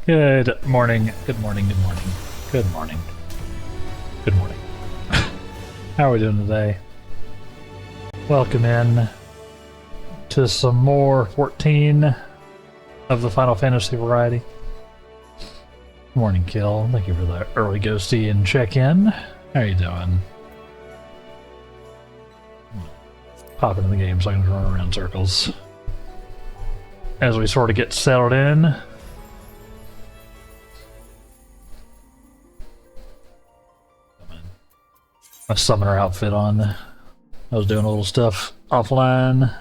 Good morning, good morning, good morning, good morning, good morning. How are we doing today? Welcome in to some more 14 of the Final Fantasy variety. Morning, Kill. Thank you for the early ghosty and check-in. How are you doing? Pop into the game so I can run around circles. As we sort of get settled in. My summoner outfit on. I was doing a little stuff offline.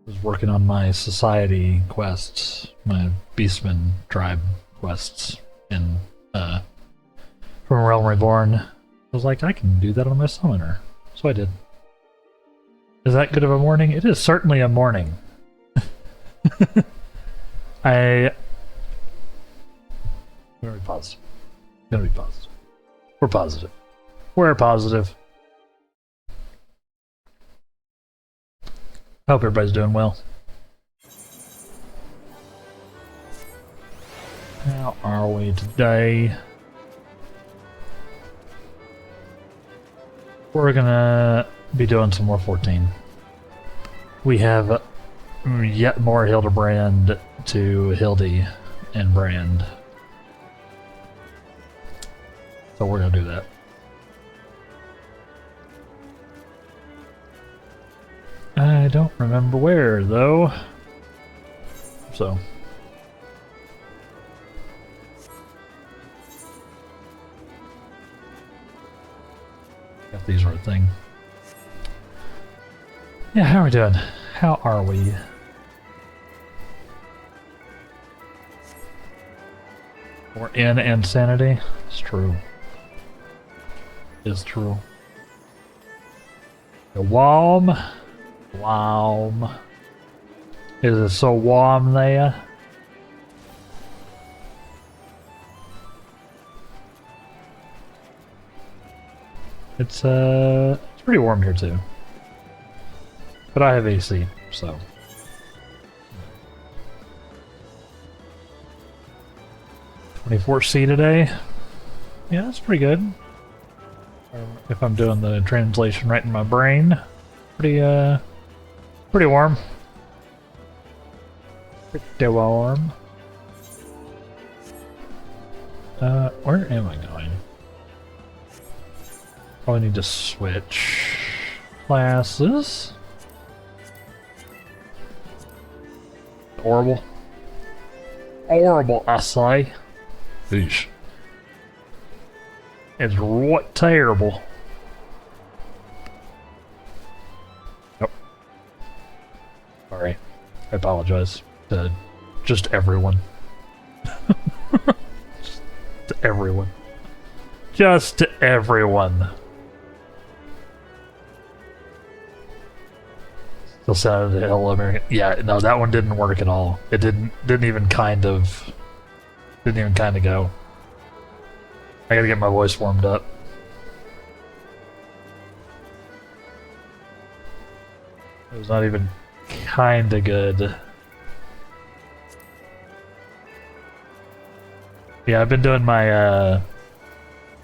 Was working on my society quests, my Beastman tribe quests in from Realm Reborn. I was like, I can do that on my summoner. So I did. Is that good of a morning? It is certainly a morning. I'm gonna be positive. Gonna be positive. We're positive. We're positive. I hope everybody's doing well. How are we today? We're gonna be doing some more 14. We have yet more Hildibrand to Hildy and Brand. So we're gonna do that. I don't remember where, though. So. Got these right thing. Yeah, how are we doing? How are we? We're in insanity? It's true. It's true. Warm. Warm. Is it so warm there? It's pretty warm here too. But I have AC, so. 24C today? Yeah, that's pretty good. If I'm doing the translation right in my brain. Pretty warm. Pretty warm. Where am I going? Probably need to switch classes. Horrible. Horrible, I say. Eesh. It's right terrible. Nope. Sorry. I apologize to just everyone. Just to everyone. Just to everyone. Still sounded Hello American. Yeah, no, that one didn't work at all. It didn't even kind of go. I gotta get my voice warmed up. It was not even kinda good. Yeah, I've been doing my,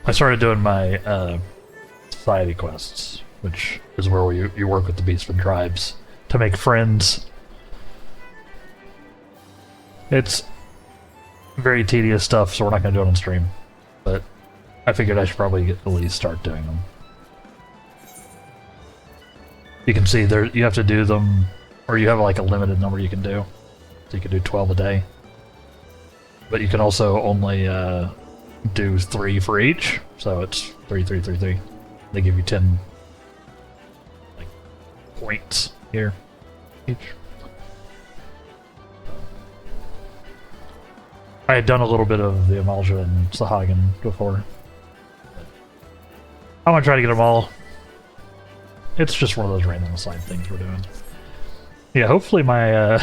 I started doing my, society quests, which is where you work with the Beastman tribes to make friends. It's very tedious stuff, so we're not gonna do it on stream. But I figured I should probably at least start doing them. You can see there you have to do them, or you have like a limited number you can do. So you can do 12 a day. But you can also only do 3 for each, so it's 3, 3, 3, 3. They give you 10 like points here each. I had done a little bit of the Amalja and Sahagan before. I'm gonna try to get them all. It's just one of those random aside things we're doing. Yeah, hopefully my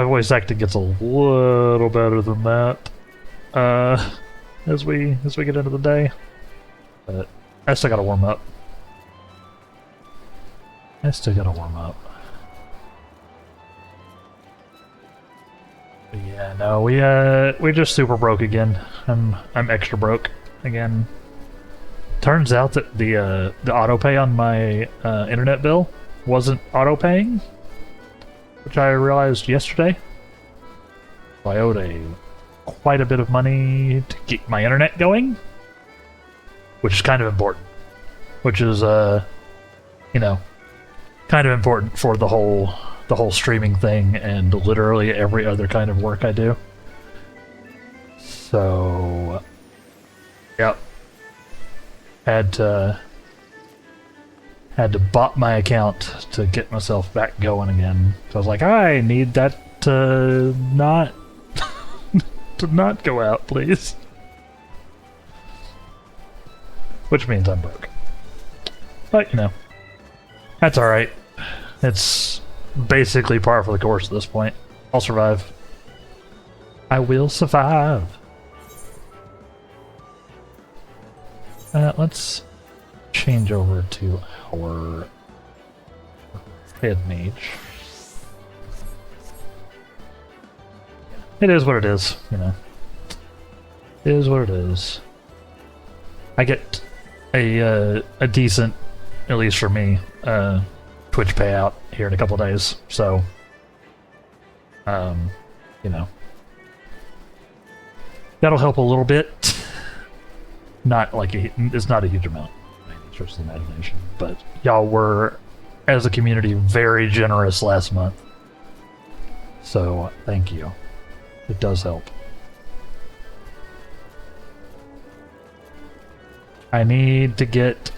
voice acting gets a little better than that as we get into the day. But I still gotta warm up. Yeah, no, we just super broke again. I'm extra broke again. Turns out that the auto pay on my internet bill wasn't auto paying, which I realized yesterday. So I owed quite a bit of money to keep my internet going, which is kind of important. Which is you know, kind of important for the whole streaming thing and literally every other kind of work I do. So, yep. Had to bot my account to get myself back going again. So I was like, I need that to not to not go out, please. Which means I'm broke. But, you know, that's alright. It's basically par for the course at this point. I'll survive. I will survive. Let's change over to our head mage. It is what it is, you know. It is what it is. I get a decent, at least for me, Twitch payout here in a couple of days, so you know, that'll help a little bit. Not like it's not a huge amount by any stretch of the imagination, but y'all were, as a community, very generous last month, so thank you. It does help. I need to get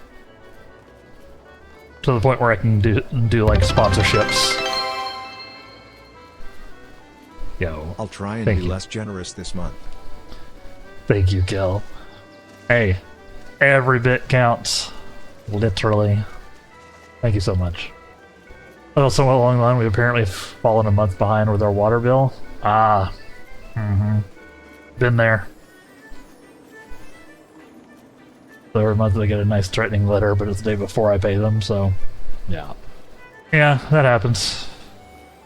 to the point where I can do like sponsorships. Yo, I'll try and be less generous this month. Thank you, Gil. Hey, every bit counts. Literally. Thank you so much. Oh, somewhat along the line, we've apparently fallen a month behind with our water bill. Ah. Been there. So every month they get a nice threatening letter, but it's the day before I pay them, so yeah. Yeah, that happens.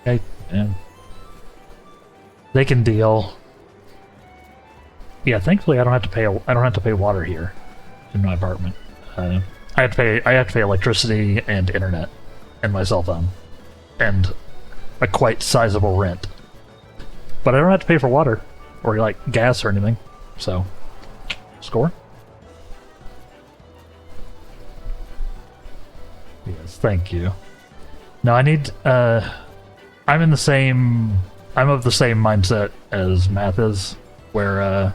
Okay, yeah. They can deal. Yeah, thankfully I don't have to pay water here in my apartment. I have to pay electricity and internet and my cell phone and a quite sizable rent. But I don't have to pay for water or like gas or anything. So, score. Yes, thank you. No, I need, I'm of the same mindset as Math is, where,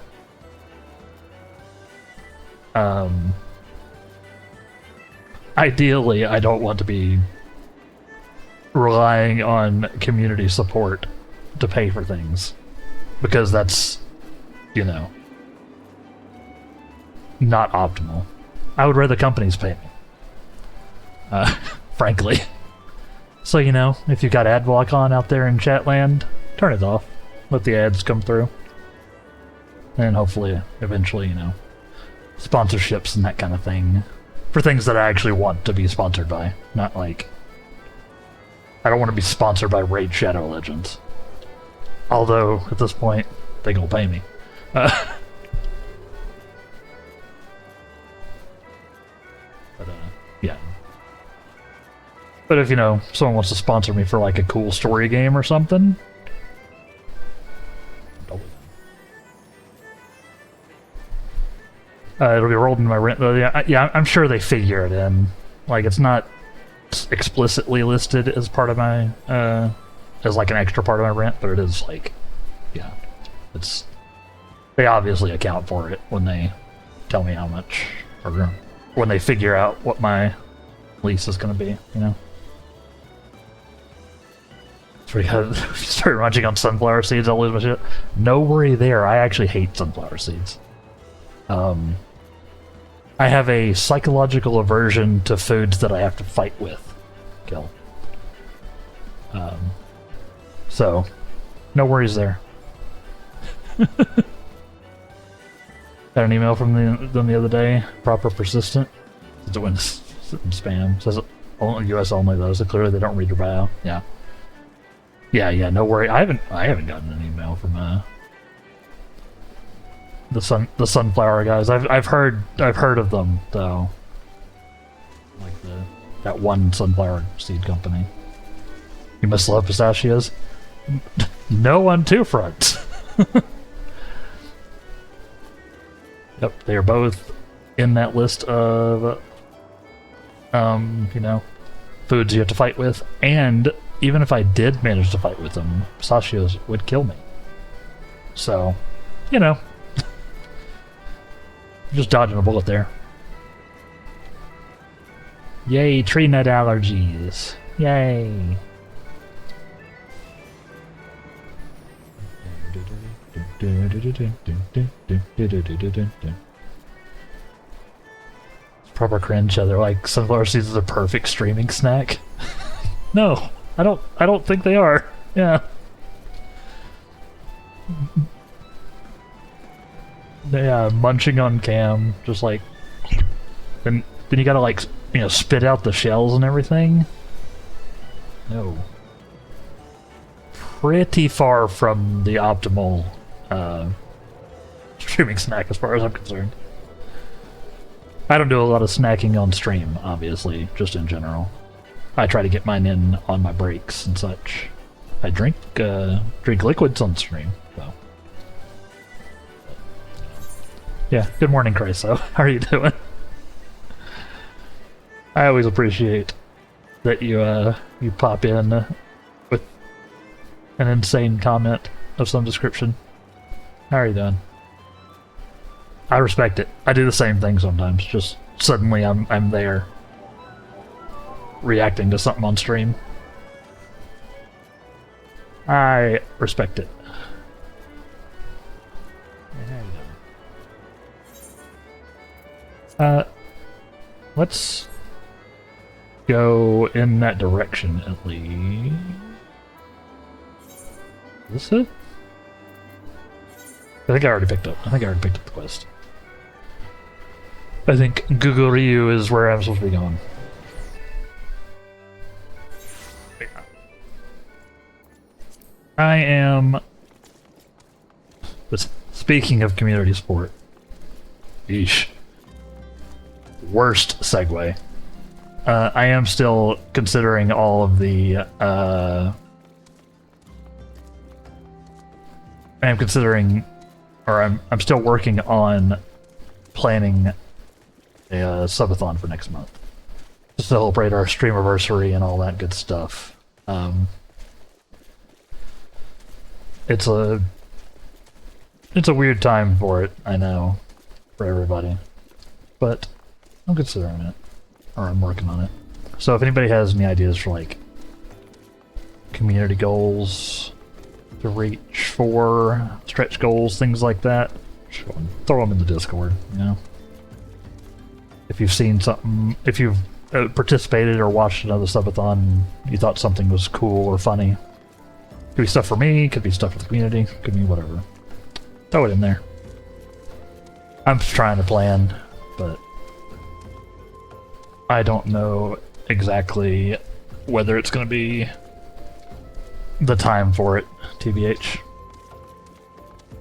ideally, I don't want to be relying on community support to pay for things, because that's, you know, not optimal. I would rather companies pay me. Frankly. So, you know, if you've got ad block on out there in Chatland, turn it off. Let the ads come through. And hopefully, eventually, you know, sponsorships and that kind of thing. For things that I actually want to be sponsored by. Not like... I don't want to be sponsored by Raid Shadow Legends. Although, at this point, they gonna pay me. Yeah. But if, you know, someone wants to sponsor me for like a cool story game or something... it'll be rolled into my rent. Yeah, I'm sure they figure it in. Like, it's not explicitly listed as part of my, as like an extra part of my rent, but it is like, yeah, it's, they obviously account for it when they tell me how much, or when they figure out what my lease is going to be, you know? Start munching on sunflower seeds, I'll lose my shit. No worry there, I actually hate sunflower seeds. I have a psychological aversion to foods that I have to fight with. Kill. So, no worries there. Got an email from them the other day. Proper persistent. Since it went spam. Says US only though, so clearly they don't read your bio. Yeah. Yeah, no worry. I haven't gotten an email know, from the sunflower guys. I've heard of them though. Like that one sunflower seed company. You must love pistachios. No on two fronts. Yep, they are both in that list of you know, foods you have to fight with, and even if I did manage to fight with them, pistachios would kill me. So, you know, just dodging a bullet there. Yay, tree nut allergies. Yay. Proper cringe. They're like, sunflower seeds is a perfect streaming snack. No, I don't think they are. Yeah. Yeah, munching on cam, just like, then you gotta like, you know, spit out the shells and everything. No. Pretty far from the optimal streaming snack as far as I'm concerned. I don't do a lot of snacking on stream, obviously, just in general. I try to get mine in on my breaks and such. I drink liquids on stream, so. Yeah, good morning, Chryso. How are you doing? I always appreciate that you pop in with an insane comment of some description. How are you doing? I respect it. I do the same thing sometimes. Just suddenly I'm there, reacting to something on stream. I respect it. Let's go in that direction at least. Is this it? I think I already picked up the quest. I think Guguryu is where I'm supposed to be going. I am... But speaking of community support... Yeesh. Worst segue. I am still considering all of the... I am considering... Or I'm still working on planning a subathon for next month. To celebrate our streamiversary and all that good stuff. It's a weird time for it, I know, for everybody. But I'm considering it. Or I'm working on it. So if anybody has any ideas for like community goals to reach for, stretch goals, things like that, throw them in the Discord, you know? If you've seen something, if you've participated or watched another subathon, you thought something was cool or funny. Could be stuff for me, could be stuff for the community, could be whatever. Throw it in there. I'm just trying to plan, but I don't know exactly whether it's going to be the time for it, TBH.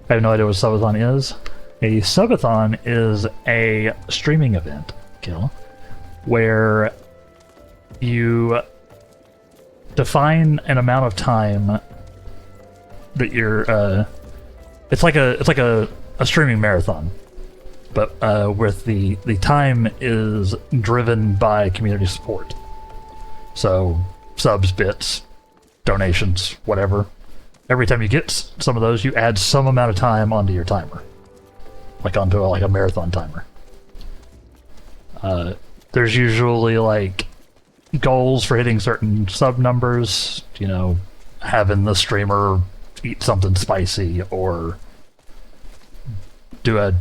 I have no idea what a subathon is. A subathon is a streaming event, Kill, where you define an amount of time that you're it's like a streaming marathon, but with the time is driven by community support. So subs, bits, donations, whatever. Every time you get some of those, you add some amount of time onto your timer, like onto a marathon timer. There's usually like goals for hitting certain sub numbers, you know, having the streamer eat something spicy or do a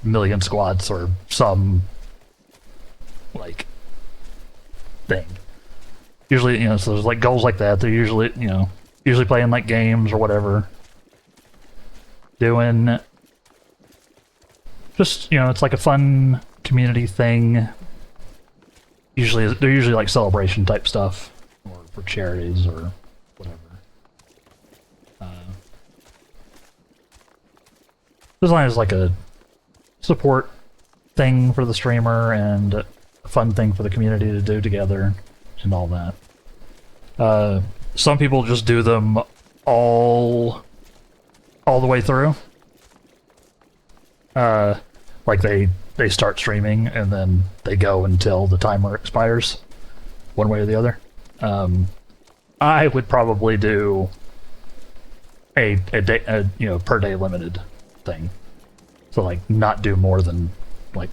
million squats or some like thing. Usually, you know, so there's like goals like that. They're usually, you know, playing like games or whatever. Doing just, you know, it's like a fun community thing. Usually, they're usually like celebration type stuff, or for charities or whatever. designed as like a support thing for the streamer and a fun thing for the community to do together and all that. Some people just do them all the way through. Like they start streaming and then they go until the timer expires, one way or the other. I would probably do a day, per day limited thing. So like not do more than like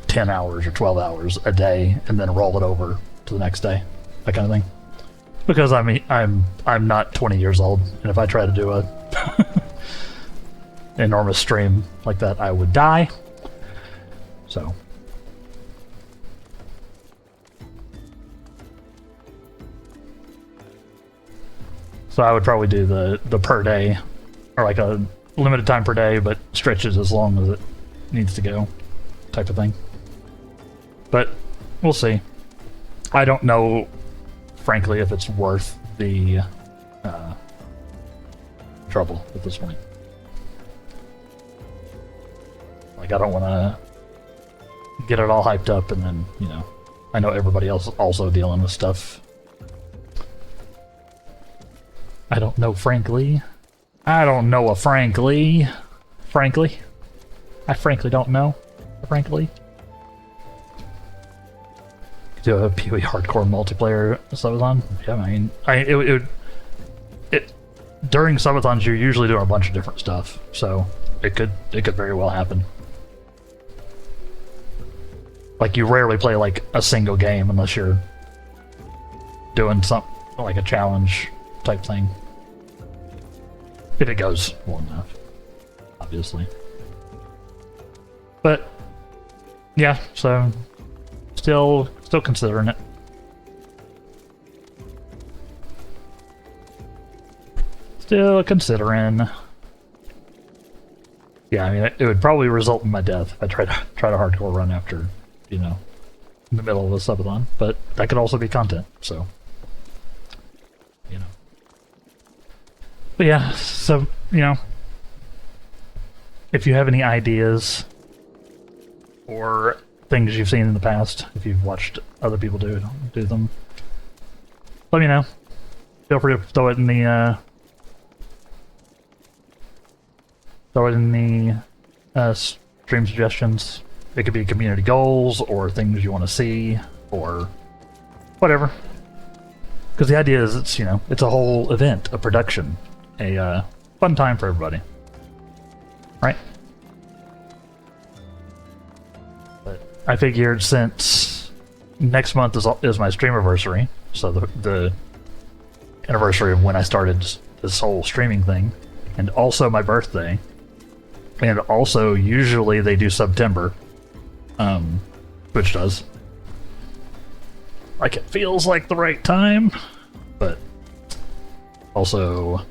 10 hours or 12 hours a day and then roll it over to the next day, that kind of thing. Because I mean, I'm not 20 years old, and if I try to do a enormous stream like that, I would die. So I would probably do the per day, or like a limited time per day, but stretches as long as it needs to go, type of thing. But we'll see. I don't know, frankly, if it's worth the trouble at this point. Like, I don't want to get it all hyped up and then, I know everybody else is also dealing with stuff. I don't know, frankly. I don't know, frankly. Frankly. I frankly don't know, frankly. Do a PoE hardcore multiplayer subathon. Yeah, I mean, during subathons you're usually doing a bunch of different stuff, so it could very well happen. Like, you rarely play like a single game unless you're doing something like a challenge type thing. If it goes long enough, obviously. But yeah, so still considering it. Still considering. Yeah, I mean, it would probably result in my death if I tried to hardcore run after, in the middle of a subathon. But that could also be content, so. But yeah, so, if you have any ideas or things you've seen in the past, if you've watched other people do them, let me know. Feel free to throw it in the stream suggestions. It could be community goals or things you want to see or whatever. Because the idea is it's a whole event, a production, a fun time for everybody, right? But I figured since next month is my streamiversary, so the anniversary of when I started this whole streaming thing, and also my birthday, and also usually they do September, which does. Like, it feels like the right time, but also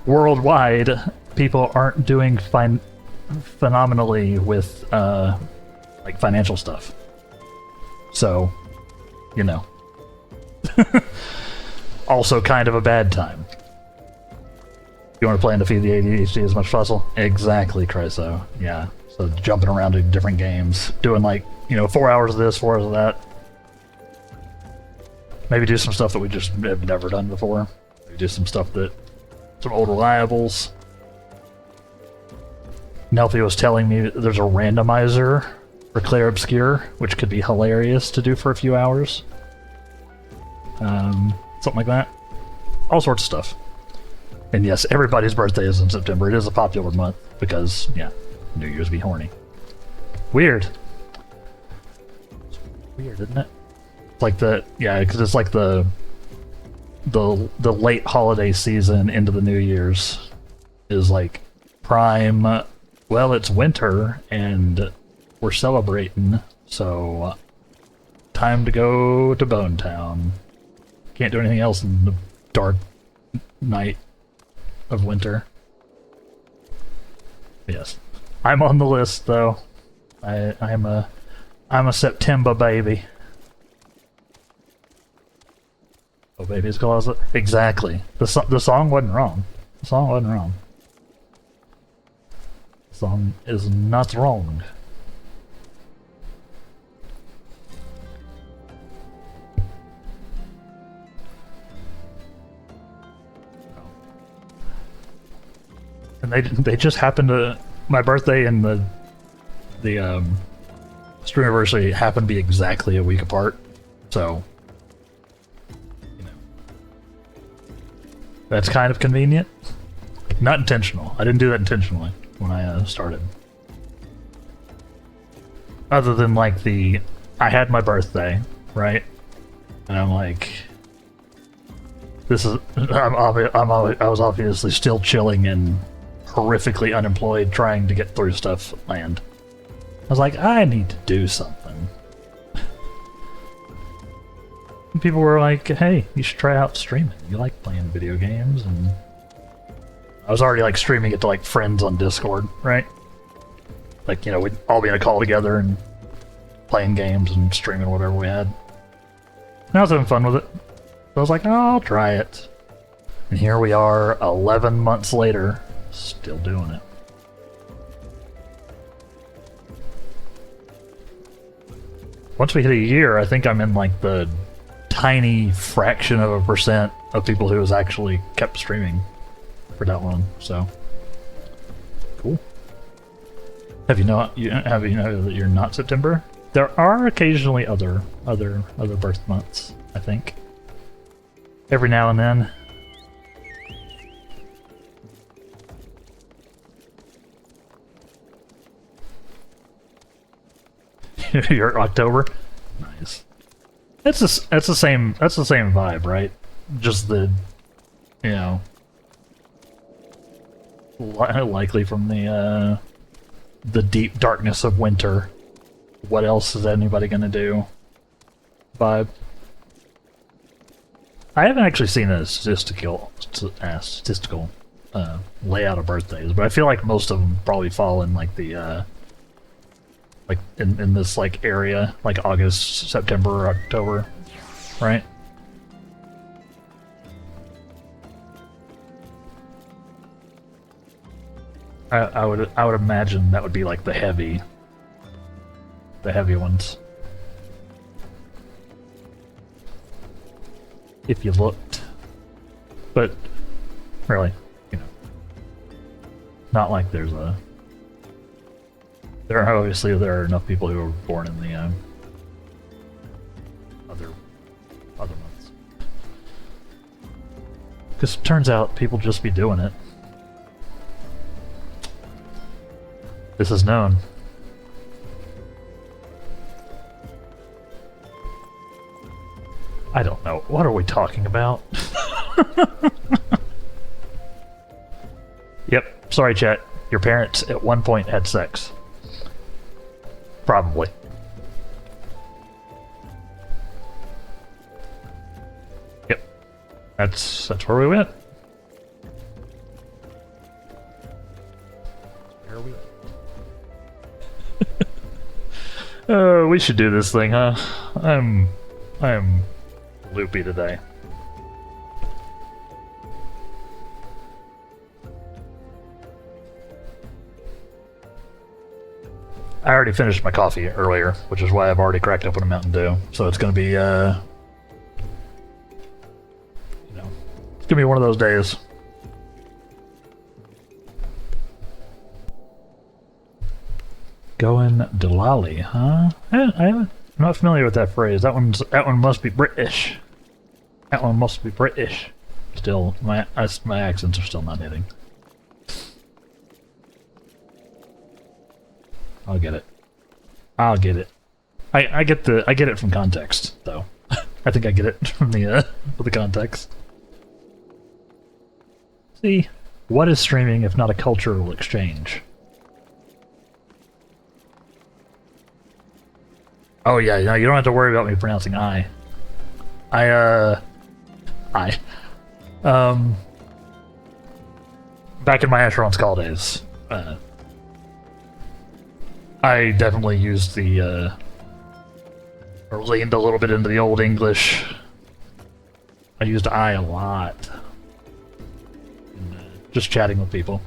worldwide people aren't doing phenomenally with like financial stuff. So, also kind of a bad time. You want to play in to feed the ADHD as much as possible? Exactly, Chryso. Yeah. So jumping around to different games, doing like, 4 hours of this, 4 hours of that. Maybe do some stuff that we just have never done before. Maybe do some stuff some old reliables. Nelfie was telling me that there's a randomizer for Clair Obscure, which could be hilarious to do for a few hours. Something like that. All sorts of stuff. And yes, everybody's birthday is in September. It is a popular month because, yeah, New Year's be horny. Weird. It's weird, isn't it? Like because it's like the late holiday season into the New Year's is like prime. Well, it's winter and we're celebrating, so time to go to Bone Town. Can't do anything else in the dark night of winter. Yes, I'm on the list though. I'm a September baby. Oh, baby's closet. Exactly. The song wasn't wrong. The song wasn't wrong. Song is not wrong. And they just happened to, my birthday and the stream anniversary happened to be exactly a week apart, so you know that's kind of convenient. Not intentional. I didn't do that intentionally when I started. Other than like I had my birthday, right? And I'm like, this is I was obviously still chilling and horrifically unemployed, trying to get through stuff at land. I was like, I need to do something. And people were like, hey, you should try out streaming. You like playing video games, and I was already like streaming it to like friends on Discord, right? Like, you know, we'd all be in a call together and playing games and streaming whatever we had. And I was having fun with it. So I was like, oh, I'll try it. And here we are 11 months later, still doing it. Once we hit a year, I think I'm in like the tiny fraction of a percent of people who has actually kept streaming for that long. So cool. Have you know that you're not September? There are occasionally other birth months, I think. Every now and then. You're October? Nice. That's the same vibe, right? Just the, you know, likely from the deep darkness of winter. What else is anybody gonna do? Vibe. I haven't actually seen a statistical layout of birthdays, but I feel like most of them probably fall in like the like in this like area, like August, September, October, right? I would imagine that would be like the heavy ones. If you looked. But really, you know, not like there are enough people who were born in the other months. Because it turns out people just be doing it. This is known. I don't know. What are we talking about? Yep. Sorry, chat. Your parents at one point had sex. Probably. Yep. That's where we went. Where we we should do this thing, huh? I'm loopy today. I already finished my coffee earlier, which is why I've already cracked open a Mountain Dew. So it's gonna be, you know, it's gonna be one of those days. Going Delali, huh? I'm not familiar with that phrase. That one must be British. That one must be British. Still, my accents are still not hitting. I'll get it. I'll get it. I get it from context, though. I think I get it from the context. See, what is streaming if not a cultural exchange? Oh yeah, no, you don't have to worry about me pronouncing I. Back in my Asheron's Call days, I definitely used or leaned a little bit into the Old English. I used I a lot. In, just chatting with people.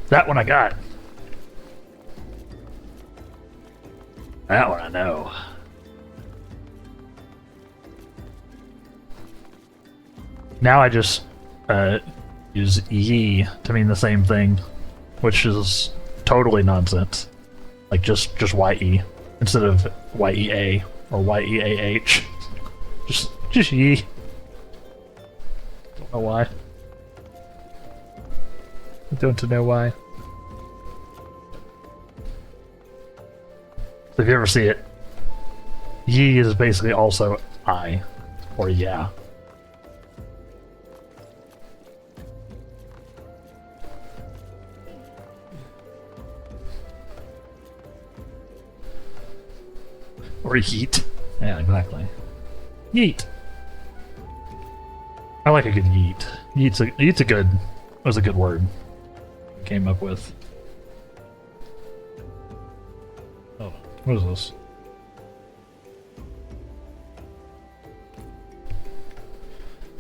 That one I got. That one I know. Now I just use ye to mean the same thing, which is totally nonsense. Like just ye instead of yea or yeah. Just ye. Don't know why. I don't know why. So if you ever see it, ye is basically also I, or yeah. Or yeet. Yeah, exactly. Yeet. I like a good yeet. Yeet's a good, was a good word. Came up with. Oh, what is this?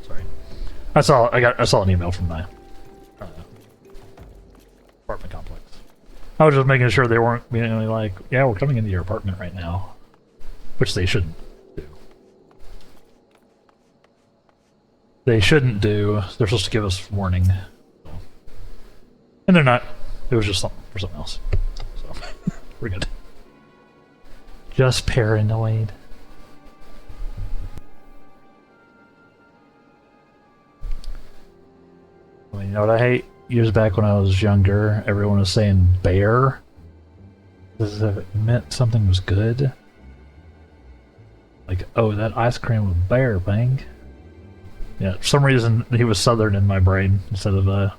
Sorry. I saw an email from my apartment complex. I was just making sure they weren't being like, yeah, we're coming into your apartment right now. Which they shouldn't do. They shouldn't do. They're supposed to give us warning. And they're not. It was just something for something else. So, we're good. Just paranoid. Well, you know what I hate? Years back when I was younger, everyone was saying bear. As if it meant something was good. Like, oh, that ice cream with bear, bang. Yeah, for some reason he was southern in my brain instead of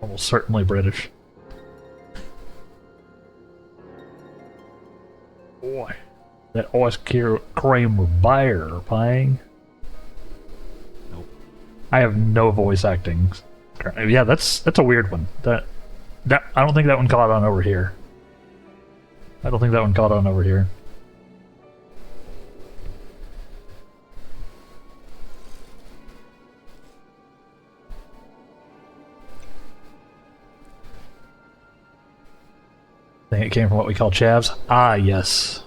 almost certainly British. Boy, that ice cream with bear, bang. Nope. I have no voice acting. Yeah, that's a weird one. That I don't think that one caught on over here. I don't think that one caught on over here. I think it came from what we call chavs. Ah, yes.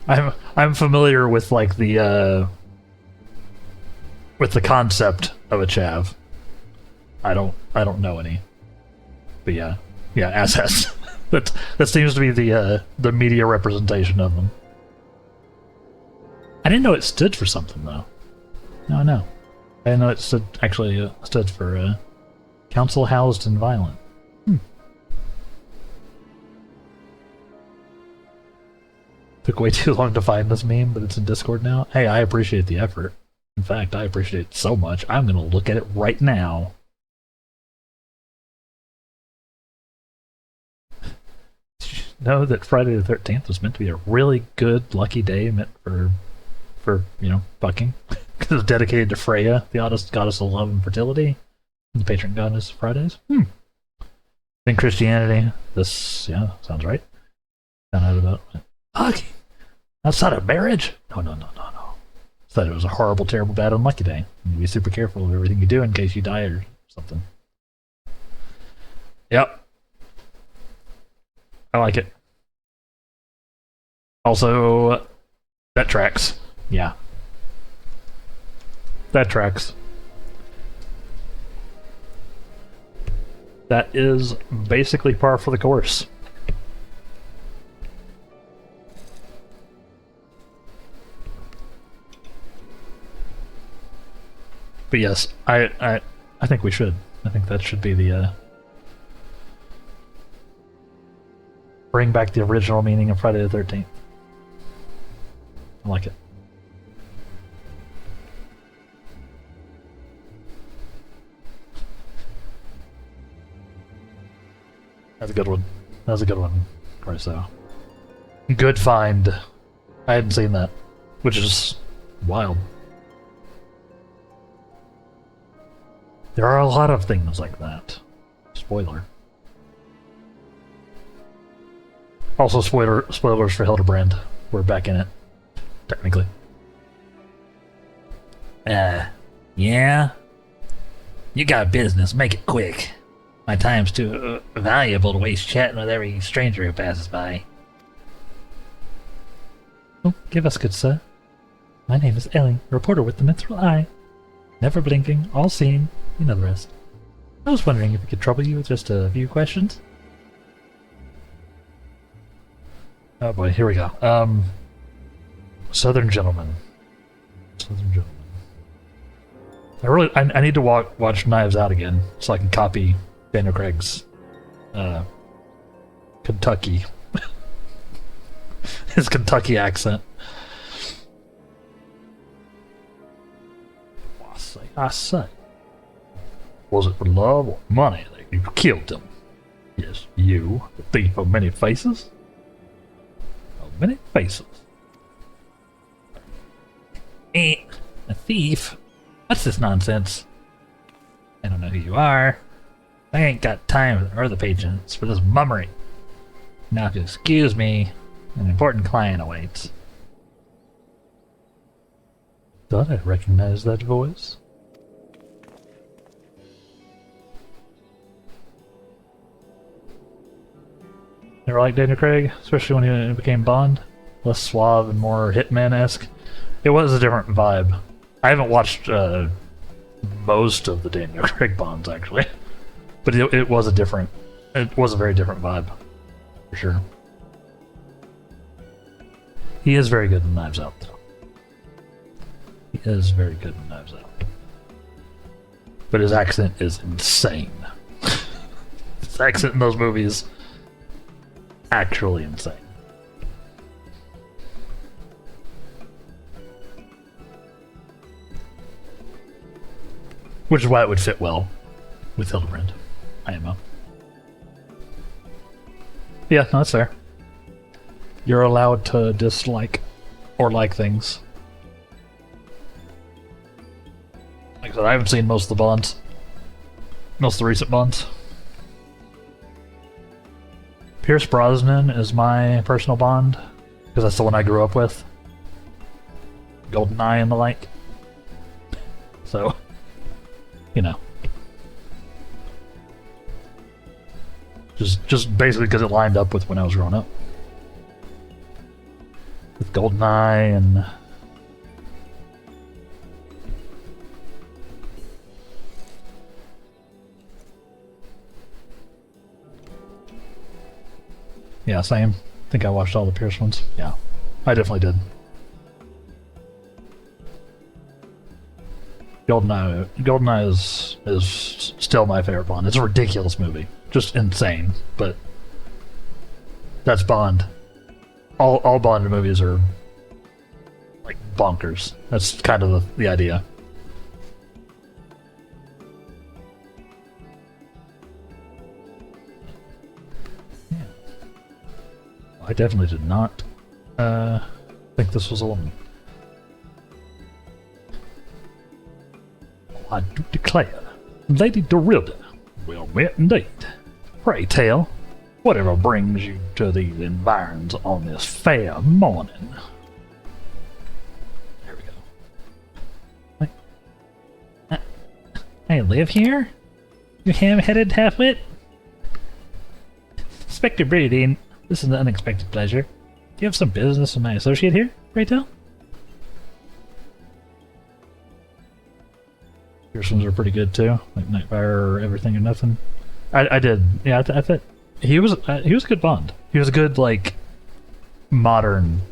Yeah. I'm familiar with like the concept of a chav. I don't know any. But yeah, asshats. that seems to be the media representation of them. I didn't know it stood for something though. No, I know. I didn't know it stood for council housed and violent. Took way too long to find this meme, but it's in Discord now. Hey, I appreciate the effort. In fact, I appreciate it so much. I'm gonna look at it right now. Did you know that Friday the 13th was meant to be a really good, lucky day meant for fucking? Because it was dedicated to Freya, the goddess of love and fertility, and the patron goddess of Fridays. In Christianity, this, sounds right. Found out about it. Fuck! Outside of marriage? No. Said it was a horrible, terrible, bad, unlucky day. You be super careful of everything you do in case you die or something. Yep. I like it. Also, that tracks. Yeah. That tracks. That is basically par for the course. But yes, I think we should. I think that should be the bring back the original meaning of Friday the 13th. I like it. That's a good one. That's a good one. Right, so good find. I hadn't seen that, which is wild. There are a lot of things like that. Spoiler. Also, spoilers for Hildibrand. We're back in it, technically. Yeah? You got business. Make it quick. My time's too valuable to waste chatting with every stranger who passes by. Oh, give us, good sir. My name is Ellie, reporter with the Mithril Eye. Never blinking, all-seeing, you know the rest. I was wondering if we could trouble you with just a few questions. Oh boy, here we go. Southern Gentleman. Southern Gentleman. I need to watch Knives Out again so I can copy Daniel Craig's Kentucky. His Kentucky accent. I say. Was it for love or money that you killed him? Yes, you, the thief of many faces? Of many faces. A thief? What's this nonsense? I don't know who you are. I ain't got time or the patience for this mummery. Now if you'll excuse me, an important client awaits. Thought I recognized that voice. Never liked Daniel Craig, especially when he became Bond. Less suave and more Hitman-esque. It was a different vibe. I haven't watched most of the Daniel Craig Bonds, actually. But it was a very different vibe. For sure. He is very good in Knives Out, though. He is very good in Knives Out. But his accent is insane. His accent in those movies... actually insane. Which is why it would fit well with Hildibrand. IMO. Yeah, no, that's fair. You're allowed to dislike or like things. Like I said, I haven't seen most of the Bonds. Most of the recent Bonds. Pierce Brosnan is my personal Bond, because that's the one I grew up with. GoldenEye and the like. So, you know. Just basically because it lined up with when I was growing up. With GoldenEye and... yeah, same. I think I watched all the Pierce ones. Yeah, I definitely did. GoldenEye is still my favorite Bond. It's a ridiculous movie. Just insane, but that's Bond. All Bond movies are like bonkers. That's kind of the idea. Yeah. I definitely did not think this was a woman. I do declare, Lady Dorilda, well met indeed. Pray tell, whatever brings you to these environs on this fair morning? There we go. I live here? You ham-headed half-wit? Inspector Bradine, this is an unexpected pleasure. Do you have some business with my associate here, pray tell? Pearsons are pretty good too, like Nightfire or Everything or Nothing. I did, yeah. I thought he was a good Bond. He was a good like modern.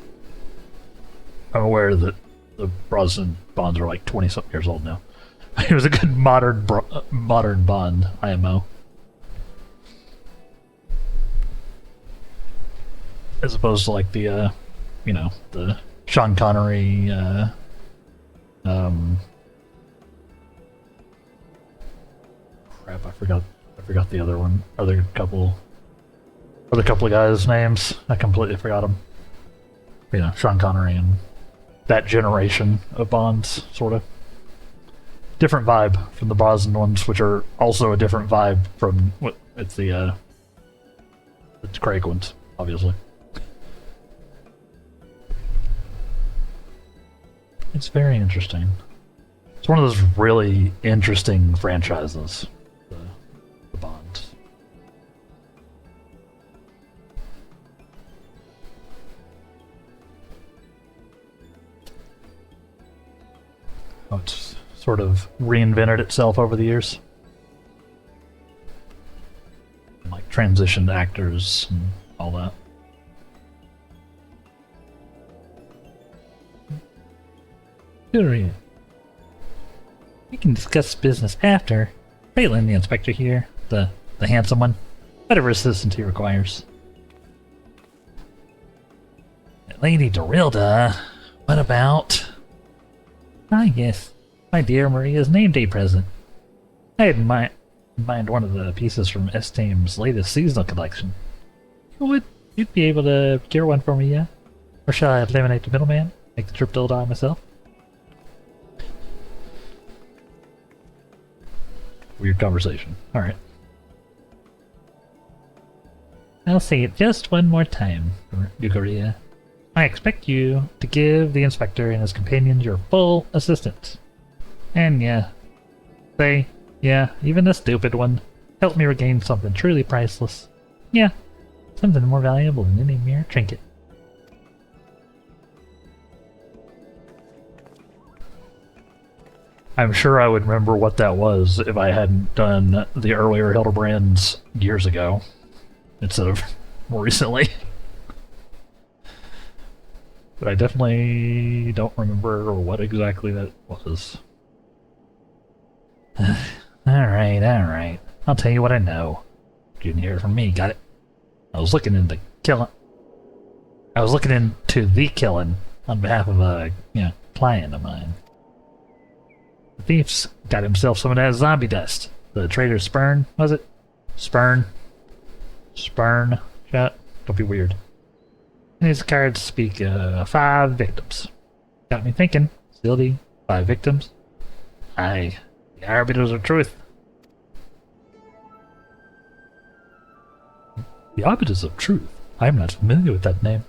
I'm aware that the Brosnan Bonds are like 20-something years old now. He was a good modern Bond, IMO. As opposed to like the, you know, the Sean Connery, crap, I forgot the other couple of guys' names. I completely forgot them. You know, Sean Connery and that generation of Bonds, sort of. Different vibe from the Brosnan ones, which are also a different vibe from it's the Craig ones, obviously. It's very interesting. It's one of those really interesting franchises, the Bonds. sort of reinvented itself over the years. Like transitioned actors and all that. Sure, we can discuss business after. Raylan, the inspector here, the handsome one. Whatever assistance he requires. Lady Dorilda, what about... Ah, yes. My dear Maria's name day present. I had in mind one of the pieces from S-Team's latest seasonal collection. You'd be able to procure one for me, yeah? Or shall I eliminate the middleman? Make the trip to myself? Weird conversation. Alright. I'll say it just one more time, Yukaria. I expect you to give the inspector and his companions your full assistance. And yeah, even the stupid one, help me regain something truly priceless. Yeah, something more valuable than any mere trinket. I'm sure I would remember what that was if I hadn't done the earlier Hildebrands years ago, instead of more recently. But I definitely don't remember what exactly that was. Alright. I'll tell you what I know. You didn't hear it from me, got it? I was looking into the killing on behalf of a, client of mine. The thief's got himself some of that zombie dust. The traitor Spurn, was it? Spurn. Shut. Don't be weird. And his cards speak 5 victims. Got me thinking. Sildy, 5 victims. Aye, the Arbiters of Truth. The Arbiters of Truth? I'm not familiar with that name.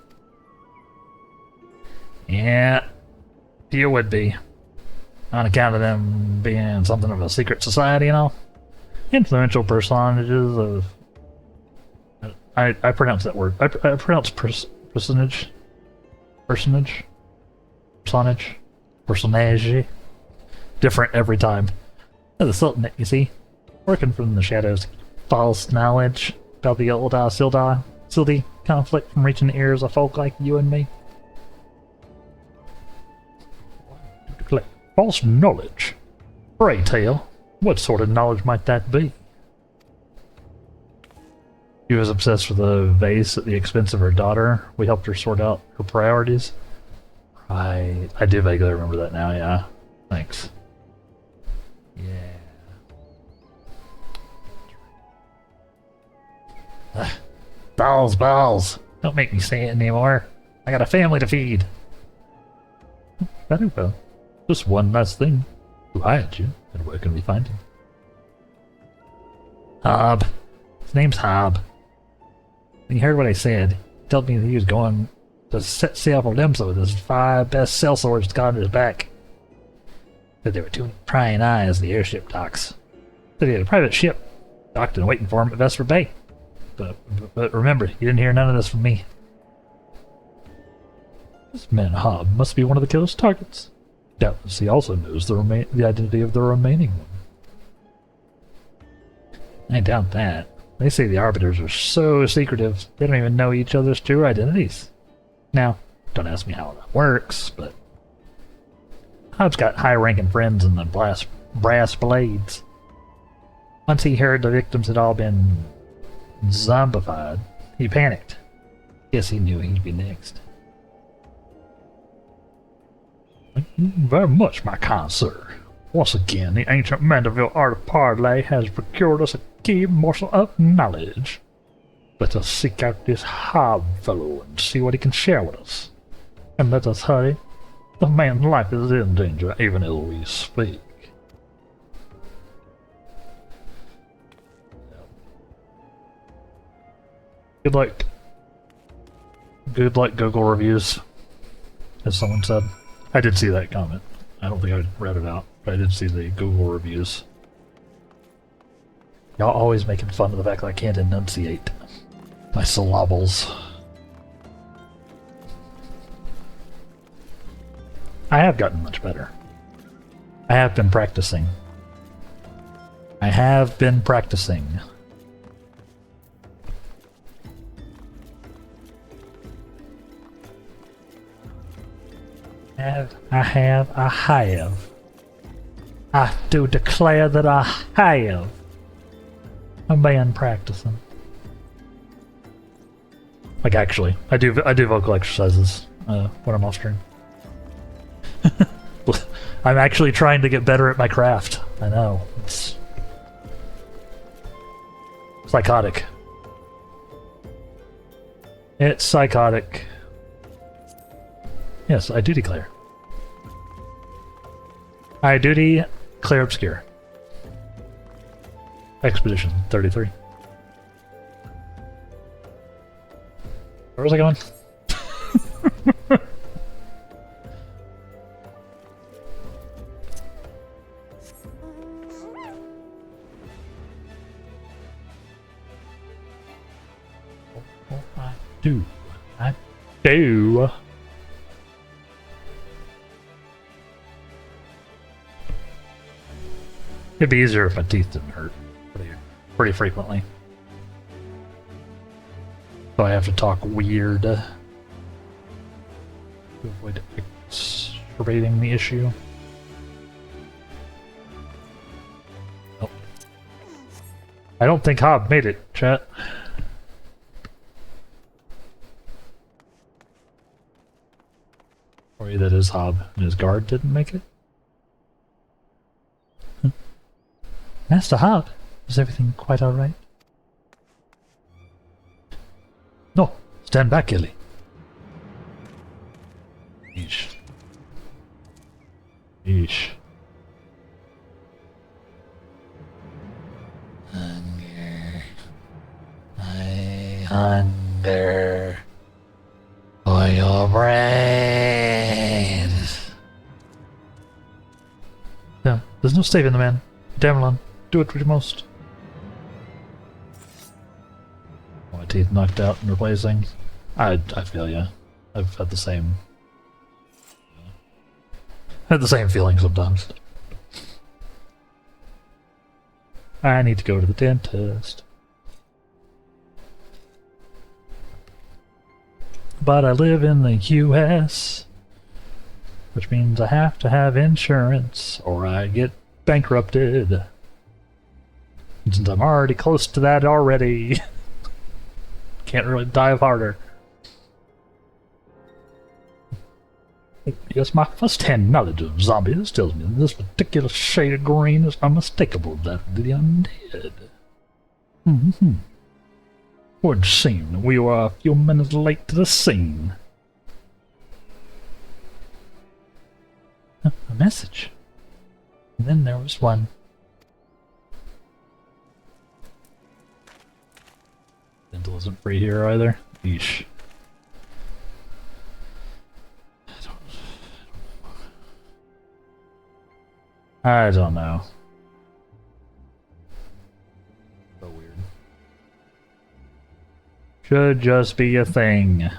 Yeah, you would be. On account of them being something of a secret society and all. Influential personages of... I pronounce that word. I pronounce personage. Different every time. The Sultanate, you see. Working from the shadows. False knowledge about the old Sildi conflict from reaching the ears of folk like you and me. False knowledge? Pray tell, what sort of knowledge might that be? She was obsessed with a vase at the expense of her daughter. We helped her sort out her priorities. I do vaguely remember that now, yeah. Thanks. Yeah. Balls. Don't make me say it anymore. I got a family to feed. Very well. Just one last thing. Who hired you, and where can we find him? Hob. His name's Hob. You heard what I said. He told me that he was going to set sail for Lemsa with his 5 best sellswords on his back. Said there were 2 prying eyes in the airship docks. Said he had a private ship docked and waiting for him at Vesper Bay. But remember, you didn't hear none of this from me. This man Hob must be one of the killer's targets. Doubtless he also knows the identity of the remaining one. I doubt that. They say the Arbiters are so secretive, they don't even know each other's true identities. Now, don't ask me how that works, but... Hob's got high-ranking friends in the brass blades. Once he heard the victims had all been zombified, he panicked. Guess he knew he'd be next. Thank you very much, my kind sir. Once again, the ancient Mandeville art of parlay has procured us a key morsel of knowledge. Let us seek out this Hob fellow and see what he can share with us. And let us hurry. The man's life is in danger even as we speak. Good luck, Google reviews, as someone said. I did see that comment. I don't think I read it out, but I did see the Google reviews. Y'all always making fun of the fact that I can't enunciate my syllables. I have gotten much better. I have been practicing. I have been practicing. I do declare that I have been practicing. Like, actually, I do vocal exercises when I'm off stream. I'm actually trying to get better at my craft. I know. It's psychotic. It's psychotic. Yes, I do declare. I do declare obscure. Expedition 33. Where was I going? I do. It'd be easier if my teeth didn't hurt pretty frequently. So I have to talk weird to avoid exacerbating the issue. Nope. I don't think Hob made it, chat. Or that is Hob and his guard didn't make it. Master Hob, is everything quite alright? No, stand back, Illy. Yeesh. Yeesh. Hunger. I hunger for your brains. Yeah, there's no saving the man. Damelon, do it with your most. My teeth knocked out and replacing. I feel ya. I've had the same feeling sometimes. I need to go to the dentist. But I live in the US, which means I have to have insurance or I get bankrupted. And since I'm already close to that already, can't really dive harder. Yes, my first-hand knowledge of zombies tells me that this particular shade of green is unmistakable that of the undead. Would seem that we were a few minutes late to the scene. A message. And then there was one. Dental isn't free here either. Yeesh. I don't know. So weird. Should just be a thing.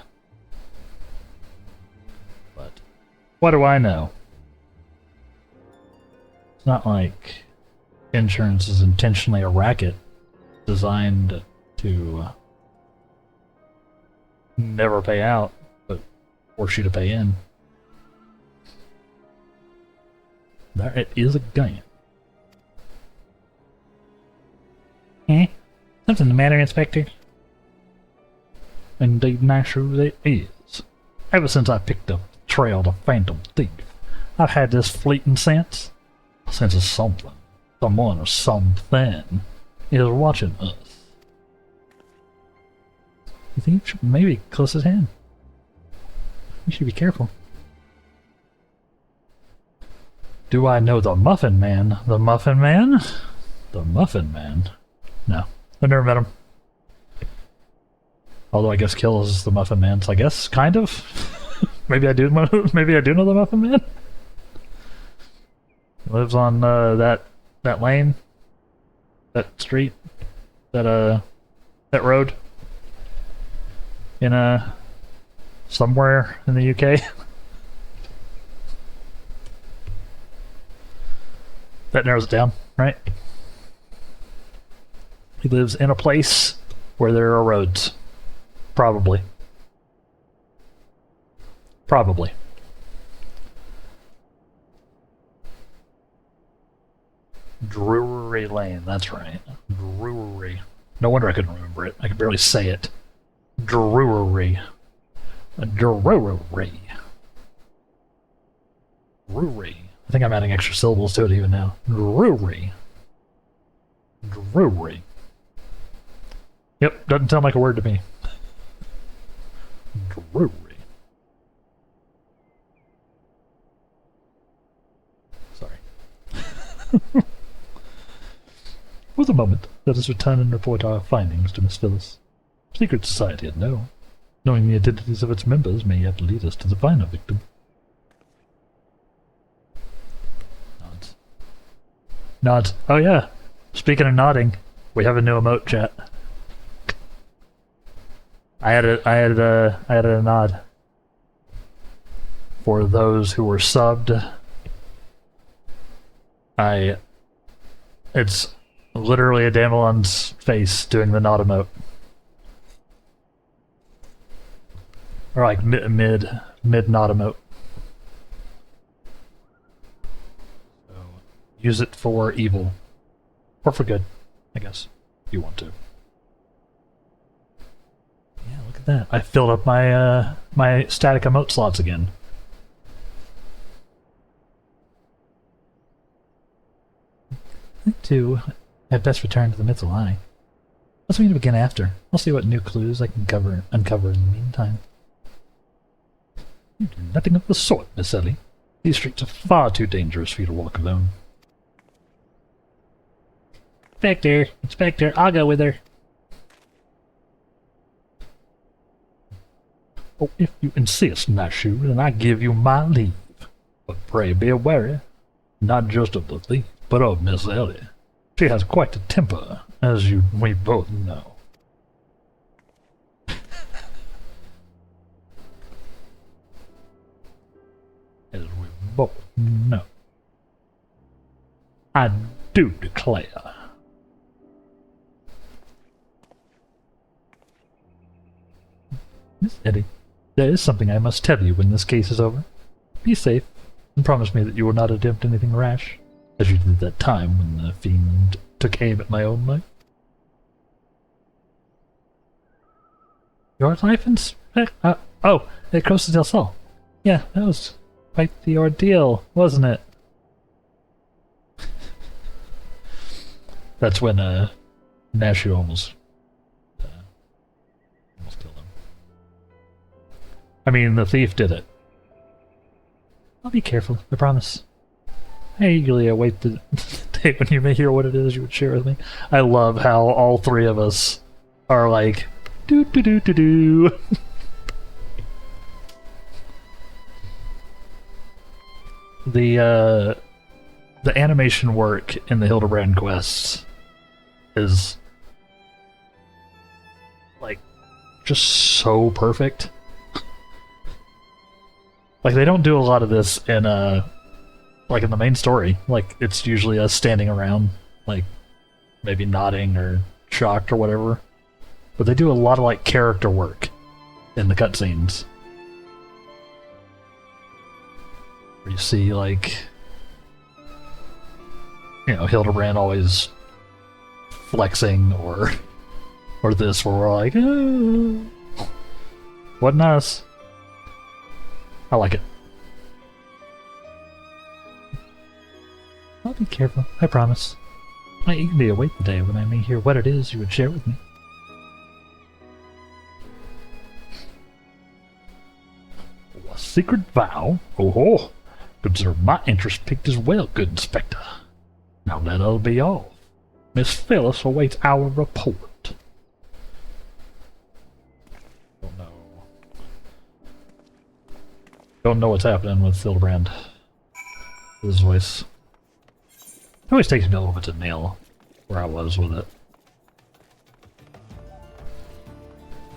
But what do I know? It's not like insurance is intentionally a racket designed to never pay out, but force you to pay in. There it is again. Something the matter, Inspector? Indeed, naturally it is. Ever since I picked up the trail of the Phantom Thief, I've had this fleeting sense. A sense of something, someone or something is watching us. You think you should maybe close his hand? You should be careful. Do I know the Muffin Man? The Muffin Man? The Muffin Man? No, I've never met him. Although I guess Kill is the Muffin Man, so I guess kind of. Maybe I do know the Muffin Man. He lives on that lane, that street, that road in somewhere in the UK. That narrows it down, right? He lives in a place where there are roads. Probably. Probably. Drury Lane, that's right. Drury. No wonder I couldn't remember it. I could barely say it. Drury. Drury. Drury. I think I'm adding extra syllables to it even now. Drury. Drury. Yep, doesn't sound like a word to me. Drury. Sorry. For the moment, let us return and report our findings to Miss Phyllis. Secret society at no. Knowing the identities of its members may yet lead us to the final victim. Nods. Nods. Oh yeah. Speaking of nodding, we have a new emote, chat. I added a nod for those who were subbed. It's literally a Damelon's face doing the nod emote. Or like mid nod emote. So use it for evil. Or for good, I guess, if you want to. Yeah, look at that. I filled up my my static emote slots again. I think too, I'd best return to the Mythal Eye. Let's meet up again after. I'll see what new clues I can uncover in the meantime. You do nothing of the sort, Miss Ellie. These streets are far too dangerous for you to walk alone. Spectre, Inspector, I'll go with her. Oh, if you insist, Nashu, then I give you my leave. But pray be wary, not just of the thief, but of Miss Ellie. She has quite a temper, as we both know. As we both know. I do declare. Miss Ellie, there is something I must tell you when this case is over. Be safe, and promise me that you will not attempt anything rash, as you did that time when the fiend took aim at my own life. Your life oh, at Costa del Sol. Yeah, that was quite the ordeal, wasn't it? That's when, Nashu almost killed him. I mean, the thief did it. I'll be careful, I promise. I eagerly await the day when you may hear what it is you would share with me. I love how all three of us are like, do. The animation work in the Hildibrand quests is like just so perfect. Like they don't do a lot of this in like in the main story. Like it's usually us standing around, like maybe nodding or shocked or whatever. But they do a lot of like character work in the cutscenes. Where you see like, you know, Hildibrand always flexing or this where we're like, oh, wasn't us. I like it. I'll be careful, I promise. I eagerly await the day when I may hear what it is you would share with me. A secret vow? Oh ho! Consider my interest piqued as well, good Inspector. Now let us be off. Miss Phyllis awaits our report. Don't know what's happening with Hildibrand. His voice. It always takes me a little bit to nail where I was with it.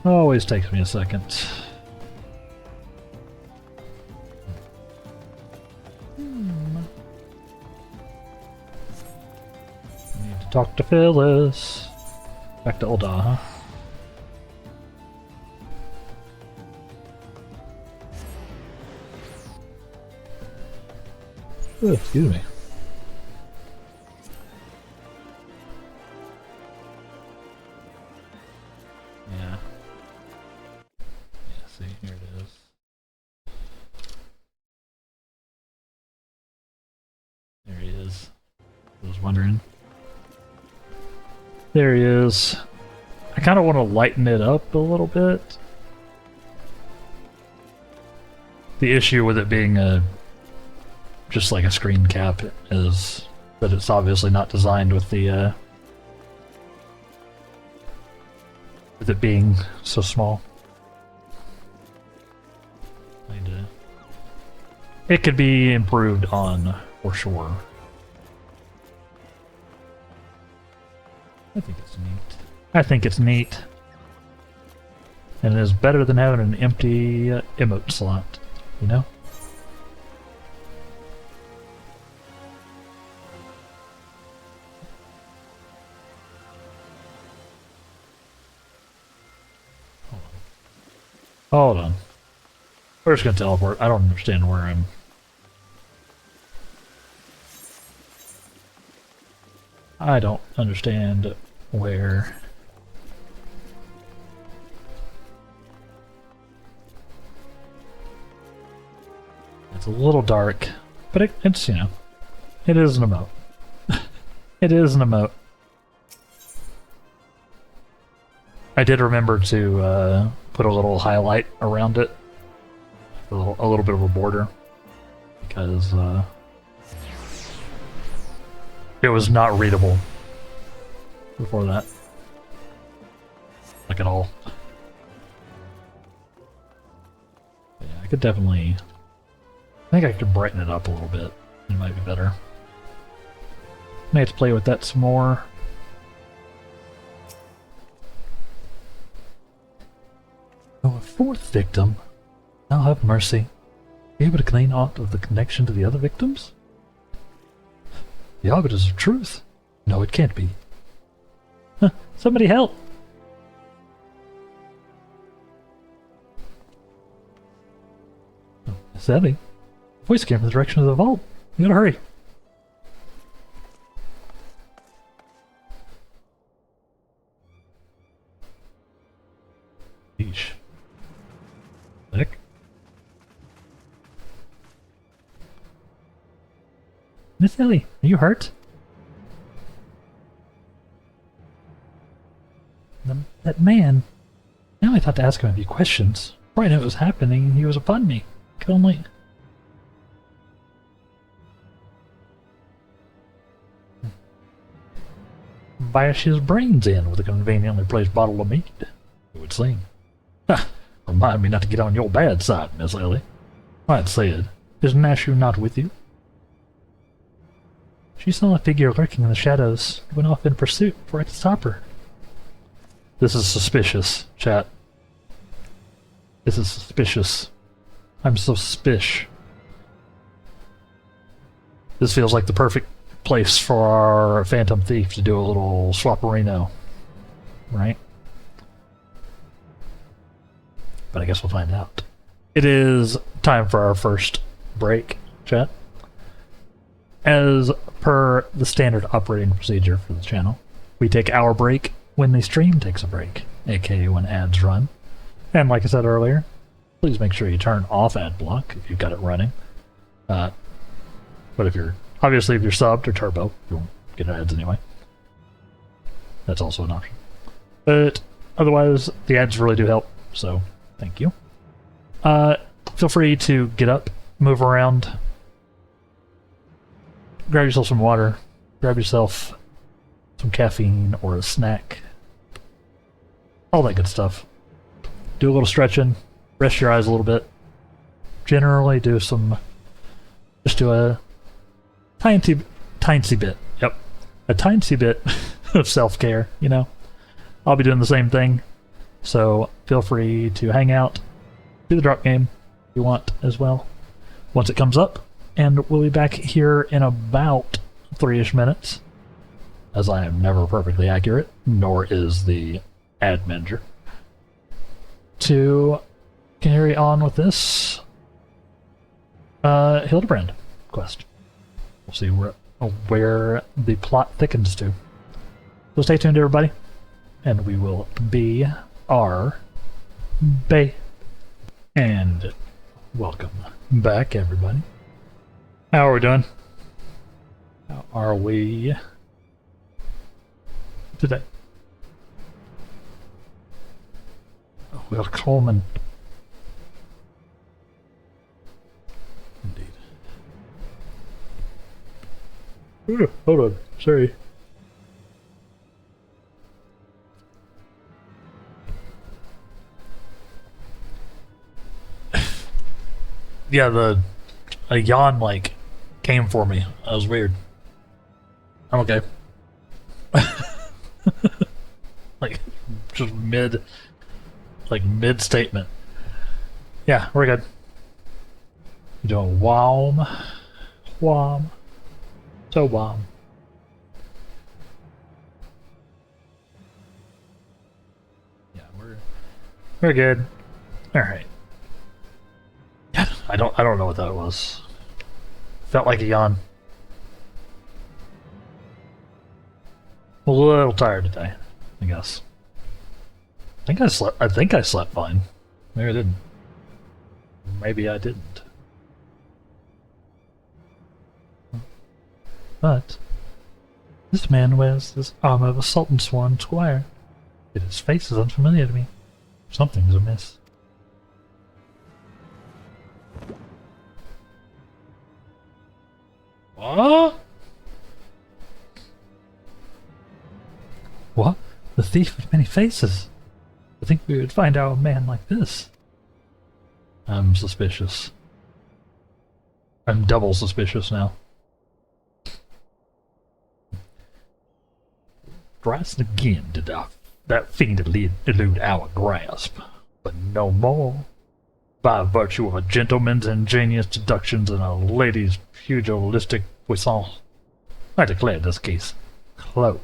Always takes me a second. Talk to Phyllis. Back to Ulda, huh? Ooh, excuse me. Yeah. Yeah, see, here it is. There he is. I was wondering. There he is. I kind of want to lighten it up a little bit. The issue with it being just like a screen cap is that it's obviously not designed with the with it being so small. It could be improved on for sure. I think it's neat. I think it's neat. And it is better than having an empty emote slot, you know? Hold on. We're just gonna teleport. I don't understand where I'm... I don't understand where... It's a little dark, but it's, you know, it is an emote. It is an emote. I did remember to put a little highlight around it, a little bit of a border, because it was not readable before that, like at all. But yeah, I could definitely. I think I could brighten it up a little bit. It might be better. May have to play with that some more. Oh, a fourth victim. Now have mercy. Be able to clean out of the connection to the other victims? The arbiters of truth? No, it can't be. Huh, somebody help! Oh, Miss Ellie. Voice came from the direction of the vault. You gotta hurry. Yeesh. Nick? Miss Ellie, are you hurt? That man. Now I thought to ask him a few questions. Before I knew what was happening, he was upon me. Could only... bash his brains in with a conveniently placed bottle of mead, it would seem. Ha! Remind me not to get on your bad side, Miss Ellie. That said, is Nashu not with you? She saw a figure lurking in the shadows, went off in pursuit before I could stop her. This is suspicious, chat. This is suspicious. I'm so spish. This feels like the perfect place for our Phantom Thief to do a little swapperino, right? But I guess we'll find out. It is time for our first break, chat. As per the standard operating procedure for the channel, we take our break when the stream takes a break, aka when ads run. And like I said earlier, please make sure you turn off ad block if you've got it running. But if you're obviously if you're subbed or turbo, you won't get ads anyway. That's also an option. But otherwise, the ads really do help, so thank you. Feel free to get up, move around, grab yourself some water, grab yourself some caffeine or a snack, all that good stuff. Do a little stretching, rest your eyes a little bit. Generally do some, just do a tiny bit, yep, a tiny bit of self-care, you know. I'll be doing the same thing, so feel free to hang out, do the drop game if you want as well, once it comes up, and we'll be back here in about 3-ish minutes. as I am never perfectly accurate, nor is the admanager, to carry on with this Hildibrand quest. We'll see where the plot thickens to. So stay tuned, everybody, and we will be our bay. And welcome back, everybody. How are we doing? How are we today? Welcome. Indeed. Ooh, hold on. Sorry. Yeah, a yawn like came for me. That was weird. I'm okay. Like just mid statement. Yeah, we're good. You doing warm, so warm. Yeah, we're good. All right. I don't know what that was. Felt like a yawn. A little tired today, I guess. I think I slept fine. Maybe I didn't. Maybe I didn't. But this man wears this armor of a Sultan Sworn squire. Yet his face is unfamiliar to me. Something's amiss. What? What? The thief with many faces. I think we would find out a man like this. I'm suspicious. I'm double suspicious now. Thrice again did that fiend elude our grasp, but no more. By virtue of a gentleman's ingenious deductions and a lady's pugilistic puissance, I declare this case closed.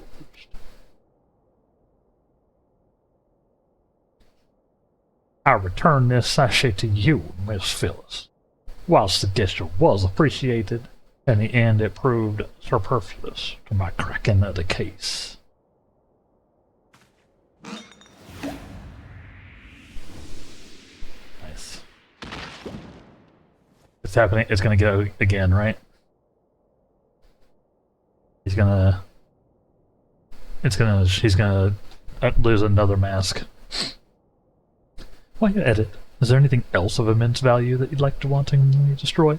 I return this sachet to you, Miss Phyllis. Whilst the gesture was appreciated, in the end it proved superfluous to my cracking of the case. Nice. It's happening. It's gonna go again, right? She's gonna lose another mask. While you edit, is there anything else of immense value that you'd like to wantingly destroy?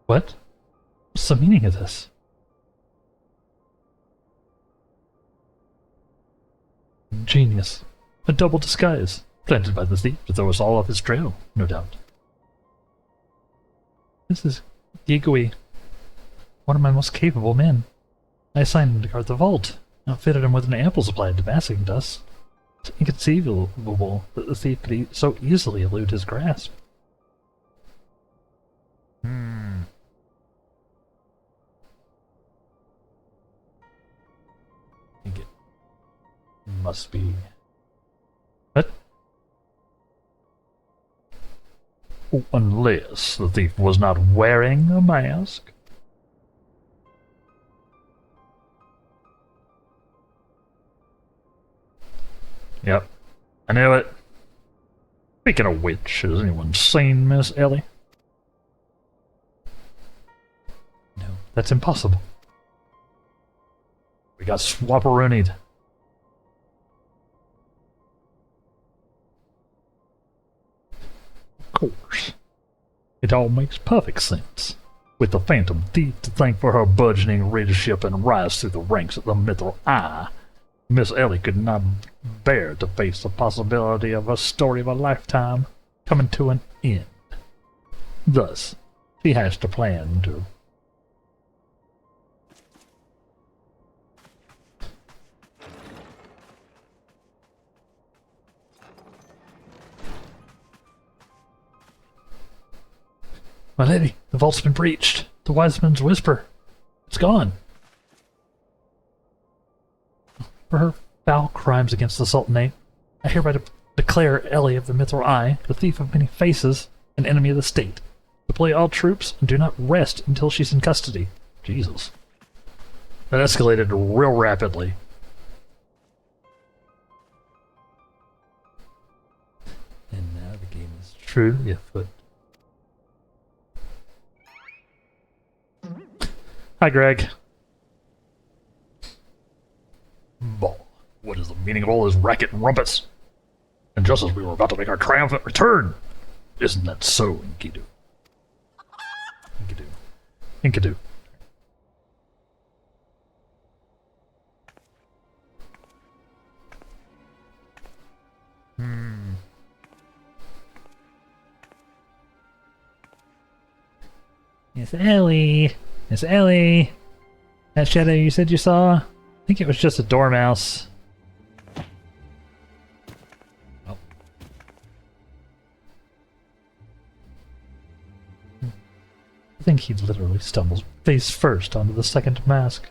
What? What's the meaning of this? Genius. A double disguise, planted by the thief to throw us all off his trail, no doubt. This is Gigui, one of my most capable men. I assigned him to guard the vault, outfitted him with an ample supply of damascene dust. It's inconceivable that the thief could so easily elude his grasp. I think it must be... What? Unless the thief was not wearing a mask. Yep, I knew it. Speaking of which, has anyone seen Miss Ellie? No, that's impossible. We got swapperoonied. Of course. It all makes perfect sense. With the Phantom Thief to thank for her burgeoning readership and rise through the ranks of the Mithril Eye, Miss Ellie could not bear to face the possibility of a story of a lifetime coming to an end. Thus, she has to plan to... My lady, the vault's been breached. The wise man's whisper. It's gone. For her foul crimes against the Sultanate, I hereby declare Ellie of the Mithril Eye, the thief of many faces, an enemy of the state. Deploy all troops and do not rest until she's in custody. Jesus. That escalated real rapidly. And now the game is truly afoot. Hi, Greg. Ball. What is the meaning of all this racket and rumpus? And just as we were about to make our triumphant return. Isn't that so, Enkidu? Enkidu. Enkidu. Miss Ellie. Miss Ellie. That shadow you said you saw? I think it was just a dormouse. Oh. I think he literally stumbles face first onto the second mask.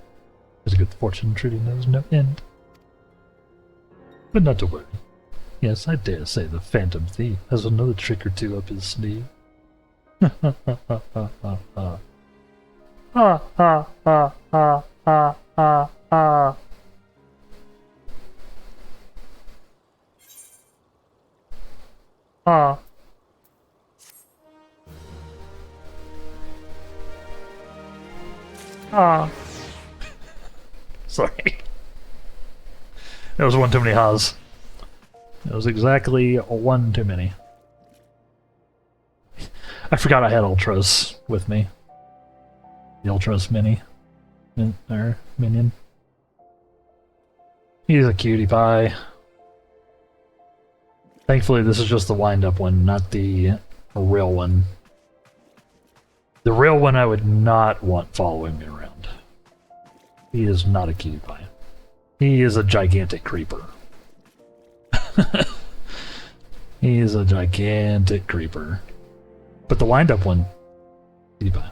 His good fortune truly knows no end. But not to worry. Yes, I dare say the Phantom Thief has another trick or two up his sleeve. Ha ha ha ha ha ha. Ha ha ha ha ha ha ha. Ah. Ah. Sorry. That was one too many ha's. That was exactly one too many. I forgot I had Ultros with me. The Ultros mini. Or minion. He's a cutie pie. Thankfully, this is just the wind-up one, not the real one. The real one I would not want following me around. He is not a cutie pie. He is a gigantic creeper. He is a gigantic creeper. But the wind-up one, cutie pie.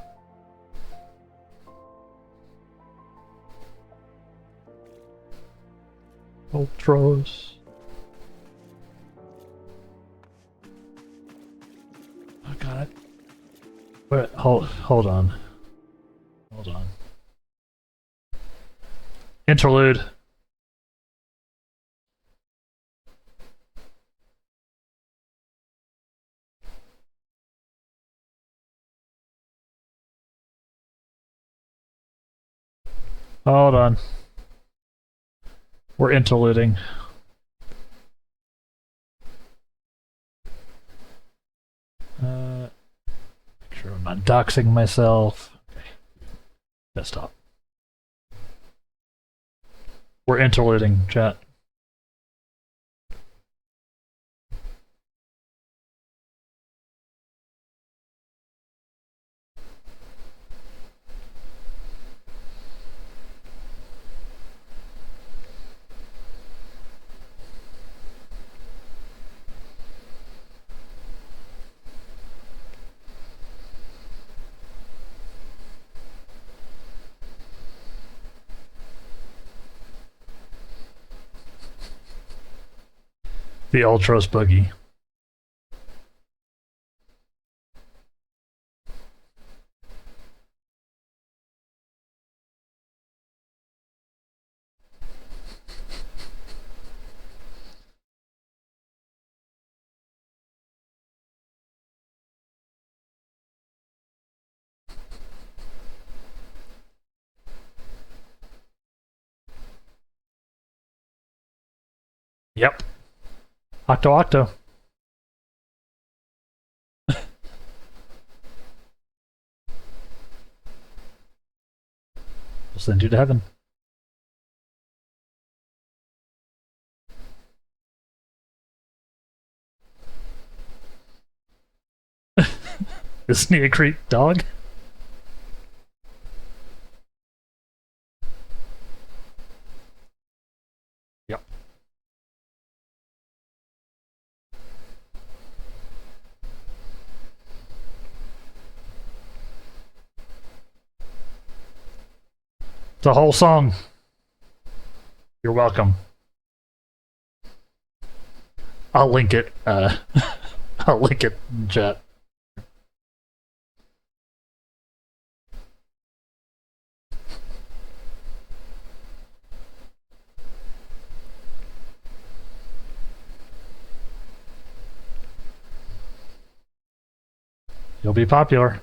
Ultros. Oh god. Wait, hold on. Hold on. Interlude. Hold on. We're interluding. Make sure I'm not doxing myself. Okay. Desktop. We're interluding, chat. The Ultros boogie. Yep. Octo Octo. We'll send you to heaven. Isn't he a creep dog? Yep. It's a whole song. You're welcome. I'll link it. I'll link it in chat. You'll be popular.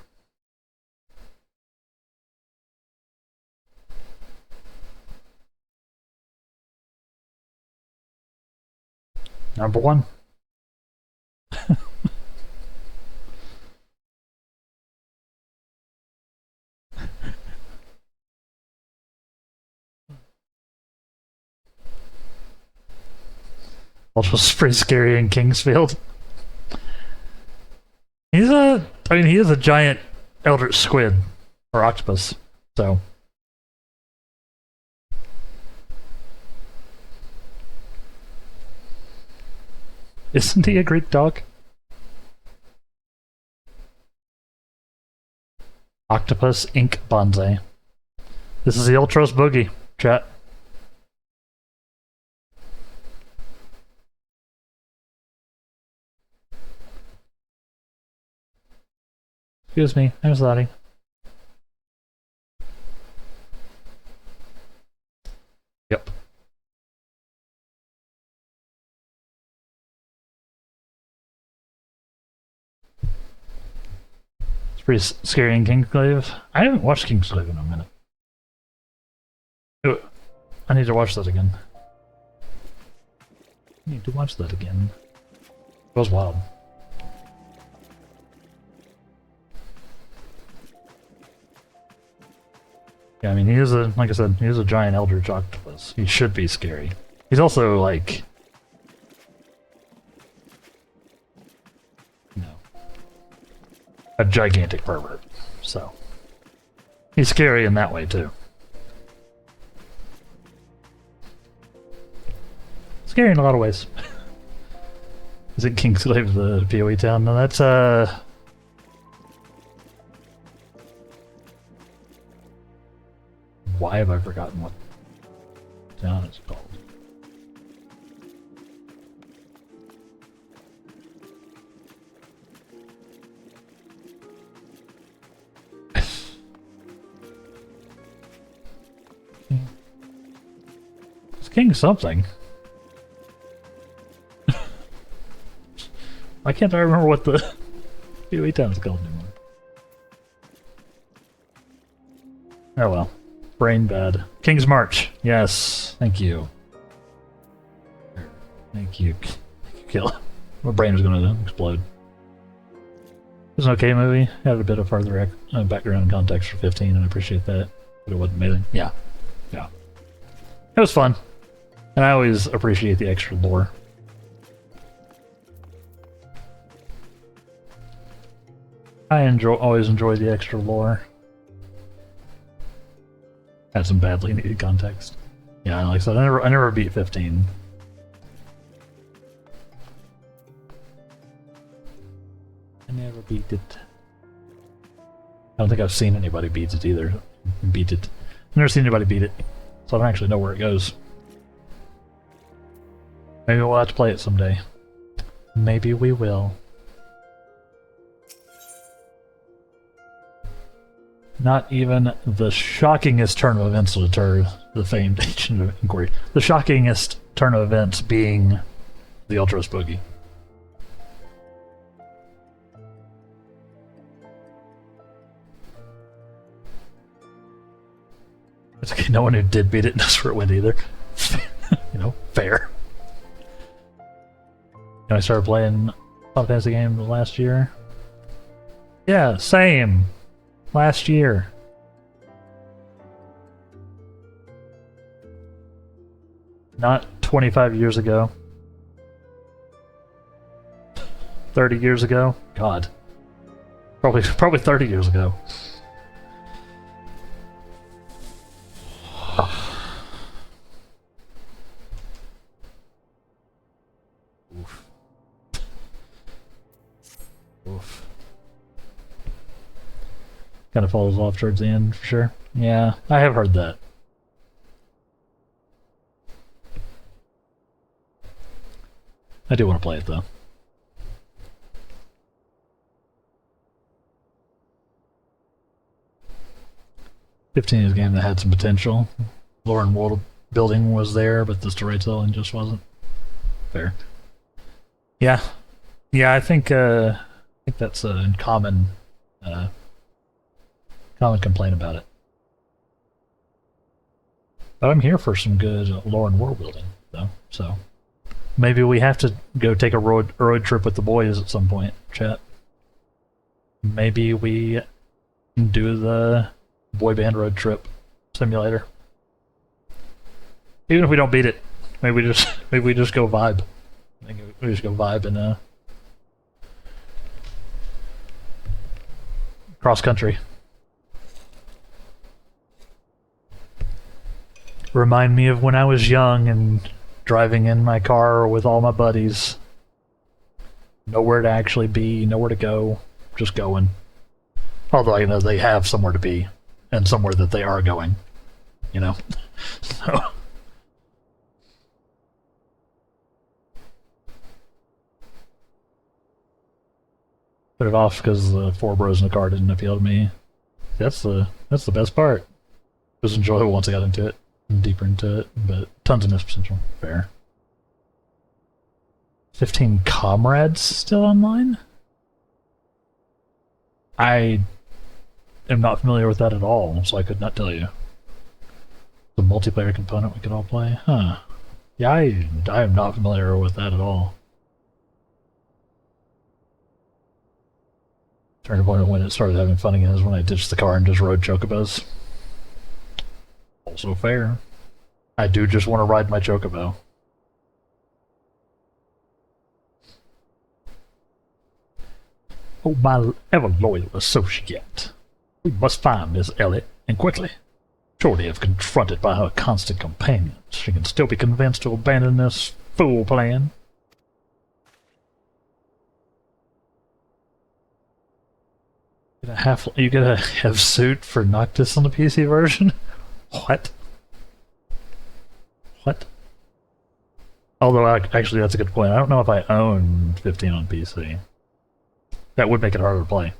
Number one. Also, pretty scary in Kingsfield. He is a giant eldritch squid or octopus, so. Isn't he a Greek dog? Octopus Ink Bonsai. This is the Ultros Boogie, chat. Excuse me, I'm sorry. Yep. It's pretty scary in Kingsglaive. I haven't watched Kingsglaive in a minute. Ooh, I need to watch that again. I need to watch that again. It was wild. Yeah, I mean, he is a, like I said, he is a giant eldritch octopus. He should be scary. He's also, like, you know, a gigantic pervert. So, he's scary in that way, too. Scary in a lot of ways. Is it Kingsglaive, the PoE town? No, that's, why have I forgotten what town it's called? It's King something. Why can't I remember what the PoE town's called anymore? Oh well. Brain bad. King's March. Yes. Thank you. Thank you. Kill. My brain was going to explode. It was an okay movie. Had a bit of further background and context for 15, and I appreciate that. But it wasn't amazing. Yeah. Yeah. It was fun. And I always appreciate the extra lore. I always enjoy the extra lore. Had some badly needed context. Yeah, like I said, I never beat 15. I never beat it. I don't think I've seen anybody beat it either. Beat it. I've never seen anybody beat it, so I don't actually know where it goes. Maybe we'll have to play it someday. Maybe we will. Not even the shockingest turn of events will deter the famed Agent of Inquiry. The shockingest turn of events being the Ultros Boogie. It's okay, no one who did beat it knows where it went either. You know, fair. And I started playing Final Fantasy games last year. Yeah, same. Last year. Not 25 years ago. 30 years ago? God. Probably 30 years ago. Oof. Oof. Kind of falls off towards the end, for sure. Yeah, I have heard that. I do want to play it though. 15 is a game that had some potential. Lore and world building was there, but the storytelling just wasn't. Fair. Yeah. Yeah, I think that's a common complaint about it. But I'm here for some good lore and world building, though, so maybe we have to go take a road trip with the boys at some point, chat. Maybe we do the boy band road trip simulator. Even if we don't beat it, maybe we just go vibe. Maybe we just go vibe and cross country. Remind me of when I was young and driving in my car with all my buddies. Nowhere to actually be, nowhere to go, just going. Although I know they have somewhere to be, and somewhere that they are going, you know? So. Put it off because the four bros in the car didn't appeal to me. That's the best part. It was enjoyable once I got into it, and deeper into it, but tons of missed potential. Fair. 15 comrades still online? I am not familiar with that at all, so I could not tell you. The multiplayer component we could all play? Huh. Yeah, I am not familiar with that at all. Turning point when it started having fun again is when I ditched the car and just rode chocobos. Also fair. I do just want to ride my chocobo. Oh, my ever-loyal associate. We must find Miss Elliot, and quickly. Shortly, if confronted by her constant companions, she can still be convinced to abandon this fool plan. You get a have suit for Noctis on the PC version? What? What? Although, actually, that's a good point. I don't know if I own 15 on PC. That would make it harder to play.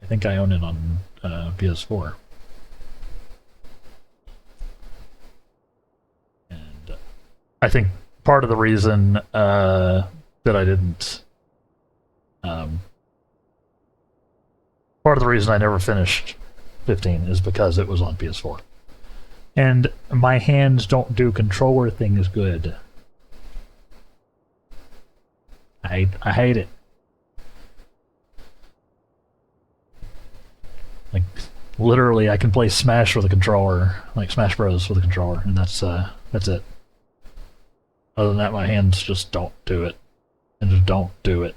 I think I own it on PS4. And I think part of the reason that I didn't... part of the reason I never finished 15 is because it was on PS4. And my hands don't do controller things good. I hate it. Like, literally, I can play Smash with a controller, like Smash Bros with a controller, and that's it. Other than that, my hands just don't do it. And just don't do it.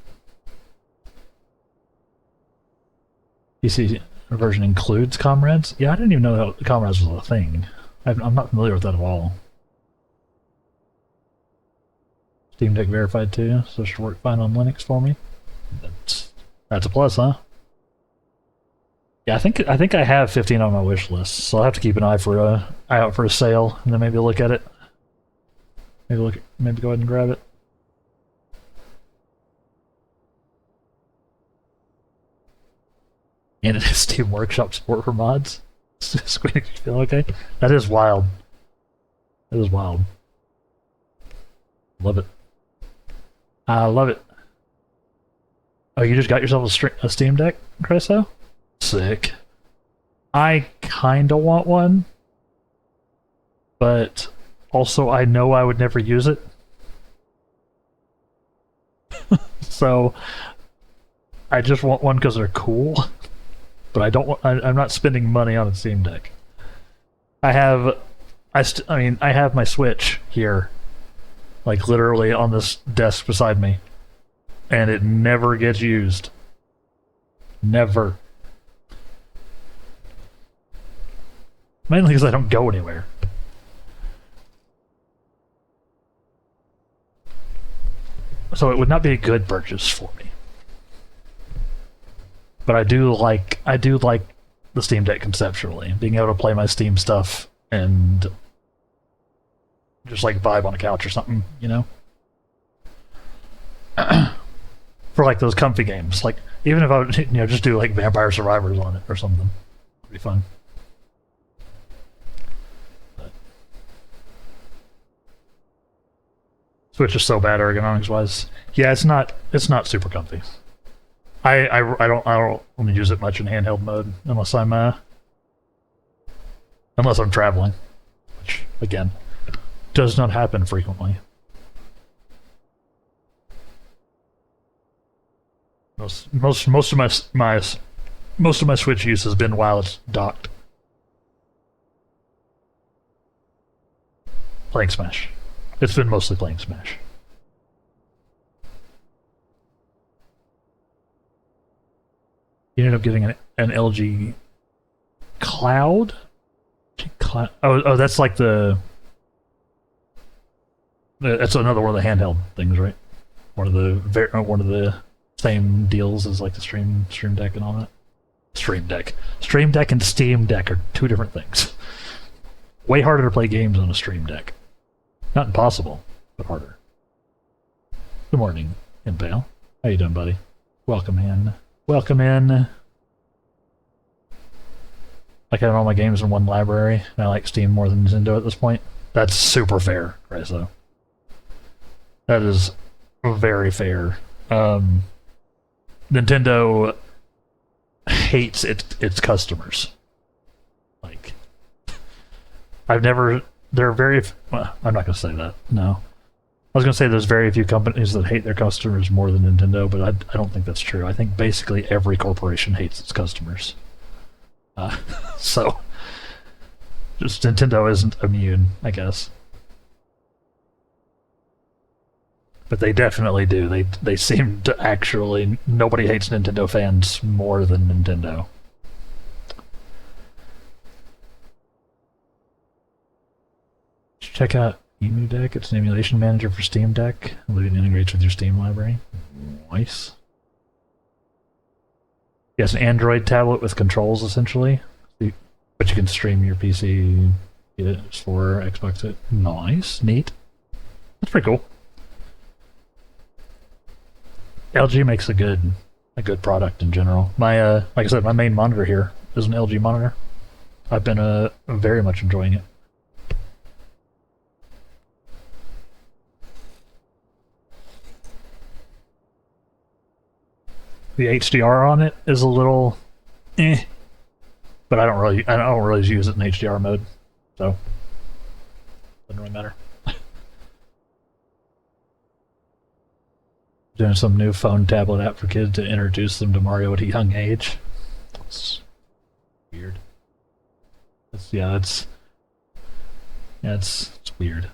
PC version includes comrades? Yeah, I didn't even know that comrades was a thing. I'm not familiar with that at all. Steam Deck verified too, so it should work fine on Linux for me. That's a plus, huh? Yeah, I think I have 15 on my wish list, so I'll have to keep an eye out for a sale, and then maybe look at it. Maybe go ahead and grab it. And it is Steam Workshop support for mods. Squeak, you feel okay? That is wild. That is wild. Love it. I love it. Oh, you just got yourself a Steam Deck, Creso? Sick. I kinda want one, but also I know I would never use it. So I just want one because they're cool. But I don't want. I'm not spending money on a Steam Deck. I have my Switch here, like literally on this desk beside me, and it never gets used. Never. Mainly because I don't go anywhere. So it would not be a good purchase for me. But I do like the Steam Deck conceptually, being able to play my Steam stuff and just like vibe on a couch or something, you know? For like those comfy games. Like, even if I would, just do like Vampire Survivors on it or something. It'd be fun. But Switch is so bad ergonomics wise. Yeah, it's not super comfy. I don't want to use it much in handheld mode unless I'm traveling, which again does not happen frequently. Most of my Switch use has been while it's docked. Playing Smash. It's been mostly playing Smash. You ended up getting an LG Cloud? Oh, that's like that's another one of the handheld things, right? One of the same deals as like the Stream Deck and all that. Stream Deck and Steam Deck are two different things. Way harder to play games on a Stream Deck. Not impossible, but harder. Good morning, Impale. How you doing, buddy? Welcome in. Welcome in. Like having all my games in one library, and I like Steam more than Nintendo at this point. That's super fair, Rizzo. That is very fair. Nintendo hates its customers. Like, there are very... Well, I'm not going to say that, no. I was going to say there's very few companies that hate their customers more than Nintendo, but I don't think that's true. I think basically every corporation hates its customers. So, just Nintendo isn't immune, I guess. But they definitely do. They seem to actually... Nobody hates Nintendo fans more than Nintendo. Check out Emu Deck. It's an emulation manager for Steam Deck. I believe it integrates with your Steam library. Nice. Yeah, it's an Android tablet with controls, essentially. But you can stream your PC, PS4, Xbox. Nice. Neat. That's pretty cool. LG makes a good product in general. My like I said, my main monitor here is an LG monitor. I've been very much enjoying it. The HDR on it is a little but I don't really use it in HDR mode, so doesn't really matter. Doing some new phone tablet app for kids to introduce them to Mario at a young age. It's weird. It's weird.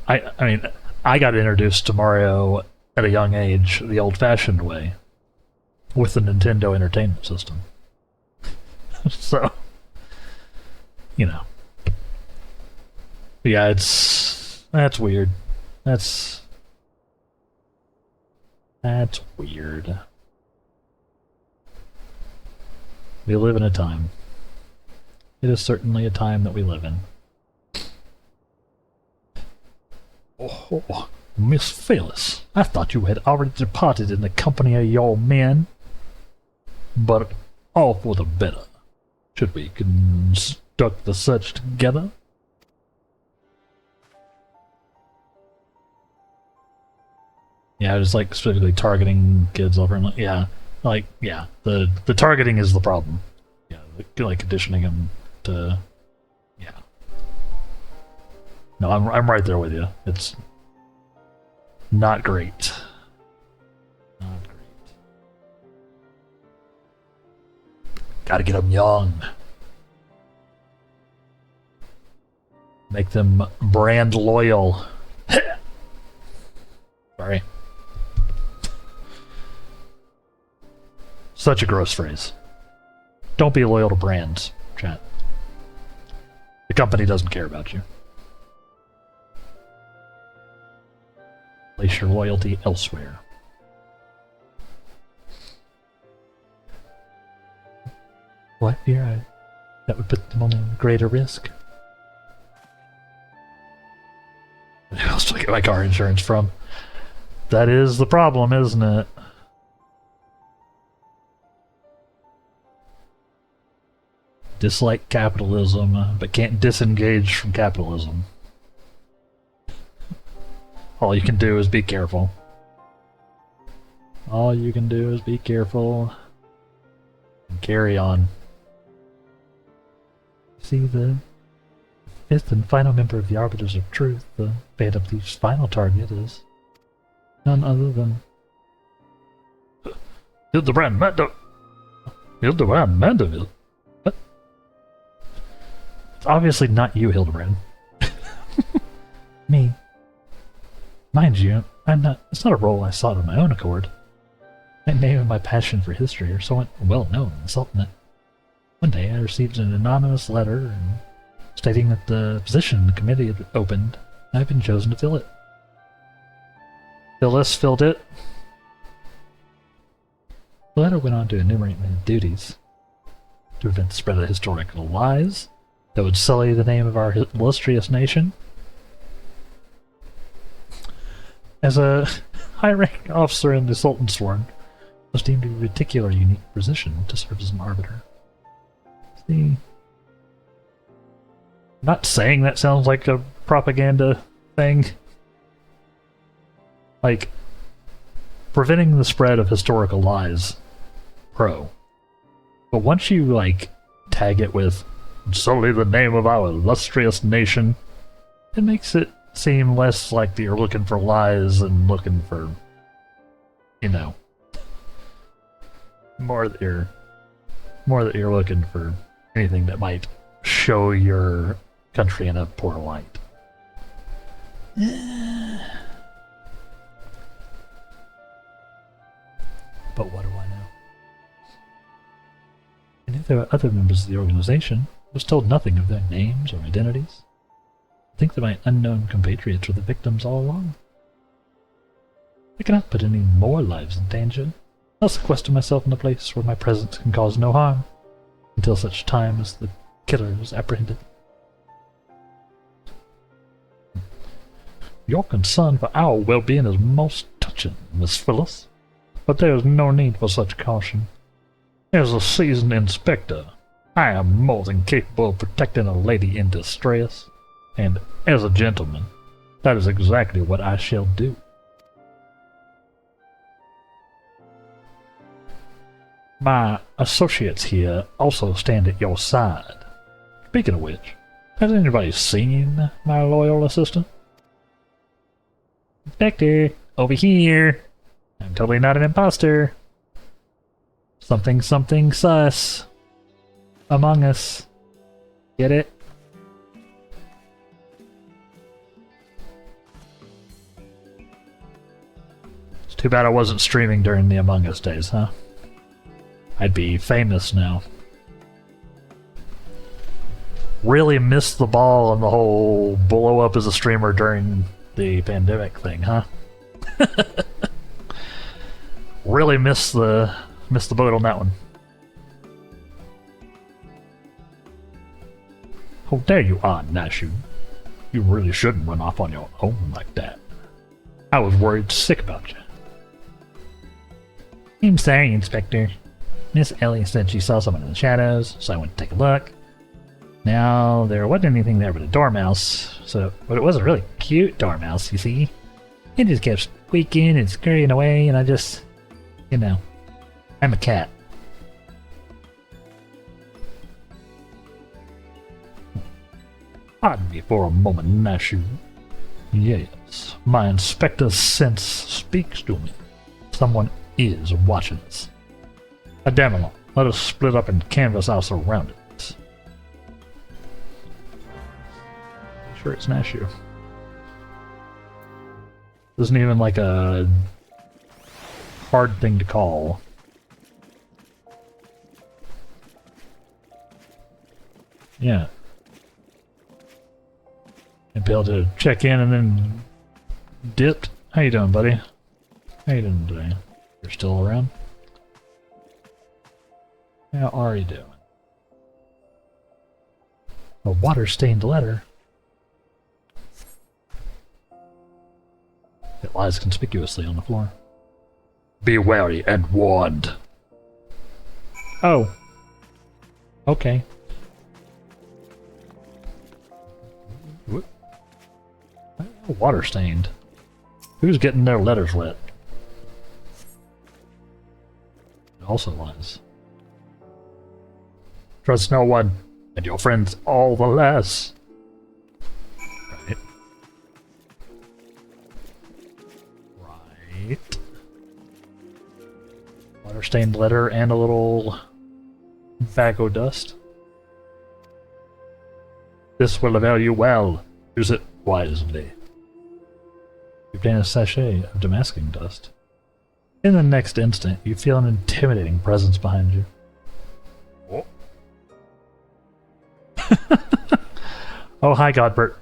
I mean, I got introduced to Mario at a young age the old-fashioned way, with the Nintendo Entertainment System. So, yeah, that's weird. That's weird. We live in a time. It is certainly a time that we live in. Oh, Miss Phyllis, I thought you had already departed in the company of your men. But all for the better. Should we conduct the search together? Yeah, just like specifically targeting kids over and yeah, the targeting is the problem. Yeah, like conditioning them to, yeah. No, I'm right there with you. It's not great. Not great. Gotta get them young. Make them brand loyal. Sorry. Such a gross phrase. Don't be loyal to brands, chat. The company doesn't care about you. Place your loyalty elsewhere. What? Yeah, that would put them on a greater risk. get my car insurance from. That is the problem, isn't it? Dislike capitalism, but can't disengage from capitalism. All you can do is be careful. All you can do is be careful and carry on. See, the fifth and final member of the Arbiters of Truth, the Vanderbilt final target, is none other than Hildibrand Mandeville. What? It's obviously not you, Hildibrand. Me. Mind you, it's not a role I sought on my own accord. My name and my passion for history are so well known in the Sultanate. One day I received an anonymous letter stating that the position the committee had opened, and I've been chosen to fill it. Phyllis filled it. The letter went on to enumerate my duties to prevent the spread of historical lies that would sully the name of our illustrious nation. As a high-ranking officer in the Sultan's Sworn, was deemed to be a particular unique position to serve as an arbiter. See, I'm not saying that sounds like a propaganda thing. Like, preventing the spread of historical lies, pro. But once you, like, tag it with solely the name of our illustrious nation, it makes it seem less like that you're looking for lies and looking for, you know, more that you're looking for anything that might show your country in a poor light. But what do I know? And if there were other members of the organization, I was told nothing of their names or identities. I think that my unknown compatriots were the victims all along. I cannot put any more lives in danger. I'll sequester myself in a place where my presence can cause no harm, until such time as the killer is apprehended. Your concern for our well-being is most touching, Miss Phyllis, but there is no need for such caution. As a seasoned inspector, I am more than capable of protecting a lady in distress, and as a gentleman, that is exactly what I shall do. My associates here also stand at your side. Speaking of which, has anybody seen my loyal assistant? Inspector, over here. I'm totally not an imposter. Something sus. Among Us. Get it? It's too bad I wasn't streaming during the Among Us days, huh? I'd be famous now. Really missed the ball on the whole blow up as a streamer during the pandemic thing, huh? Really missed the boat on that one. Oh, there you are, Nashu. You really shouldn't run off on your own like that. I was worried sick about you. I'm sorry, Inspector. Miss Ellie said she saw someone in the shadows, so I went to take a look. Now, there wasn't anything there but a dormouse, but it was a really cute dormouse, you see. It just kept squeaking and scurrying away, and I just, you know, I'm a cat. Pardon me for a moment, Nashu. Yes, my inspector's sense speaks to me. Someone is watching us. Damn it, let us split up and canvass our surroundings. Sure, it's Nashu. Isn't even like a hard thing to call. Yeah. And be able to check in and then dipped. How you doing, buddy? How you doing today? You're still around? How are you doing? A water-stained letter? It lies conspicuously on the floor. Be wary and warned. Oh. Okay. What? Water stained. Who's getting their letters lit? It also lies. Trust no one, and your friends all the less. Right. Right. Water-stained letter and a little Vago dust. This will avail you well. Use it wisely. You obtain a sachet of damasking dust. In the next instant, you feel an intimidating presence behind you. Oh, oh hi, Godbert.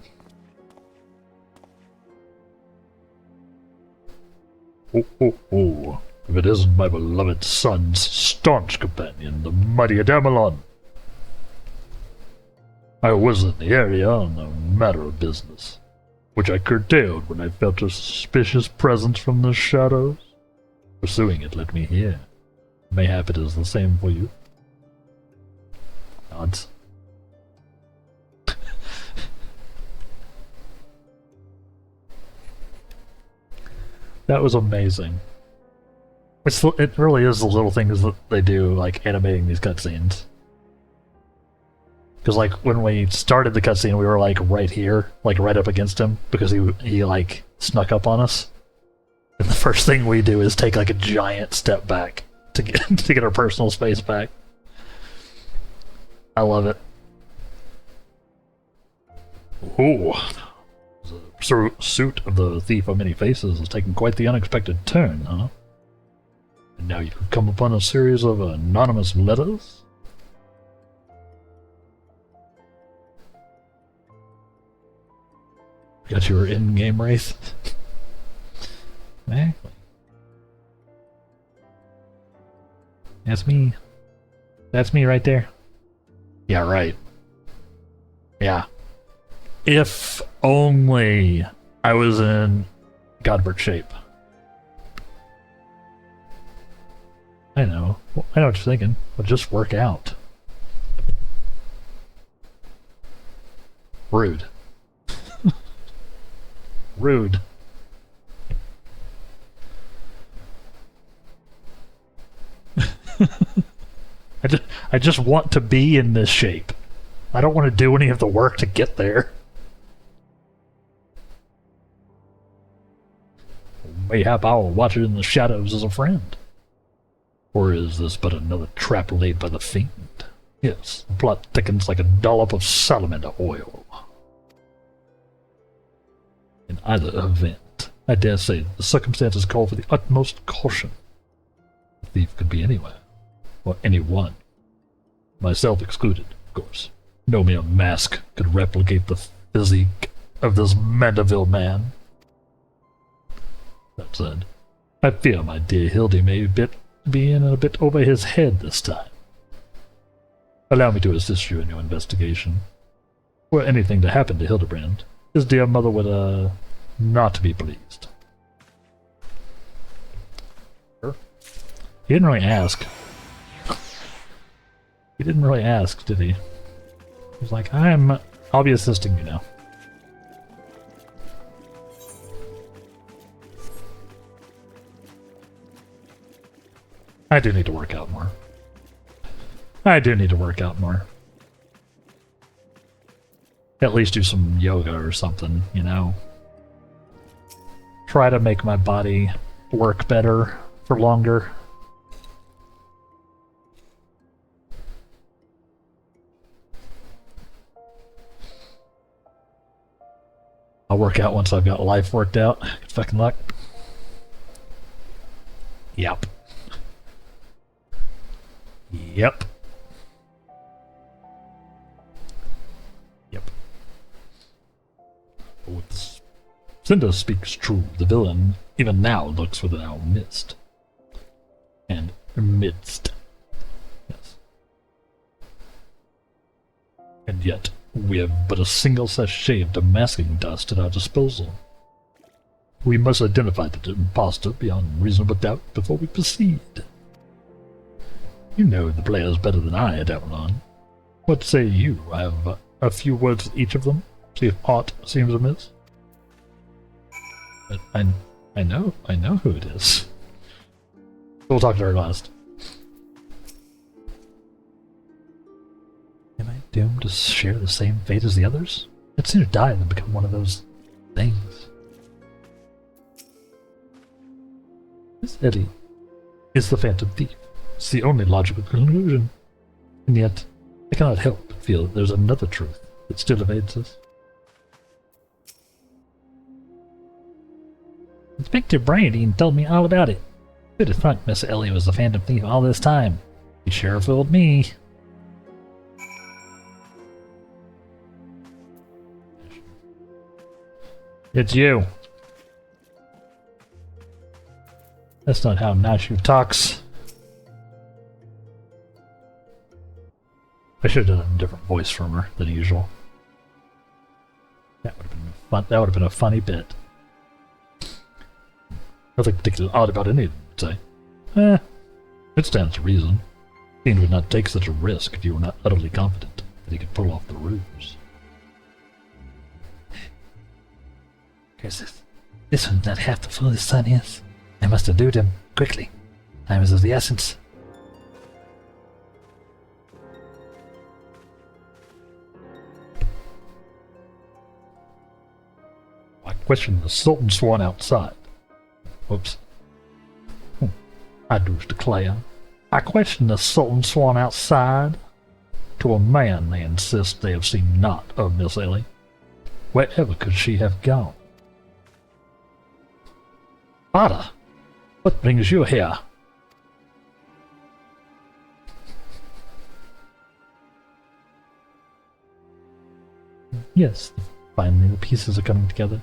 Oh, oh, oh. If it isn't my beloved son's staunch companion, the mighty Adamelon. I was in the area on a matter of business, which I curtailed when I felt a suspicious presence from the shadows. Pursuing it led me here. Mayhap it is the same for you. Nods. That was amazing. It really is the little things that they do, like animating these cutscenes. Because, like, when we started the cutscene, we were, like, right here, like, right up against him, because he like, snuck up on us. And the first thing we do is take, like, a giant step back to get our personal space back. I love it. Ooh. The pursuit of the thief of many faces has taken quite the unexpected turn, huh? And now you could come upon a series of anonymous letters? Got your in-game Wraith? Exactly. That's me. That's me right there. Yeah, right. Yeah. If only I was in Godbert shape. I know. I know what you're thinking. But just work out. Rude. Rude. I just want to be in this shape. I don't want to do any of the work to get there. Mayhap I will watch it in the shadows as a friend. Or is this but another trap laid by the fiend? Yes, the plot thickens like a dollop of salamander oil. In either event, I dare say the circumstances call for the utmost caution. The thief could be anywhere, or anyone. Myself excluded, of course. No mere mask could replicate the physique of this Mandeville man. That said, I fear my dear Hildy may be in a bit over his head this time. Allow me to assist you in your investigation. Were anything to happen to Hildibrand, his dear mother would, not be pleased. Sure. He didn't really ask. He didn't really ask, did he? He was like, I'll be assisting you now. I do need to work out more. I do need to work out more. At least do some yoga or something, you know? Try to make my body work better for longer. I'll work out once I've got life worked out. Good fucking luck. Yep. Yep. Yep. What Cinder speaks true. The villain even now looks within our midst. And midst. Yes. And yet, we have but a single sachet of damasking dust at our disposal. We must identify the imposter beyond reasonable doubt before we proceed. You know the players better than I, Adelon. What say you? I have a few words with each of them. See if aught seems amiss. But I know who it is. We'll talk to her last. Am I doomed to share the same fate as the others? I'd sooner die than become one of those things. This Eddie is the Phantom Thief. It's the only logical conclusion. And yet, I cannot help but feel that there's another truth that still evades us. Inspector Brandine told me all about it. Who'd have thought Miss Ellie was the Phantom Thief all this time? He sure fooled me. It's you. That's not how Nashu talks. I should have done a different voice from her than usual. That would have been fun. That would have been a funny bit. Nothing particularly odd about any of them, would say. It stands to reason. Fiend would not take such a risk if you were not utterly confident that he could pull off the ruse. This one's not half the fool his son is. I must elude him quickly. Time is of the essence. I question the Sultan sworn outside. Whoops. I do declare. I question the Sultan sworn outside. To a man they insist they have seen naught of Miss Ellie. Wherever could she have gone? Father, what brings you here? Yes, finally the pieces are coming together.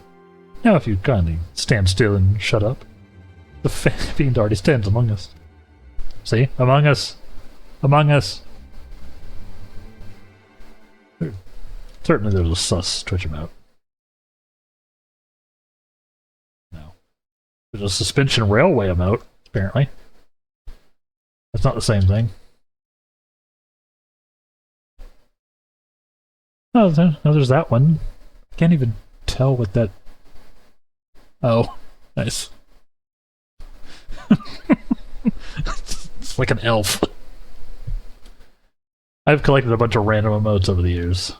Now if you'd kindly stand still and shut up. The fiend already stands among us. See? Among us! Among us! Certainly there's a sus twitch him out. No. There's a suspension railway emote, apparently. That's not the same thing. Oh, there's that one. Can't even tell what that... Oh, nice. It's like an elf. I've collected a bunch of random emotes over the years.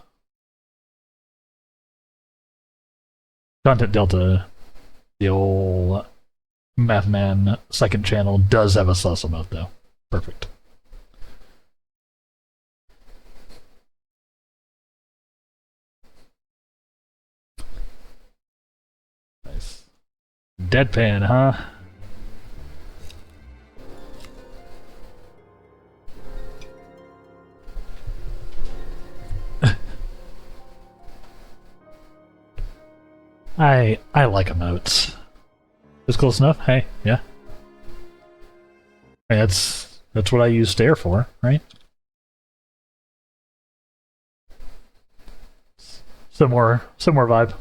Content Delta, the old Mathman second channel, does have a sus emote though. Perfect. Nice. Deadpan, huh? I like emotes. It's close enough? Hey, yeah. Hey, that's what I use stare for, right? Similar vibe.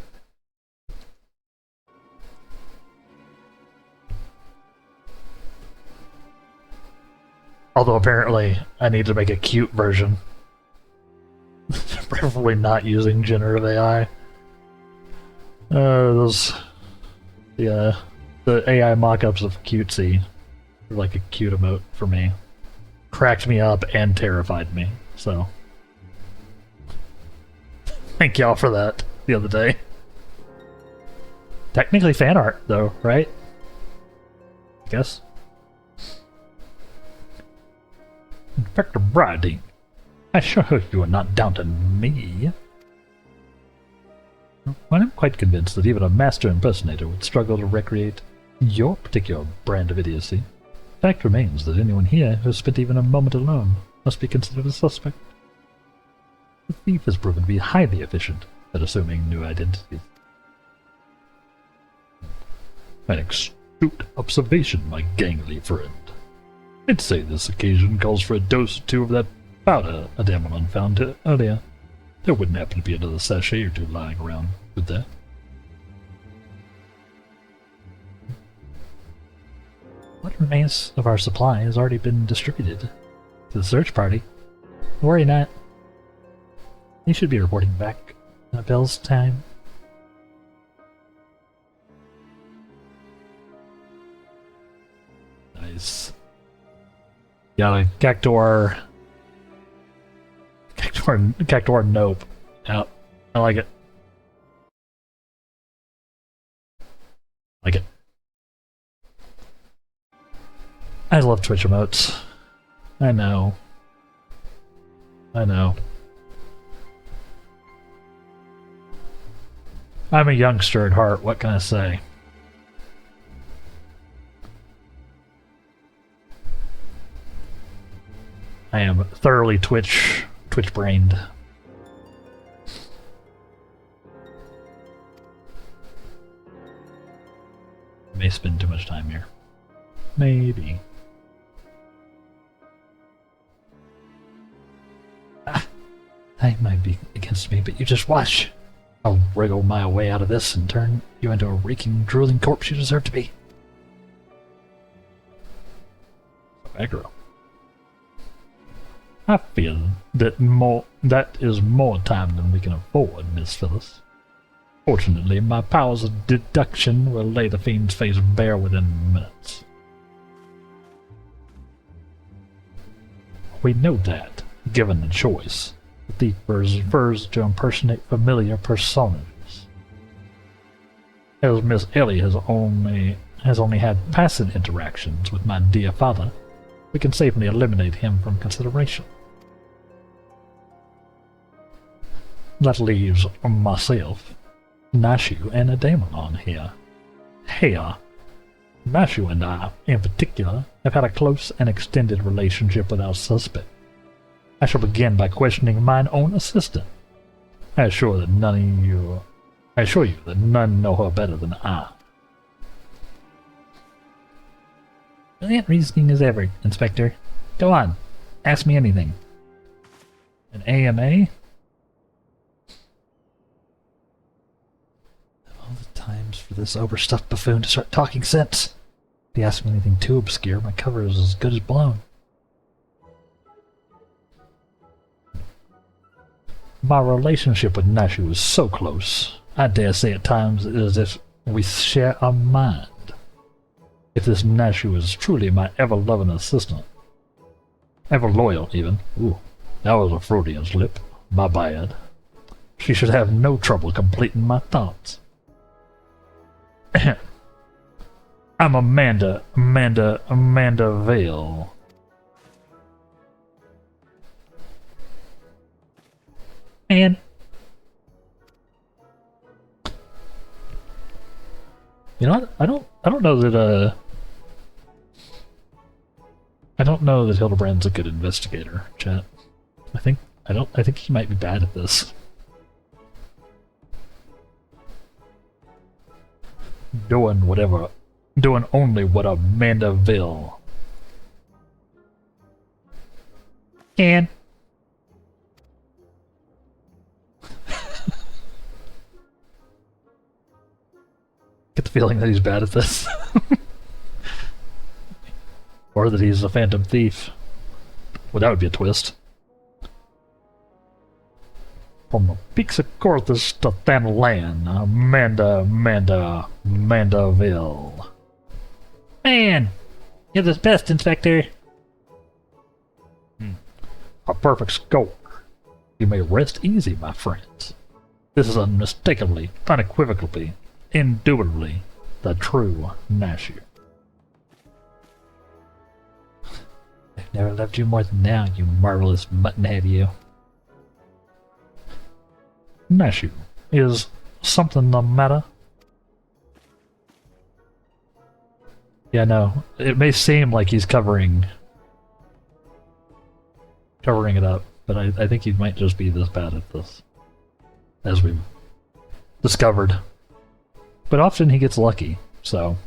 Although apparently I need to make a cute version. Preferably not using generative AI. The AI mock-ups of cutesy are like a cute emote for me. Cracked me up and terrified me, so. Thank y'all for that the other day. Technically fan art, though, right? I guess. Inspector Brandine, I sure hope you are not doubting me. Well, I'm quite convinced that even a master impersonator would struggle to recreate your particular brand of idiocy. Fact remains that anyone here who has spent even a moment alone must be considered a suspect. The thief has proven to be highly efficient at assuming new identities. An astute observation, my gangly friend. I'd say this occasion calls for a dose or two of that powder Adamelon found earlier. There wouldn't happen to be another sachet or two lying around, would there? What remains of our supply has already been distributed to the search party. Worry not. You should be reporting back at Bell's time. Nice. Got a Cactuar nope. Yep. I like it. Like it. I love Twitch emotes. I know. I know. I'm a youngster at heart, what can I say? I am thoroughly Twitch-brained. May spend too much time here. Maybe. Time might be against me, but you just watch. I'll wriggle my way out of this and turn you into a reeking, drooling corpse you deserve to be. Aggro. I feel that is more time than we can afford, Miss Phyllis. Fortunately, my powers of deduction will lay the fiend's face bare within minutes. We know that, given the choice, the thief prefers to impersonate familiar personas. As Miss Ellie has only had passing interactions with my dear father, we can safely eliminate him from consideration. That leaves myself, Nashu, and a Daemon here. Nashu and I, in particular, have had a close and extended relationship with our suspect. I shall begin by questioning mine own assistant. I assure you that none know her better than I. Brilliant reasoning as ever, Inspector. Go on, ask me anything. An AMA? All the times for this overstuffed buffoon to start talking sense. If he asks me anything too obscure, my cover is as good as blown. My relationship with Nashu is so close, I dare say at times it is as if we share a mind. If this Nashu is truly my ever-loving assistant, ever-loyal even, ooh, that was a Freudian slip, my bad, she should have no trouble completing my thoughts. I'm Amanda Vale. And you know what? I don't know that I don't know that Hildibrand's a good investigator, chat. I think he might be bad at this. Doing only what Amanda will. And get the feeling that he's bad at this. Or that he's a phantom thief. Well, that would be a twist. From the peaks of Corthus to Thanlan, Amandaville. Man! You're the best, Inspector! A perfect score. You may rest easy, my friends. This is unmistakably, unequivocally, indubitably the true Nashu. I've never loved you more than now, you marvelous muttonhead, you. Nashu, is something the matter? Yeah, no. It may seem like he's covering it up, but I think he might just be this bad at this, as we've discovered. But often he gets lucky, so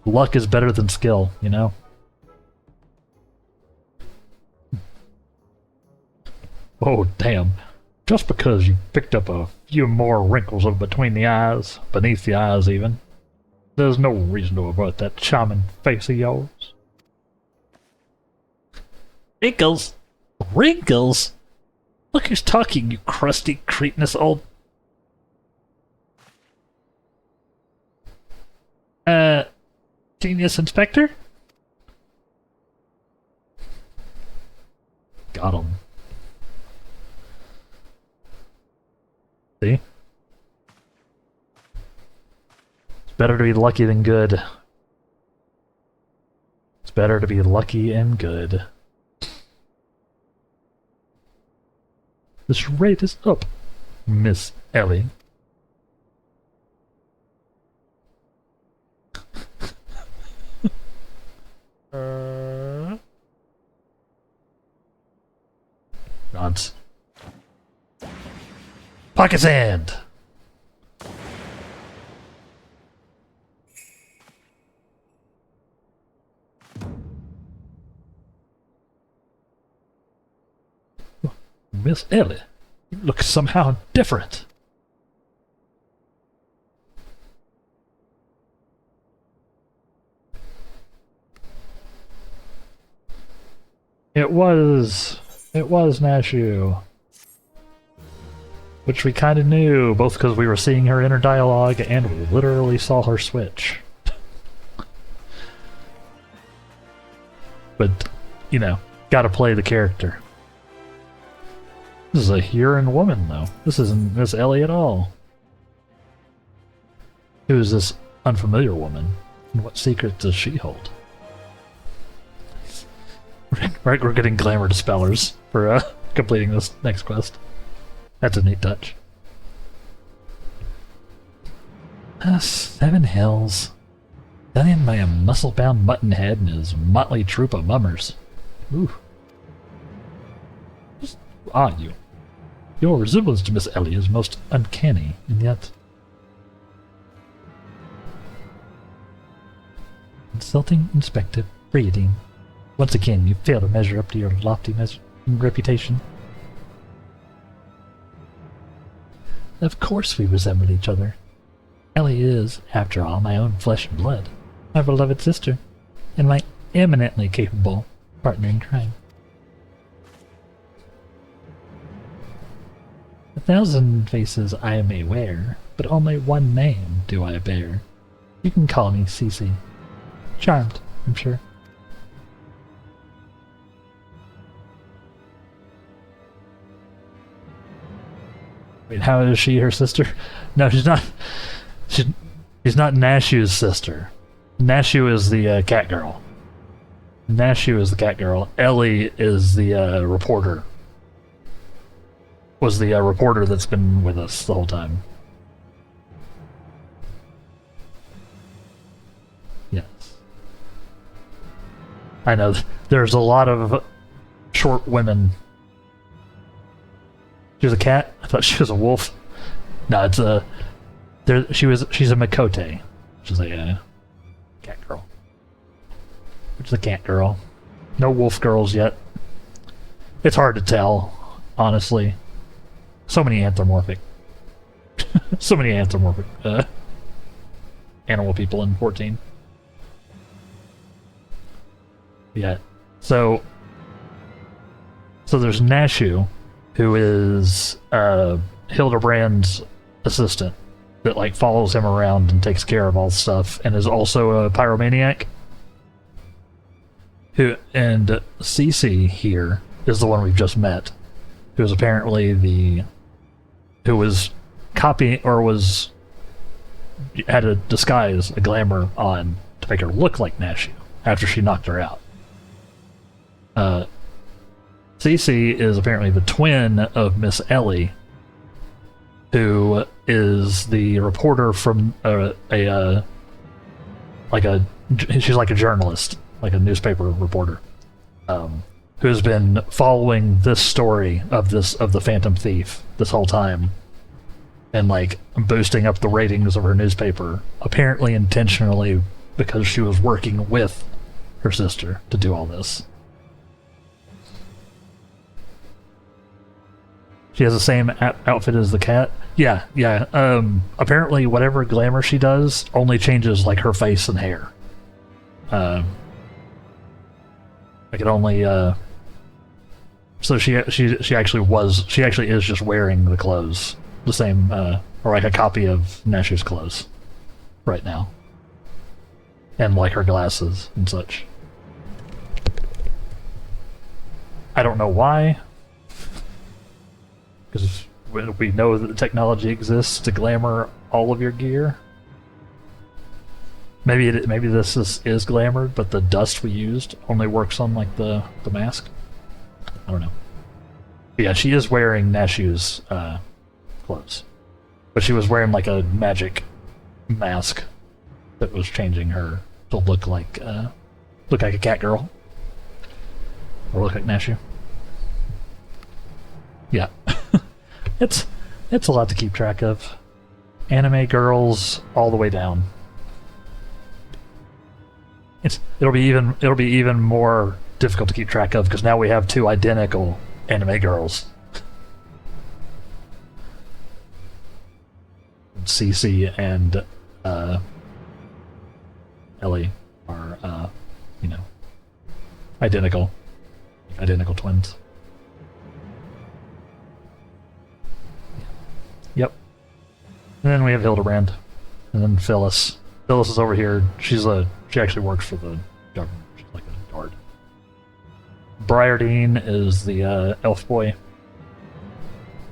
luck is better than skill, you know? Oh, damn. Just because you picked up a few more wrinkles between the eyes, beneath the eyes even, There's no reason to avoid that charming face of yours. Wrinkles? Wrinkles? Look who's talking, you crusty, cretinous old... Genius Inspector? Got him. See? It's better to be lucky than good. It's better to be lucky and good. This rate is up, Miss Ellie. Nods. Pocket sand! Miss Ellie, you look somehow different. It was Nashu. Which we kind of knew, both because we were seeing her inner dialogue and we literally saw her switch. But, you know, gotta play the character. This is a Huron woman, though. This isn't Miss Ellie at all. Who is this unfamiliar woman? And what secret does she hold? Right, we're getting glamour dispellers for completing this next quest. That's a neat touch. 7 hills. Done in by a muscle-bound muttonhead and his motley troop of mummers. Ooh. Who are you? Your resemblance to Miss Ellie is most uncanny, and yet... Insulting, inspective, breeding. Once again, you fail to measure up to your lofty reputation. Of course we resemble each other. Ellie is, after all, my own flesh and blood, my beloved sister, and my eminently capable partner in crime. 1,000 faces I may wear, but only one name do I bear. You can call me Cece. Charmed, I'm sure. Wait, how is she her sister? No, she's not. She's not Nashu's sister. Nashu is the cat girl. Nashu is the cat girl. Ellie is the reporter. Was the reporter that's been with us the whole time. Yes. I know there's a lot of short women. She was a cat? I thought she was a wolf. No, it's a... she's a Makote, which is a cat girl. Which is a cat girl. No wolf girls yet. It's hard to tell, honestly. So many anthropomorphic... so many anthropomorphic animal people in 14. Yeah. So there's Nashu, who is Hildibrand's assistant that like follows him around and takes care of all stuff, and is also a pyromaniac. And Cece here is the one we've just met, who is apparently who was copying or had a disguise, a glamour on to make her look like Nashu after she knocked her out. Cece is apparently the twin of Miss Ellie, who is the reporter from she's like a journalist, like a newspaper reporter, who has been following this story of the Phantom Thief this whole time, and like boosting up the ratings of her newspaper, apparently intentionally, because she was working with her sister to do all this. She has the same outfit as the cat. Yeah, yeah. Apparently, whatever glamour she does only changes like her face and hair. Like it only. So she actually is just wearing the clothes, the same, or like a copy of Nashu's clothes, right now, and like her glasses and such. I don't know why, because we know that the technology exists to glamour all of your gear. Maybe this is glamored, but the dust we used only works on like the mask. I don't know. But yeah, she is wearing Nashu's clothes, but she was wearing like a magic mask that was changing her to look like a cat girl, or look like Nashu. Yeah, it's a lot to keep track of. Anime girls all the way down. It'll be even more difficult to keep track of because now we have two identical anime girls. Cece and Ellie are identical twins. Yep. And then we have Hildibrand, and then Phyllis. Phyllis is over here. She actually works for the government. She's like a guard. Briardine is the elf boy.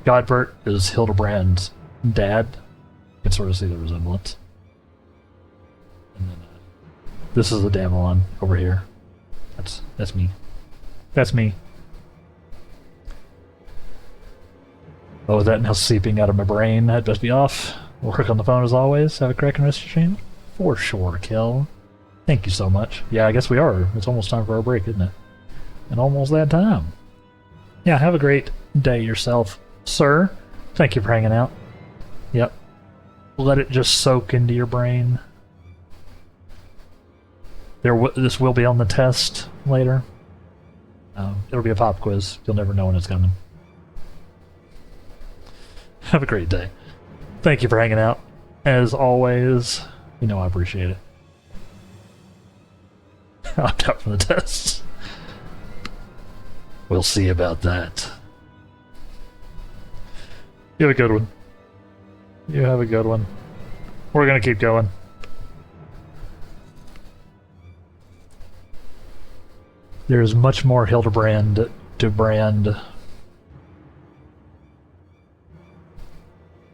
Godbert is Hildibrand's dad. You can sort of see the resemblance. And then this is the Damelon over here. That's me. That's me. Oh, is that now seeping out of my brain? I'd best be off. Work on the phone as always. Have a cracking rest of your stream. For sure, Kel. Thank you so much. Yeah, I guess we are. It's almost time for our break, isn't it? And almost that time. Yeah, have a great day yourself, sir. Thank you for hanging out. Yep. Let it just soak into your brain. This will be on the test later. It'll be a pop quiz. You'll never know when it's coming. Have a great day. Thank you for hanging out. As always, you know I appreciate it. Opt out from the tests. We'll see about that. You have a good one. You have a good one. We're gonna keep going. There's much more Hildibrand to brand. Oh,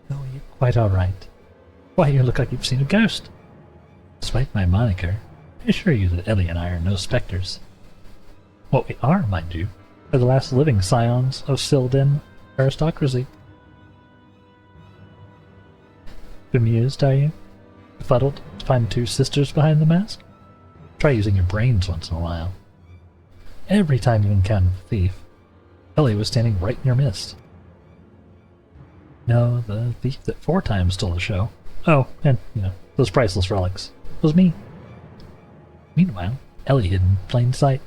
you're quite alright. Why, you look like you've seen a ghost. Despite my moniker, I assure you that Ellie and I are no specters. What we are, mind you, are the last living scions of Sylvan aristocracy. Bemused, are you? Befuddled to find two sisters behind the mask? Try using your brains once in a while. Every time you encountered a thief, Ellie was standing right in your midst. No, the thief that 4 times stole the show. Oh, and, those priceless relics. Was me. Meanwhile, Ellie hid in plain sight,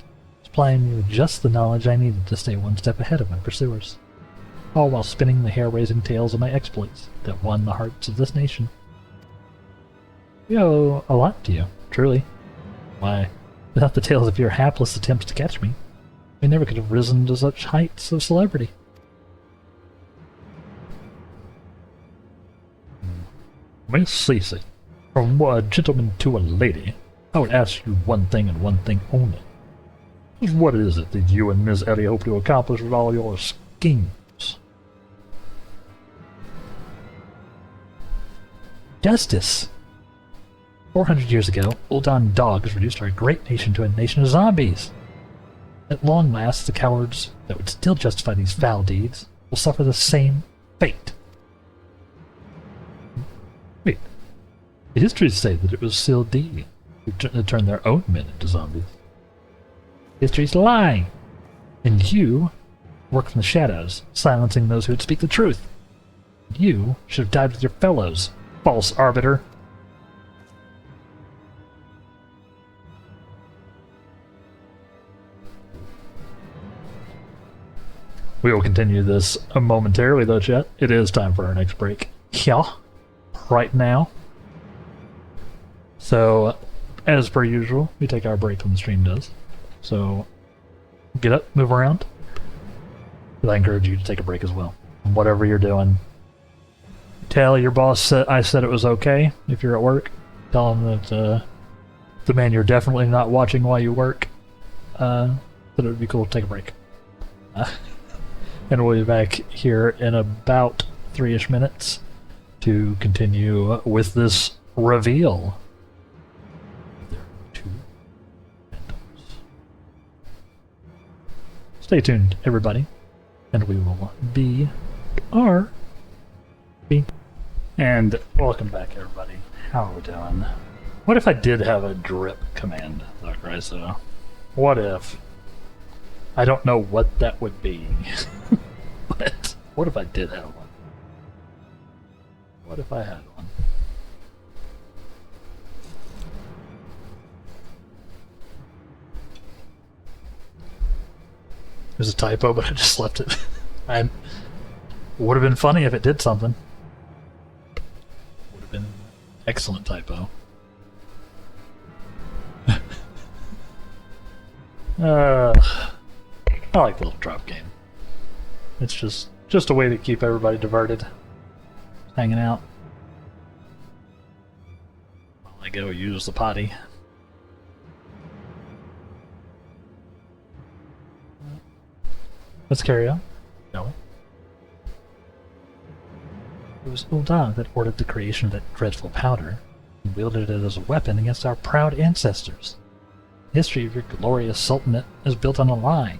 supplying me with just the knowledge I needed to stay one step ahead of my pursuers, all while spinning the hair-raising tales of my exploits that won the hearts of this nation. We owe a lot to you, truly. Why, without the tales of your hapless attempts to catch me, we never could have risen to such heights of celebrity. Miss Cece, from a gentleman to a lady, I would ask you one thing and one thing only. What is it that you and Miss Ellie hope to accomplish with all your schemes? Justice. 400 years ago, Uldan dogs reduced our great nation to a nation of zombies. At long last, the cowards that would still justify these foul deeds will suffer the same fate. Wait, the histories say that it was Sildee who turned their own men into zombies. Histories lie, and you work from the shadows, silencing those who would speak the truth. You should have died with your fellows, false arbiter. We will continue this momentarily, though, chat. It is time for our next break. here, right now. So, as per usual, we take our break when the stream does. So, get up, move around. But I encourage you to take a break as well. Whatever you're doing. Tell your boss I said it was okay if you're at work. Tell him that the man you're definitely not watching while you work. That it would be cool to take a break. And we'll be back here in about 3-ish minutes to continue with this reveal. There are 2 phantoms. Stay tuned, everybody, and we will be And welcome back, everybody. How are we doing? What if I did have a drip command, though, Chryso? What if? I don't know what that would be. But what if I did have one? What if I had one? There's a typo, but I just left it. I would have been funny if it did something. Would have been an excellent typo. I like the little drop game. It's just a way to keep everybody diverted. Hanging out. While I go use the potty. Let's carry on, shall we? It was Ul'dah that ordered the creation of that dreadful powder, and wielded it as a weapon against our proud ancestors. The history of your glorious sultanate is built on a lie.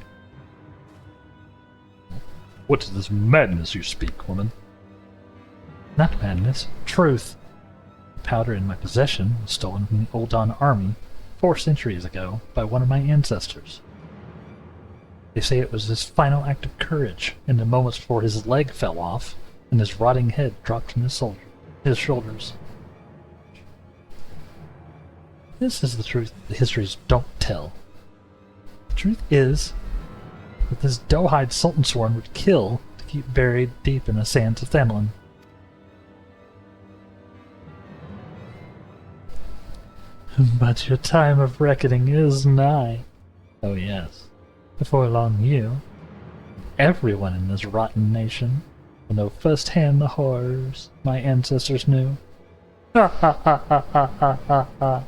What is this madness you speak, woman? Not madness, truth. The powder in my possession was stolen from the Ul'dah army 4 centuries ago by one of my ancestors. They say it was his final act of courage in the moments before his leg fell off and his rotting head dropped from his shoulders. This is the truth the histories don't tell. The truth is that this doe-eyed Sultansworn would kill to keep buried deep in the sands of Thamlin. But your time of reckoning is nigh. Oh yes. Before long you, everyone in this rotten nation, will know firsthand the horrors my ancestors knew. Ha ha ha ha ha ha ha ha.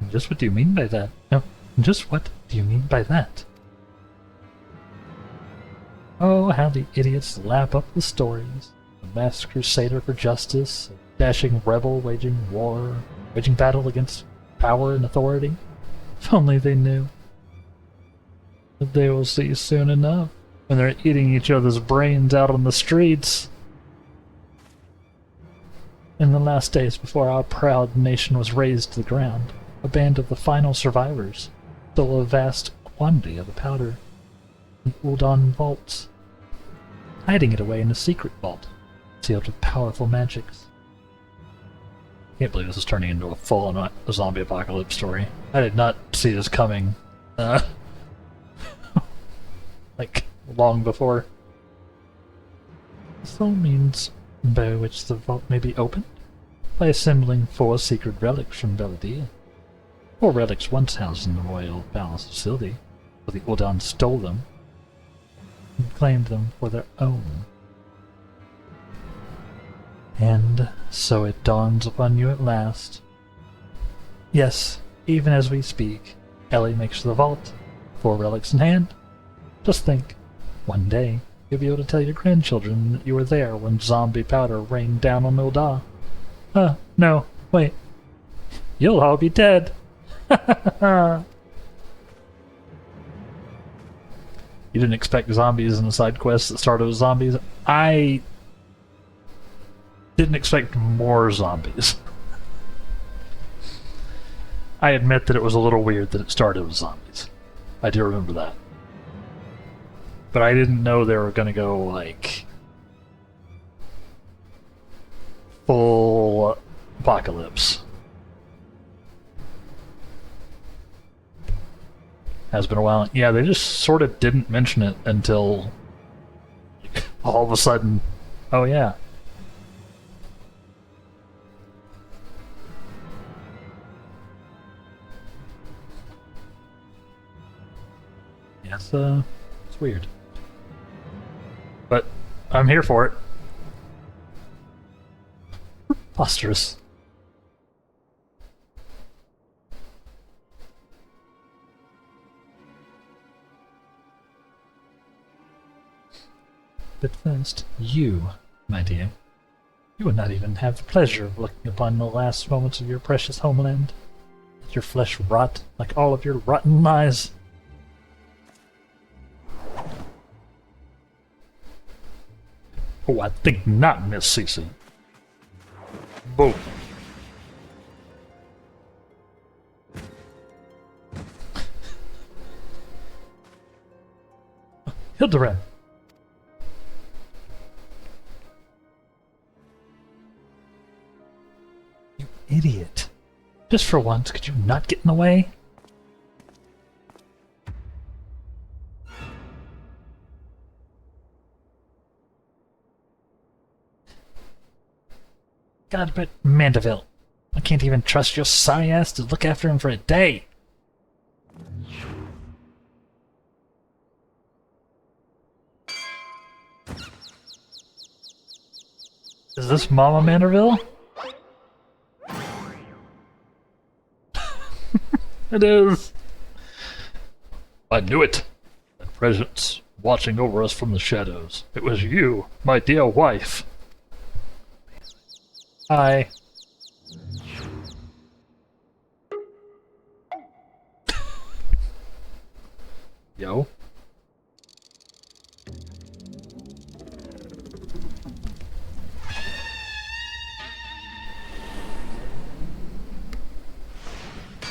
Just what do you mean by that? No, just what do you mean by that? Oh, how the idiots lap up the stories. A masked crusader for justice, a dashing rebel waging battle against power and authority. If only they knew. But they will see soon enough, when they're eating each other's brains out on the streets. In the last days before our proud nation was razed to the ground, a band of the final survivors stole a vast quantity of the powder in Ul'dah vaults, hiding it away in a secret vault, sealed with powerful magics. Can't believe this is turning into a full-on zombie apocalypse story. I did not see this coming, like, long before. This all means by which the vault may be opened, by assembling 4 secret relics from Beladir. 4 relics once housed in the royal palace of Sildi, but the Ul'dah stole them and claimed them for their own. And so it dawns upon you at last. Yes, even as we speak, Ellie makes the vault, 4 relics in hand. Just think, one day you'll be able to tell your grandchildren that you were there when zombie powder rained down on Ul'dah. No, wait. You'll all be dead. You didn't expect zombies in the side quests that started with zombies? I didn't expect more zombies. I admit that it was a little weird that it started with zombies. I do remember that. But I didn't know they were going to go, like, full apocalypse. Has been a while. Yeah, they just sort of didn't mention it until, like, all of a sudden, oh yeah, It's weird. But I'm here for it. Preposterous. But first, you, my dear, you would not even have the pleasure of looking upon the last moments of your precious homeland. Let your flesh rot like all of your rotten lies. Oh, I think not, Miss Cece. Boom. Hildibrand. You idiot. Just for once, could you not get in the way? God, but Mandeville, I can't even trust your sorry ass to look after him for a day. Is this Mama Mandeville? It is. I knew it. That presence watching over us from the shadows. It was you, my dear wife. Hi. Yo.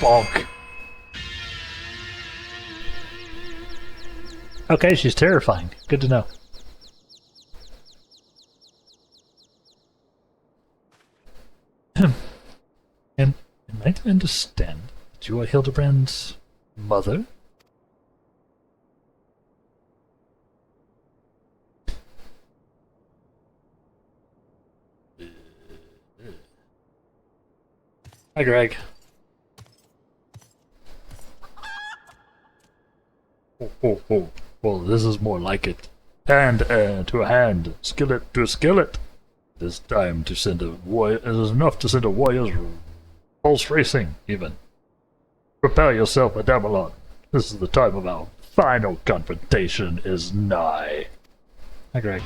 Bonk. Okay, she's terrifying. Good to know. And am I to understand that you are Hildibrand's mother? Hi, Greg. Oh. Well, this is more like it. Hand to a hand, skillet to a skillet. It is time to send a warrior. It is enough to send a warrior's pulse racing, even. Prepare yourself, Adamelon. This is the time of our final confrontation is nigh. Hi, Greg.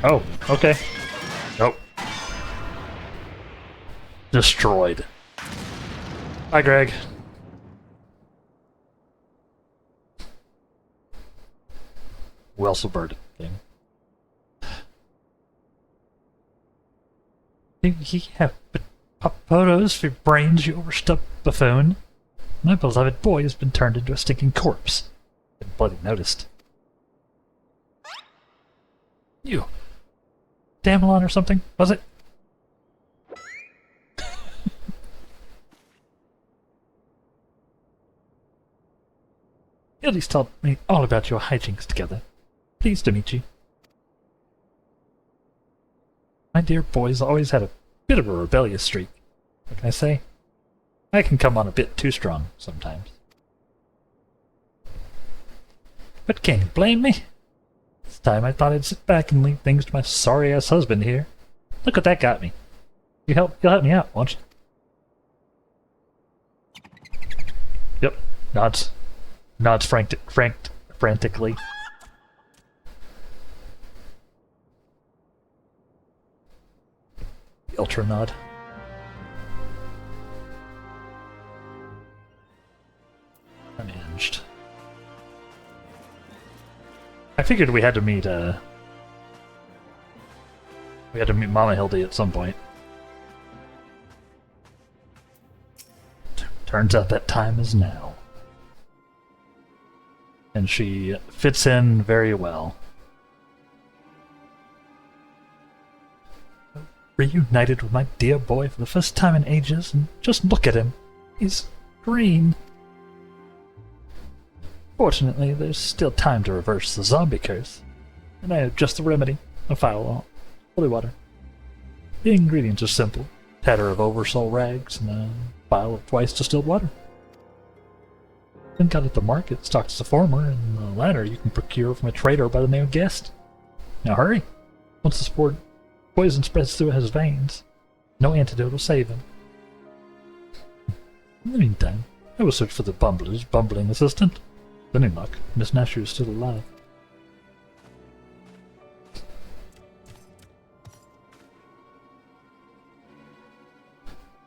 Oh, okay. Nope. Destroyed. Hi, Greg. Well subverted thing. You have photos for brains, you overstuffed buffoon. My beloved boy has been turned into a stinking corpse. Been bloody noticed. You. Damelon or something, was it? Hildy's told me all about your hijinks together. Pleased to meet you. My dear boy's always had a bit of a rebellious streak. What can I say? I can come on a bit too strong sometimes. But can you blame me? This time I thought I'd sit back and leave things to my sorry-ass husband here. Look what that got me. You'll help me out, won't you? Yep, nods frantically. Ultra nod. Unhinged. I figured we had to meet Mama Hildy at some point. Turns out that time is now. And she fits in very well. Reunited with my dear boy for the first time in ages, and just look at him. He's green. Fortunately, there's still time to reverse the zombie curse. And I have just the remedy, a foul holy water. The ingredients are simple. Tatter of oversoul rags and a bottle of twice distilled water. Then got at the market, stocked as the former, and the latter you can procure from a trader by the name of Guest. Now hurry! Once the spore poison spreads through his veins, no antidote will save him. In the meantime, I will search for the bumbler's bumbling assistant. Then in luck, Miss Nasher is still alive.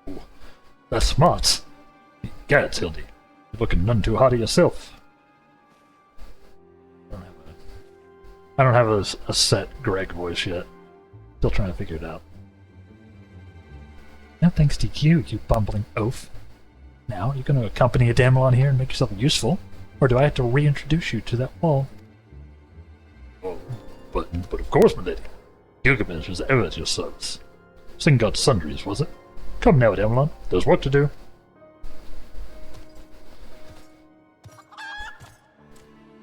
Ooh, that's smart. Gads, Hildy. You're looking none too hardy yourself. I don't have a set Greg voice yet. Still trying to figure it out. Now thanks to you, you bumbling oaf. Now, you're going to accompany a Damelon here and make yourself useful? Or do I have to reintroduce you to that wall? Oh, but of course, my lady. Gilgamesh is ever at your service. Sing God sundries, was it? Come now, Damelon. There's work to do.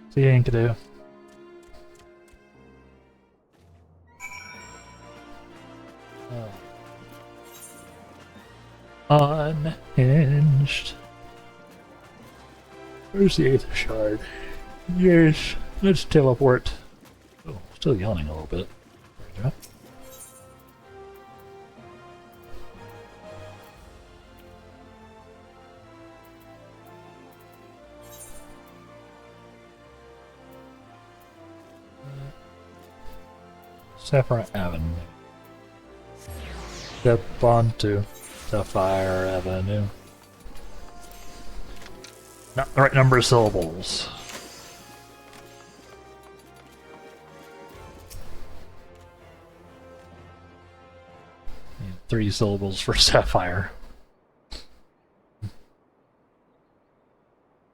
See you, Enkidu. Unhinged. Where's the Aether Shard? Yes, let's teleport. Oh, still yawning a little bit. There Sapphire Avenue. Step onto Sapphire Avenue. Not the right number of syllables. Need 3 syllables for Sapphire.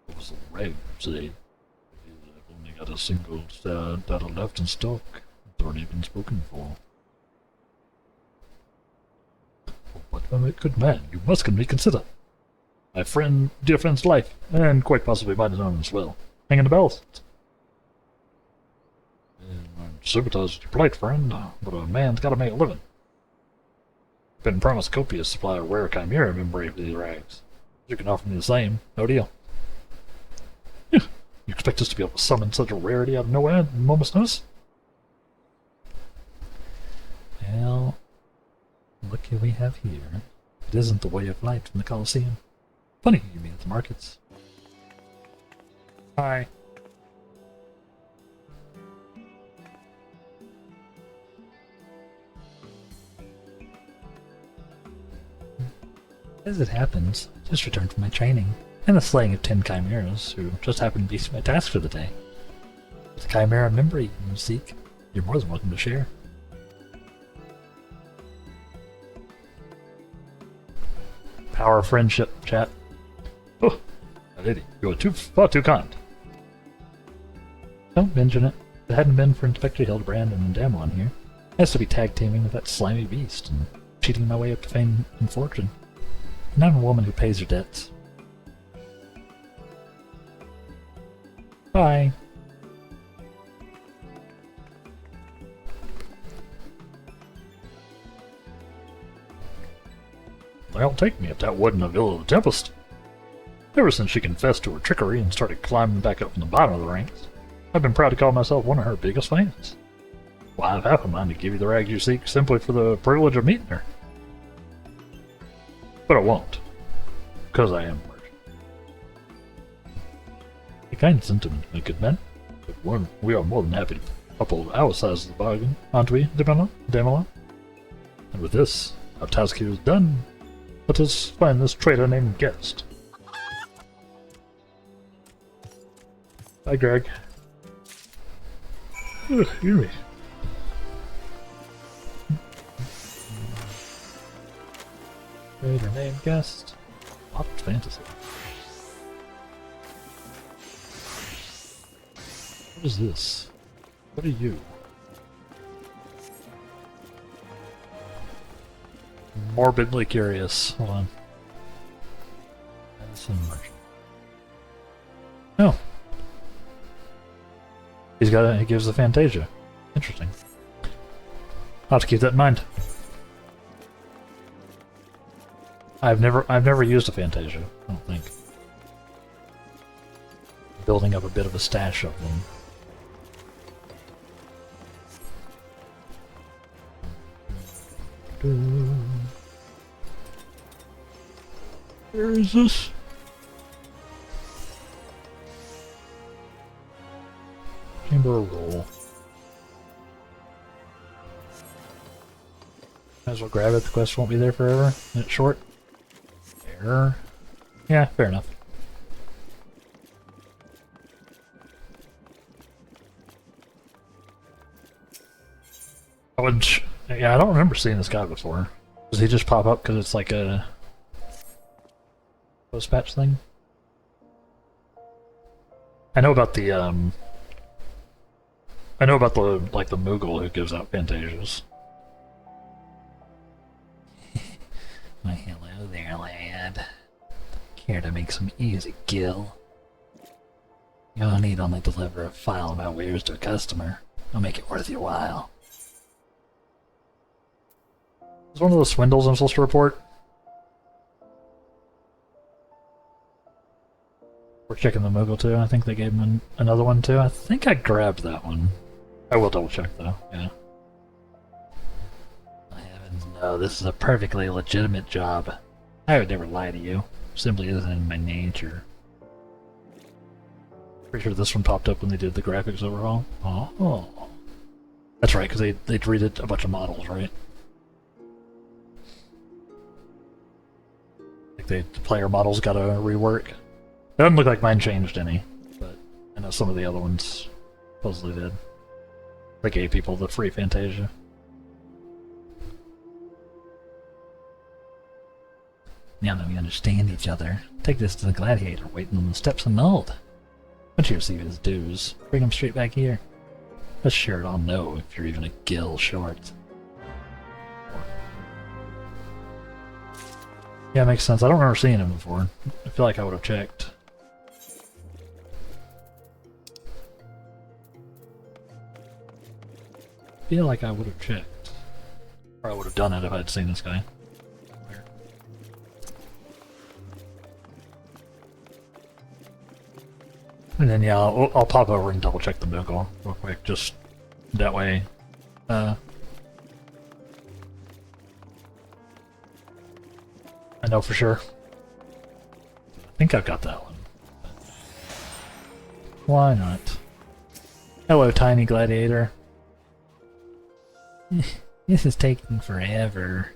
What was the Wraith say? I've only got a single data left in stock. It's already been spoken for. But a good man, you must reconsider. My friend, dear friend's life, and quite possibly mine own as well. Hanging the bells. I'm sympathize with your plight, friend, but a man's got to make a living. Been promised copious supply of rare chimera membrane for these rags. You can offer me the same, no deal. You expect us to be able to summon such a rarity out of nowhere at a moment's notice? Well, look who we have here. It isn't the way of light from the Colosseum. Funny you mean at the markets. Hi. As it happens, I just returned from my training, and the slaying of 10 chimeras, who just happened to be my task for the day. With the chimera member you can seek, you're more than welcome to share. Power of friendship, chat. Oh, my lady, you are far too kind. Don't mention it. If it hadn't been for Inspector Hildibrand and Damelon here, I has to be tag teaming with that slimy beast and cheating my way up to fame and fortune. And I'm a woman who pays her debts. Bye. They'll take me if that wasn't a Villa of the Tempest. Ever since she confessed to her trickery and started climbing back up from the bottom of the ranks, I've been proud to call myself one of her biggest fans. Well, I've half a mind to give you the rags you seek simply for the privilege of meeting her. But I won't, because I am a merchant. A kind sentiment, my good man. But we are more than happy to uphold our side of the bargain, aren't we, Damelon? And with this, our task here is done. Let us find this traitor named Guest. Bye, Greg. Excuse me. Traitor named Guest. What fantasy? What is this? What are you? Morbidly curious. Hold on. No. He gives the Fantasia. Interesting. I'll have to keep that in mind. I've never used a Fantasia, I don't think. Building up a bit of a stash of them. Where is this? Chamber of Roll. Might as well grab it, the quest won't be there forever, and it's short. Fair. Yeah, fair enough. Yeah, I don't remember seeing this guy before. Does he just pop up because it's like a post-patch thing? I know about the like the Moogle who gives out Fantasias. Why, hello there, lad. Care to make some easy kill? You'll need only deliver a file about wares to a customer. I'll make it worth your while. Is one of those swindles I'm supposed to report? We're checking the Moogle too. I think they gave him another one too. I think I grabbed that one. I will double check though, yeah. My heavens, no, this is a perfectly legitimate job. I would never lie to you. Simply isn't in my nature. Pretty sure this one popped up when they did the graphics overhaul. Oh. That's right, because they redid a bunch of models, right? Like the player models got a rework. It doesn't look like mine changed any, but I know some of the other ones supposedly did. They gave people the free Fantasia. Now that we understand each other, take this to the gladiator waiting on the steps of Nuld. Once you receive his dues, bring him straight back here. Let's share it all know if you're even a gill short. Yeah, makes sense. I don't remember seeing him before. I feel like I would have checked. Feel like I would have checked. Or I would have done it if I'd seen this guy. And then yeah, I'll pop over and double check the Moogle real quick, just that way. I know for sure. I think I've got that one. Why not? Hello, tiny gladiator. This is taking forever.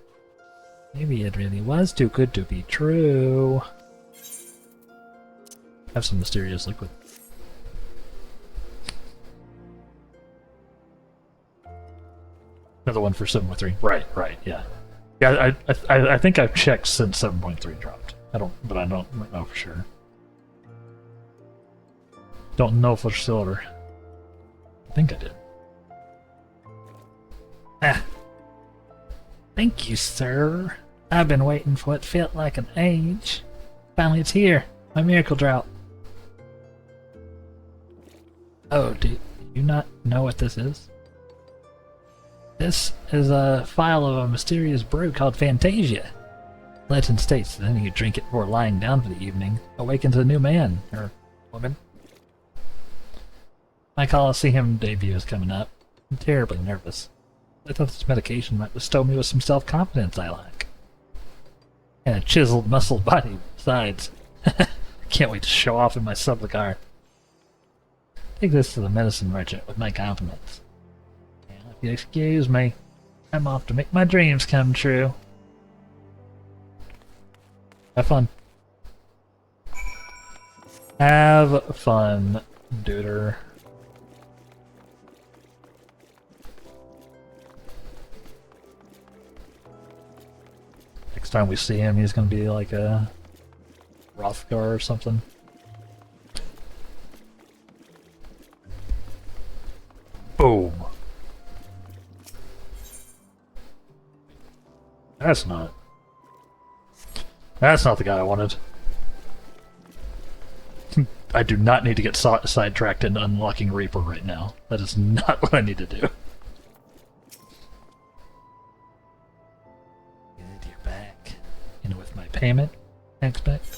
Maybe it really was too good to be true. Have some mysterious liquid. Another one for 7.3. Right, yeah. Yeah, I think I've checked since 7.3 dropped. I don't know for sure. Don't know for sure. I think I did. Ah. Thank you, sir. I've been waiting for what felt like an age. Finally it's here. My miracle drought. Oh, do you not know what this is? This is a file of a mysterious brew called Fantasia. Legend states that any who drink it before lying down for the evening awakens a new man, or woman. My Colosseum debut is coming up. I'm terribly nervous. I thought this medication might bestow me with some self-confidence I lack. And a chiseled, muscled body besides. Can't wait to show off in my sublicar. Take this to the medicine merchant with my compliments. If you excuse me, I'm off to make my dreams come true. Have fun. Have fun, duder. Next time we see him, he's gonna be like a Rothgar or something. Boom. That's not the guy I wanted. I do not need to get sidetracked into unlocking Reaper right now. That is not what I need to do. Good, you're back. In with my payment, I expect.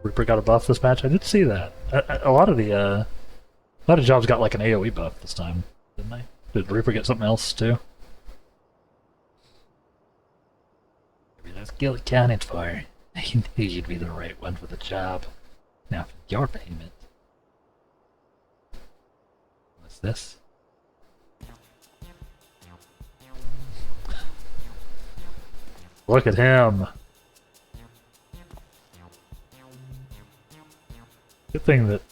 Reaper got a buff this match. I did see that. A lot of jobs got like an AoE buff this time, didn't they? Did Reaper get something else too? Maybe that's guild accounted for. I knew you'd be the right one for the job. Now for your payment. What's this? Look at him. Good thing that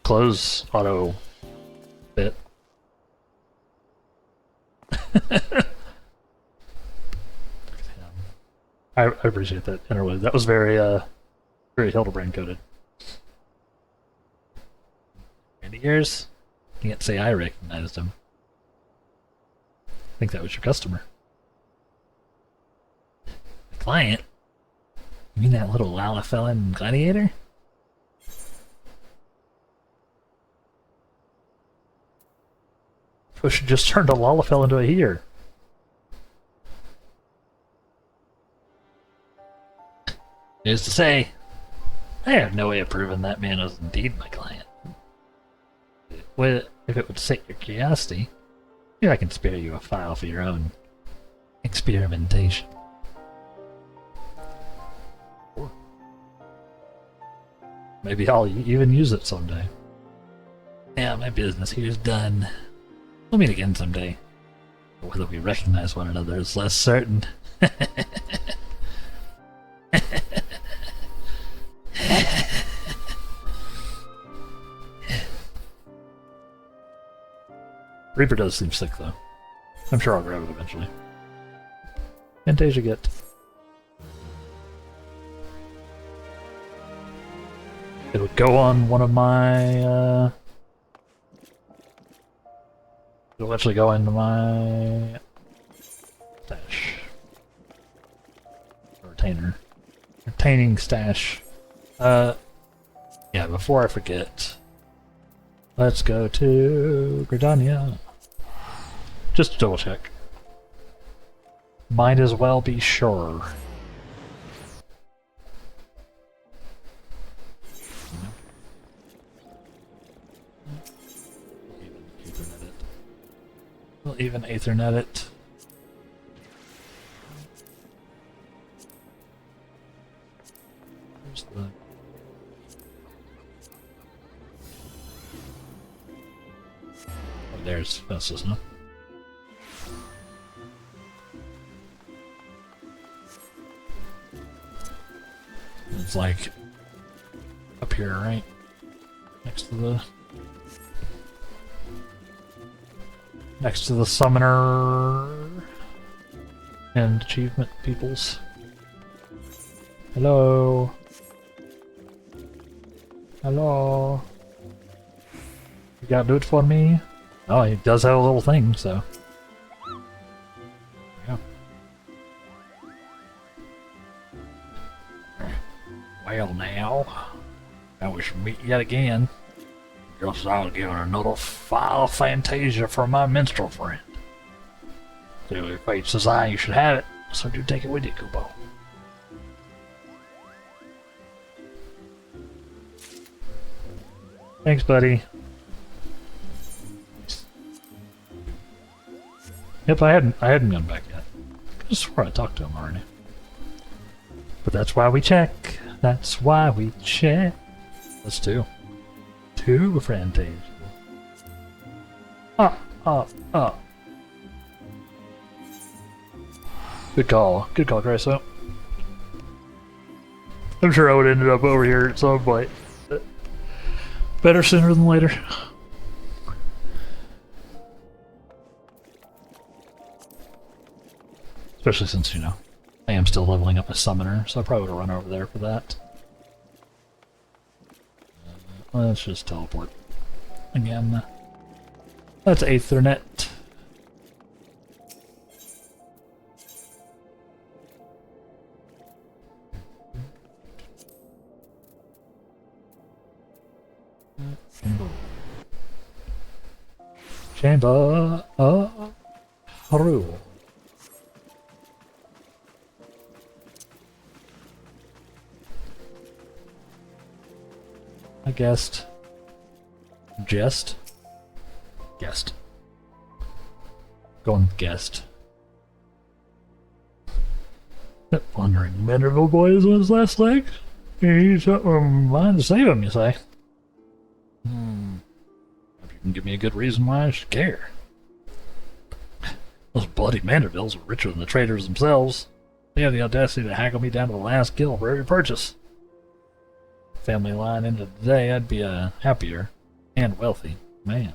close auto fit. I appreciate that interlude. That was very Hildibrand coded. And years? Can't say I recognized him. I think that was your customer. The client? You mean that little Lalafell gladiator? Push just turned a Lalafell into a heater. News to say, I have no way of proving that man was indeed my client. Well, if it would sate your curiosity, maybe I can spare you a file for your own experimentation. Or maybe I'll even use it someday. Yeah, my business here's done. We'll meet again someday. But whether we recognize one another is less certain. Reaper does seem sick, though. I'm sure I'll grab it eventually. Fantasia get. It'll go on one of my, It'll actually go into my stash. Retainer. Retaining stash. Yeah, before I forget, let's go to Gridania. Just to double check. Might as well be sure. We'll even Ethernet it. Where's the... Oh, there's fences, huh? It's like up here, right? Next to the summoner and achievement peoples. Hello. Hello. You gotta do it for me? Oh, he does have a little thing, so. Yeah. Well now, I we should meet yet again. Guess I'll give another file of Fantasia for my minstrel friend. So if fate says you should have it, so do take it with you, Kubo. Thanks, buddy. Yep, I hadn't gone back yet. I just swore I talked to him already. But that's why we check. That's why we check. That's two. Two Fantasia. Good call. Good call, Grayso. I'm sure I would have ended up over here at some point. Better sooner than later. Especially since, you know, I am still leveling up a summoner, so I probably would have run over there for that. Let's just teleport. Again. That's Ethernet. Chamber. True. I guessed. Guessed? Going with guessed. That wandering Manderville boy is on his last leg. He's mine to save him, you say? If you can give me a good reason why I should care. Those bloody Mandervilles are richer than the traders themselves. They have the audacity to haggle me down to the last gill for every purchase. Family line into today, I'd be a happier and wealthy man.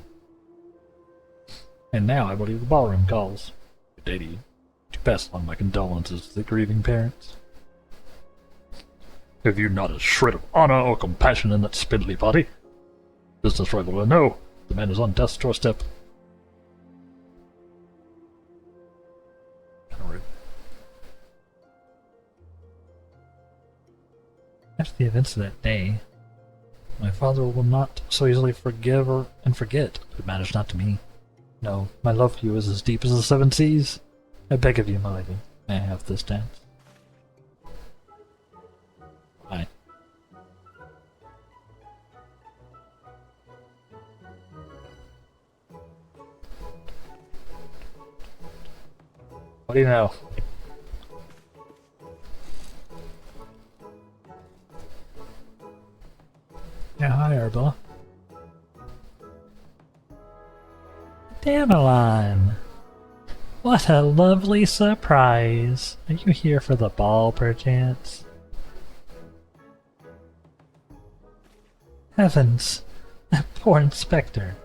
And now I believe the ballroom calls. Good day to you. To pass along my condolences to the grieving parents. Have you not a shred of honor or compassion in that spindly body? Business rival or no, the man is on death's doorstep. After the events of that day, my father will not so easily forgive and forget. It matters not to me. No, my love for you is as deep as the seven seas. I beg of you, my lady, may I have this dance? Aye. What do you know? Yeah, hi, Arba. Dameline! What a lovely surprise! Are you here for the ball, perchance? Heavens! That poor inspector!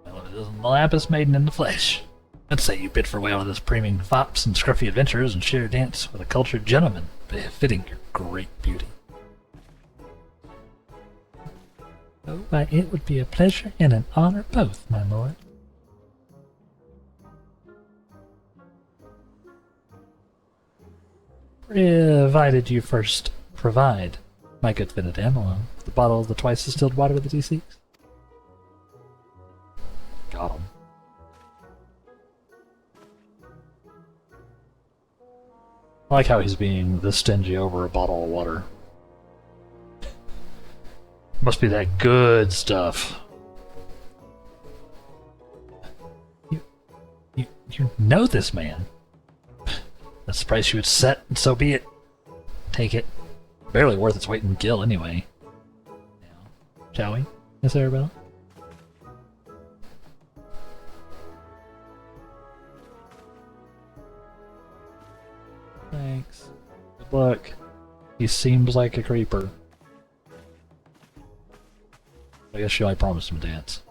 Well, it isn't the Lapis Maiden in the flesh. I'd say you bid farewell to this preeming fops and scruffy adventurers and share a dance with a cultured gentleman, befitting your great beauty. Oh, why, it would be a pleasure and an honor both, my lord. Provided you first provide, my good fitted Amelon, the bottle of the twice distilled water that he seeks. Got him. I like how he's being this stingy over a bottle of water. Must be that good stuff. You know this man. That's the price you would set, and so be it. Take it. Barely worth its weight in gill, anyway. Now, shall we, Miss Arabella? Thanks. Good luck. He seems like a creeper. I guess I promised him a dance.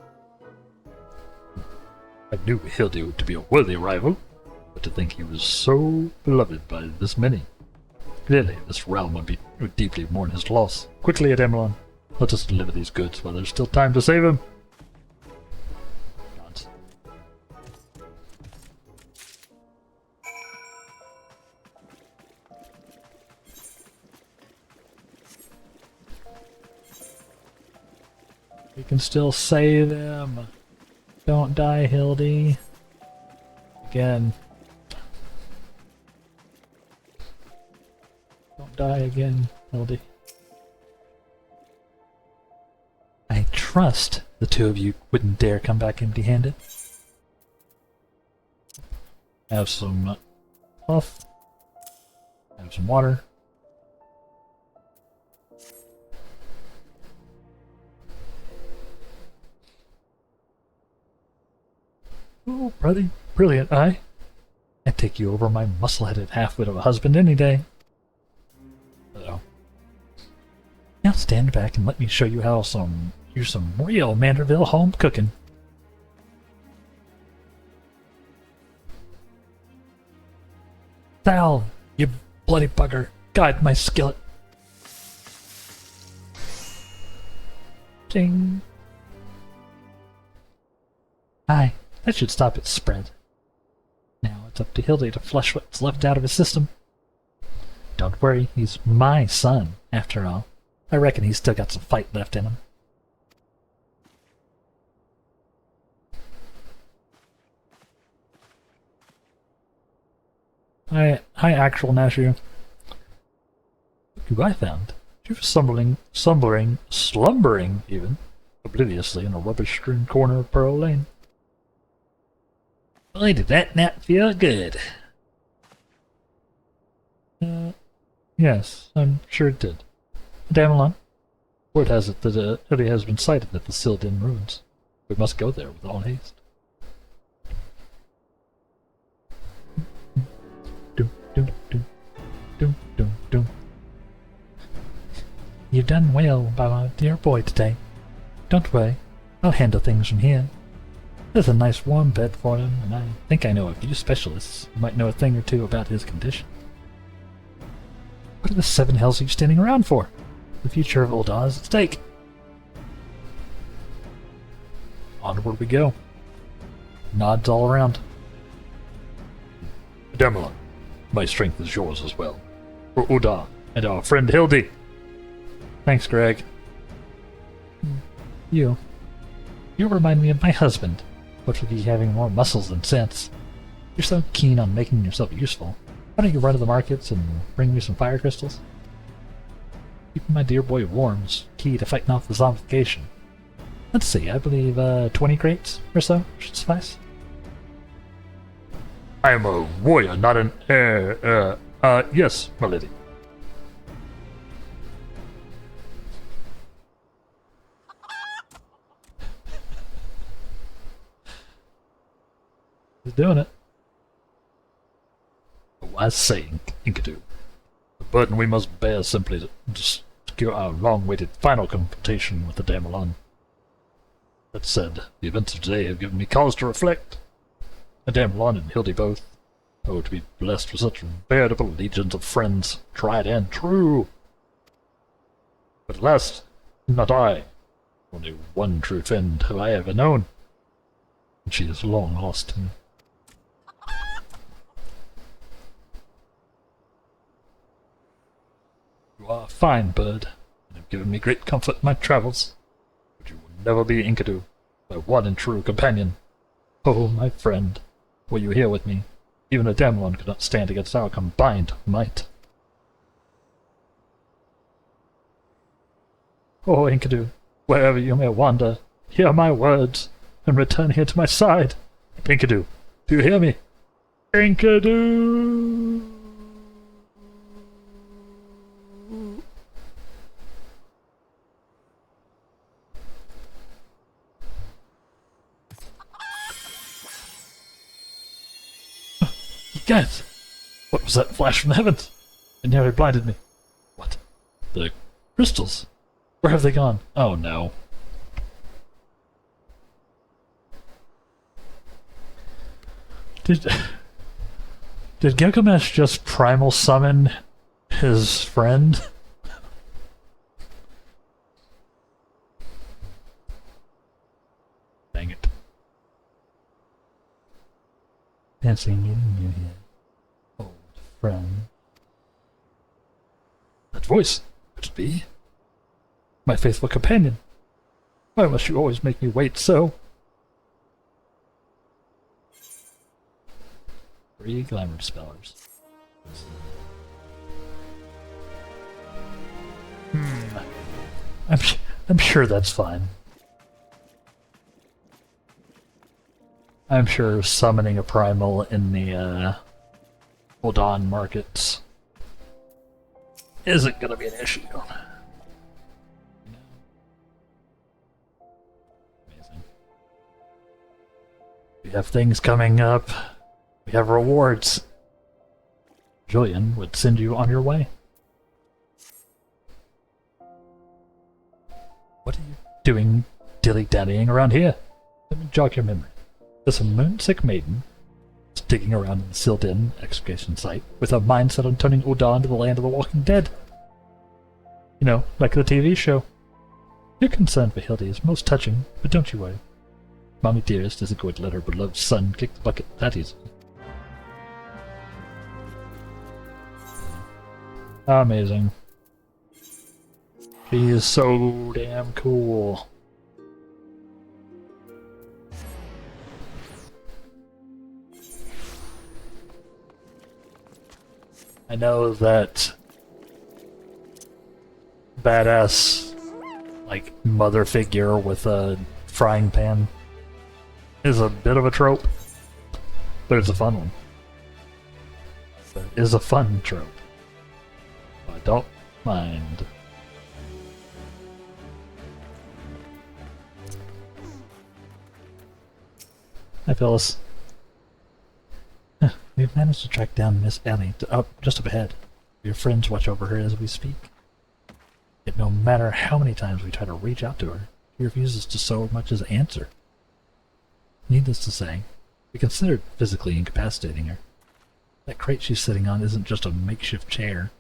I knew Hildy to be a worthy rival, but to think he was so beloved by this many. Clearly, this realm would deeply mourn his loss. Quickly, Ademelon, let us deliver these goods while there's still time to save him. Nods. We can still save him. Don't die, Hildy. Again. Don't die again, Hildy. I trust the two of you wouldn't dare come back empty-handed. Have some puff. Have some water. Oh, brilliant, I'd take you over my muscle-headed half-wit of a husband any day. Uh-oh. Now stand back and let me show you how some real Manderville home cooking. Thou, you bloody bugger, guide my skillet. Ding. Aye. That should stop its spread. Now it's up to Hildy to flush what's left out of his system. Don't worry, he's my son, after all. I reckon he's still got some fight left in him. Hi, actual Nashu. Look who I found. She was slumbering even, obliviously in a rubbish-strewn corner of Pearl Lane. Boy, did that not feel good. Yes, I'm sure it did. Damelon, word has it that Hildy has been sighted at the Sildin ruins. We must go there with all haste. Doom, doom, doom, doom, doom, doom. You've done well by my dear boy today. Don't worry, I'll handle things from here. There's a nice warm bed for him, and I think I know a few specialists who might know a thing or two about his condition. What are the seven hells are you standing around for? The future of Ul'dah is at stake. Onward we go. Nods all around. Damelon, my strength is yours as well. For Ul'dah and our friend Hildy. Thanks, Greg. You remind me of my husband, but with you having more muscles than sense. You're so keen on making yourself useful. Why don't you run to the markets and bring me some fire crystals? Keeping my dear boy warm is key to fighting off the zombification. Let's see, I believe 20 crates or so should suffice. I am a warrior, not an yes, my lady. He's doing it. A wise saying, Enkidu. The burden we must bear simply to secure our long-awaited final confrontation with the Damelon. That said, the events of today have given me cause to reflect. The Damelon and Hildy both. Oh, to be blessed with such veritable legions of friends, tried and true. But alas, not I. Only one true friend have I ever known, and she is long lost to me. You are a fine bird, and have given me great comfort in my travels, but you will never be Enkidu, my one and true companion. Oh, my friend, were you here with me, even a Damelon could not stand against our combined might. Oh, Enkidu, wherever you may wander, hear my words, and return here to my side. Enkidu, do you hear me? Enkidu! Guys, what was that flash from the heavens? It nearly blinded me. What? The crystals? Where have they gone? Oh no. Did Gilgamesh just primal summon his friend? Dang it. Fancy meeting you here, old friend. That voice, could it be? My faithful companion. Why must you always make me wait so? 3 glamour spellers. I'm sure that's fine. I'm sure summoning a primal in the Ul'dah markets isn't gonna be an issue. Amazing. We have things coming up. We have rewards. Julian would send you on your way. What are you doing dilly-dallying around here? Let me jog your memory. There's a moonsick maiden digging around in the Sildin excavation site with a mindset on turning Ul'dah into the land of the walking dead. You know, like the TV show. Your concern for Hildy is most touching, but don't you worry. Mommy Dearest isn't going to let her beloved son kick the bucket that easily. Amazing. She is so damn cool. I know that badass, like, mother figure with a frying pan is a bit of a trope, but it's a fun one. It is a fun trope. I don't mind. Hi, Phyllis. We've managed to track down Miss Ellie just up ahead. Your friends watch over her as we speak. Yet no matter how many times we try to reach out to her, she refuses to so much as answer. Needless to say, we considered physically incapacitating her. That crate she's sitting on isn't just a makeshift chair.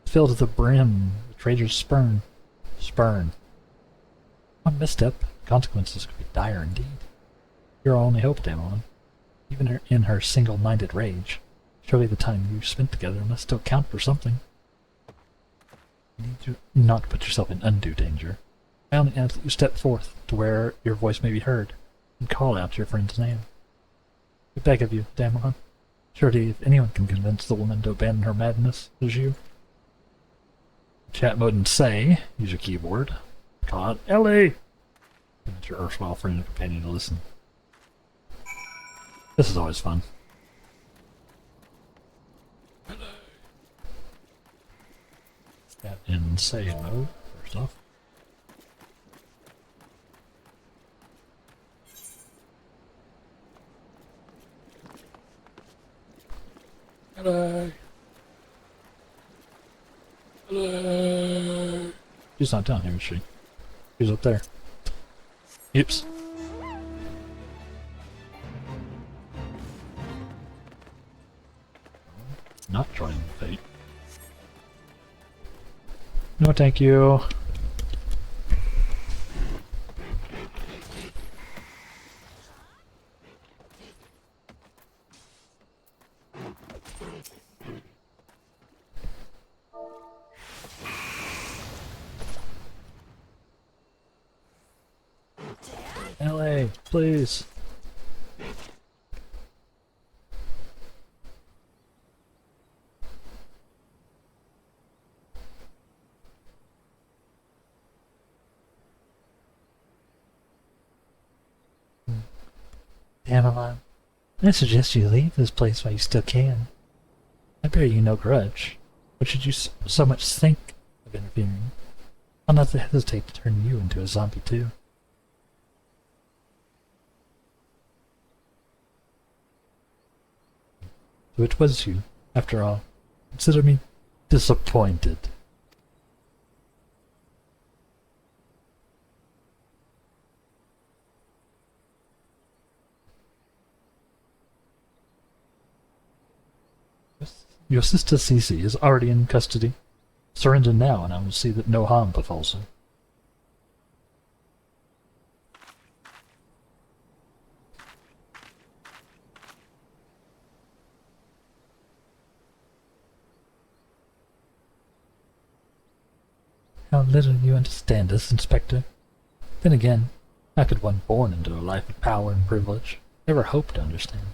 It's filled to the brim with Trader's spurn. One misstep, consequences could be dire indeed. Your only hope, Damelin. Even in her single-minded rage, surely the time you spent together must still count for something. You need to not put yourself in undue danger. I only ask that you step forth to where your voice may be heard, and call out your friend's name. I beg of you, Damelin. Surely if anyone can convince the woman to abandon her madness, it is you. Chat mode and say, use your keyboard. Call out Ellie! Convince your erstwhile friend and companion to listen. This is always fun. Chat in say mode, first off. Hello. Hello. She's not down here, is she? She's up there. Oops. Not trying fate. No, thank you. LA, please. Damelin, I suggest you leave this place while you still can. I bear you no grudge. What should you so much think of interfering? I'll not hesitate to turn you into a zombie too. So it was you, after all. Consider me disappointed. Your sister Cece is already in custody. Surrender now, and I will see that no harm befalls her. How little you understand us, Inspector. Then again, how could one born into a life of power and privilege ever hope to understand?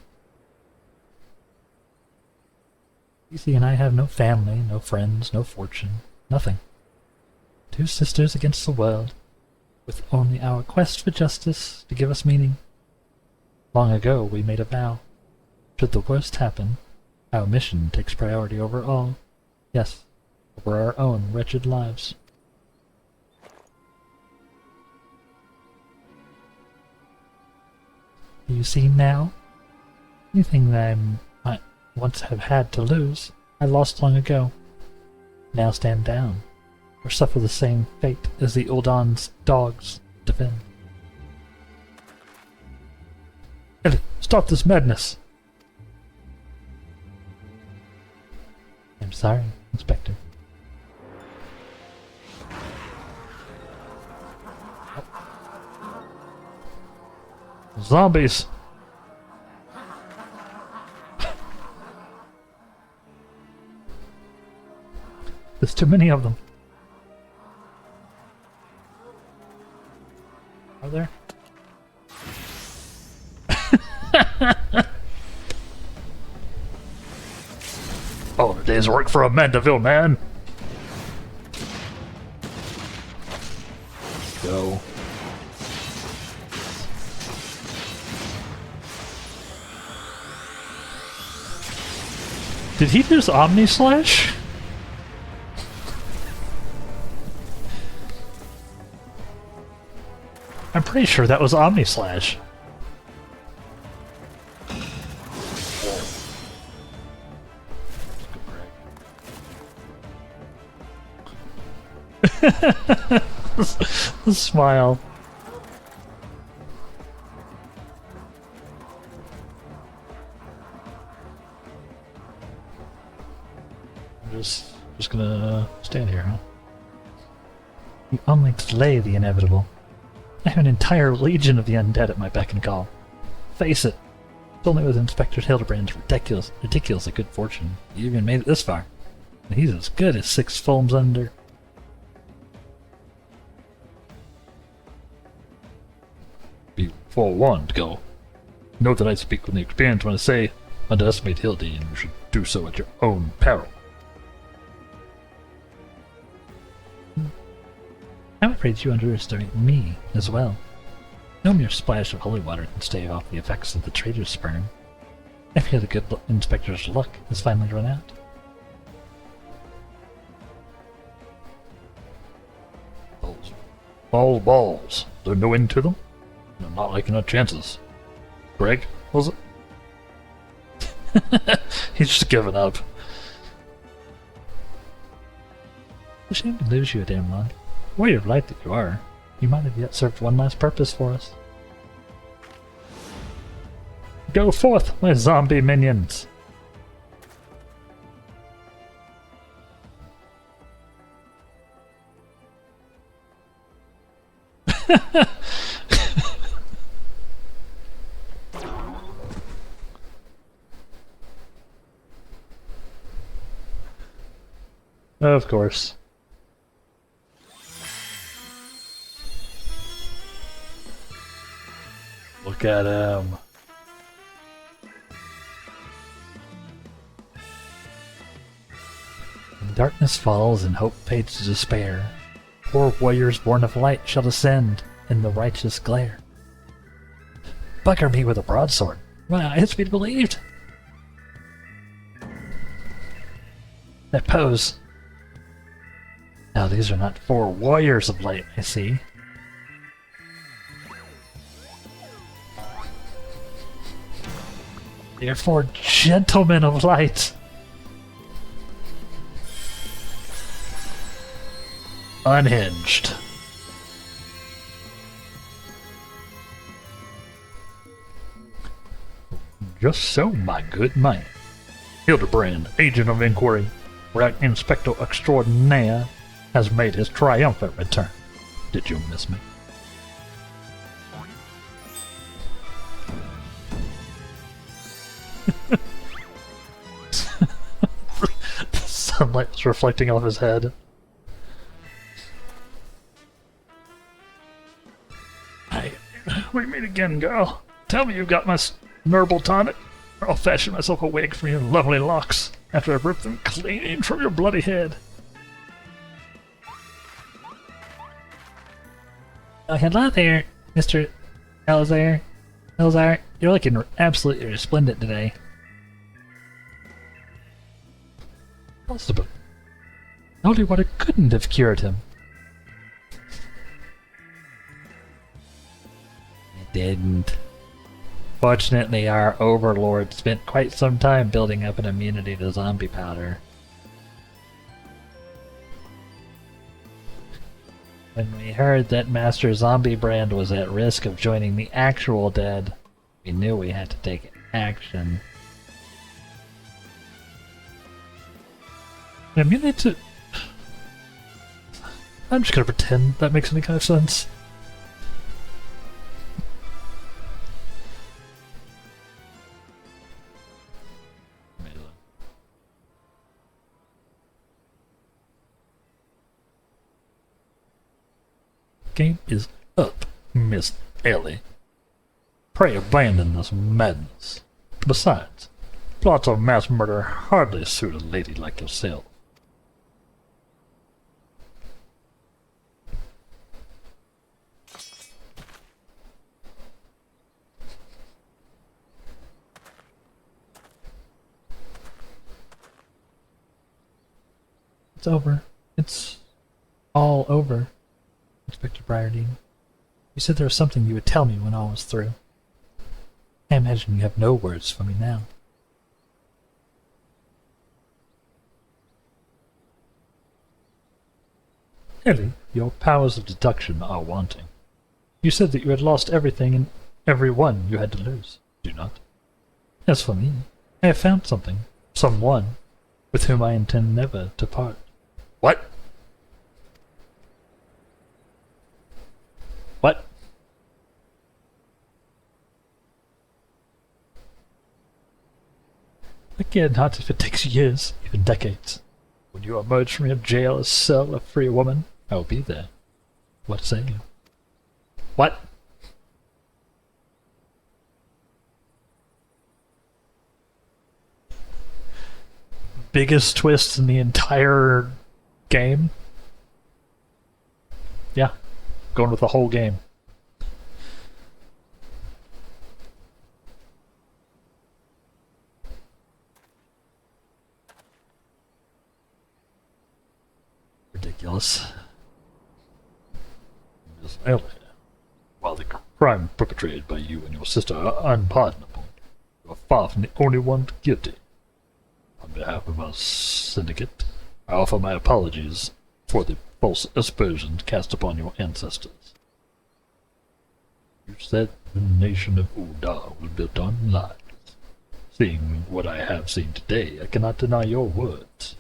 Cece and I have no family, no friends, no fortune, nothing. Two sisters against the world, with only our quest for justice to give us meaning. Long ago we made a vow. Should the worst happen, our mission takes priority over all. Yes, over our own wretched lives. Do you see now? Anything that I might once have had to lose, I lost long ago. Now stand down, or suffer the same fate as the Uldan's dogs defend. Ellie, stop this madness! I'm sorry, Inspector. Zombies! There's too many of them. Are there? Oh, they're day's work for a Mandeville man. Go. Did he just Omni Slash? I'm pretty sure that was Omni Slash. The smile. I'm just gonna stand here, huh? You only delay the inevitable. I have an entire legion of the undead at my beck and call. Face it, it's only with Inspector Hildibrand's ridiculously good fortune you even made it this far. And he's as good as 6 foams under. Be forewarned, go. Note that I speak with experience when I say underestimate Hildy, and you should do so at your own peril. I'm afraid you underestimate me as well. No mere splash of holy water can stave off the effects of the traitor's sperm. I fear the good inspector's luck has finally run out. Balls. There's no end to them? I'm not liking our chances. Greg, was it? He's just given up. It's a shame to lose you, Damlon. Warrior of light that you are, you might have yet served one last purpose for us. Go forth, my zombie minions! Of course. Look at him. When darkness falls and hope fades to despair, poor warriors born of light shall descend in the righteous glare. Bucker me with a broadsword. My eyes be believed. That pose. Now these are not 4 warriors of light, I see. They are 4 gentlemen of light. Unhinged. Just so, my good man. Hildibrand, agent of inquiry, Inspector Extraordinaire, has made his triumphant return. Did you miss me? The sunlight was reflecting off his head. Hey, we meet again, girl. Tell me you've got my herbal tonic, or I'll fashion myself a wig from your lovely locks after I've ripped them clean from your bloody head. Oh, hello there, Mr. Elazar. Elazar, you're looking absolutely resplendent today. Possible. Holy water couldn't have cured him. It didn't. Fortunately, our overlord spent quite some time building up an immunity to zombie powder. When we heard that Master Zombiebrand was at risk of joining the actual dead, we knew we had to take action. Immunity to... I'm just gonna pretend that makes any kind of sense. Game is up, Miss Ellie. Pray abandon this madness. Besides, Plots of mass murder hardly suit a lady like yourself. It's over. It's all over, Inspector Briardine. You said there was something you would tell me when all was through. I imagine you have no words for me now. Ellie, your powers of deduction are wanting. You said that you had lost everything and everyone you had to lose. Do you not? As for me, I have found something, someone, with whom I intend never to part. What? What? Again, not if it takes years, even decades. When you emerge from your jail's cell a free woman, I will be there. What say you? What? Biggest twist in the entire game? Yeah, going with the whole game. Ridiculous. Miss Ellie, while the crime perpetrated by you and your sister are unpardonable, you are far from the only one guilty. On behalf of our syndicate, I offer my apologies for the false aspersions cast upon your ancestors. You said the nation of Udar was built on lies. Seeing what I have seen today, I cannot deny your words.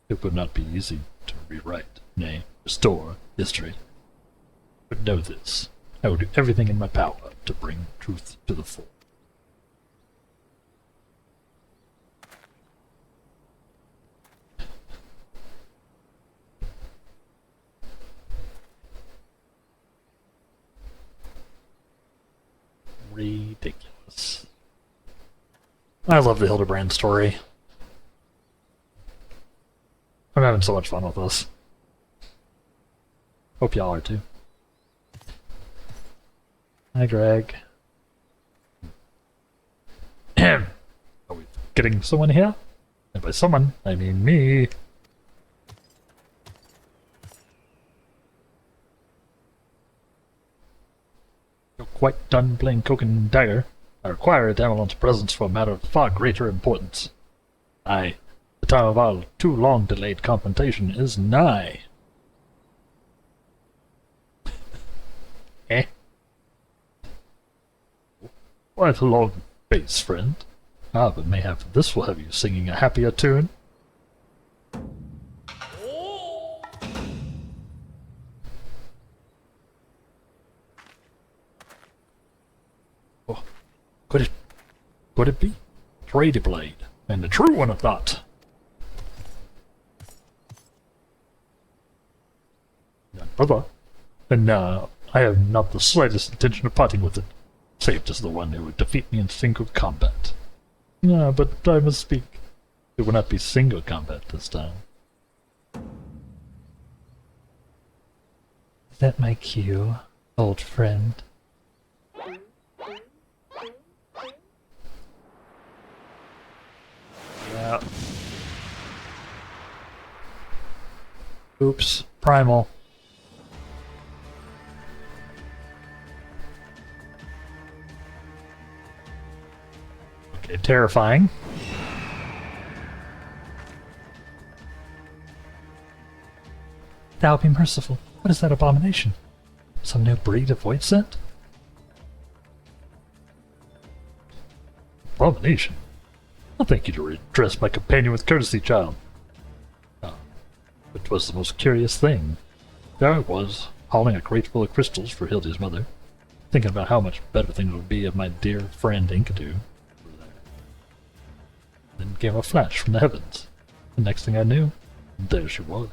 It would not be easy to rewrite, nay, restore history. But know this, I will do everything in my power to bring truth to the fore. Ridiculous. I love the Hildibrand story. I'm having so much fun with this. Hope y'all are too. Hi, Greg. Are we getting someone here? And by someone, I mean me. You're quite done playing Cloak and Dagger. I require Damelon's presence for a matter of far greater importance. Aye, the time of our too long delayed confrontation is nigh. Eh? Quite a long face, friend. Ah, but mayhap this will have you singing a happier tune. Oh, could it be? Hildibrand, and the true one of that. None other. And I have not the slightest intention of parting with it, save as the one who would defeat me in single combat. Ah, but I must speak. It will not be single combat this time. Is that my cue, old friend? Yeah. Oops, primal. Okay, terrifying. Thou be merciful. What is that abomination? Some new breed of void scent? Abomination? I'll thank you to address my companion with courtesy, child. Ah, but 'twas the most curious thing. There I was, hauling a crate full of crystals for Hildy's mother, thinking about how much better things would be if my dear friend Inkadu were there. Then came a flash from the heavens. The next thing I knew, there she was.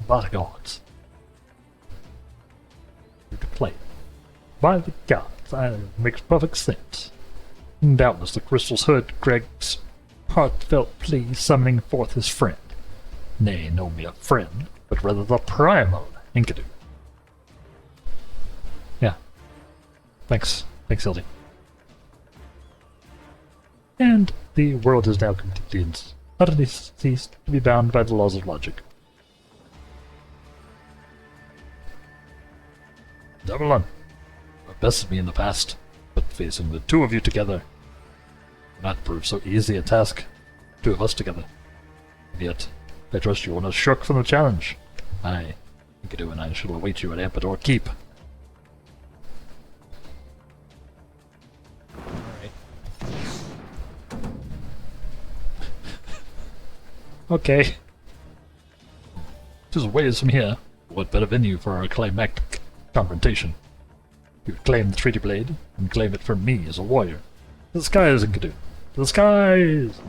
Bodyguards. Here to play. By the gods, that makes perfect sense. Doubtless the crystals heard Greg's heartfelt plea summoning forth his friend. Nay, no mere friend, but rather the primal Enkidu. Yeah. Thanks, Hildy. And the world is now completely utterly ceased to be bound by the laws of logic. Devlin, you bested me in the past, but facing the two of you together would not prove so easy a task. Two of us together. And yet, I trust you will not shirk from the challenge. I, Enkidu, and I shall await you at Ampador Keep. Okay. Tis a ways from here. What better venue for our climactic confrontation? You would claim the treaty blade, and claim it from me as a warrior. To the skies, Enkidu! To the skies!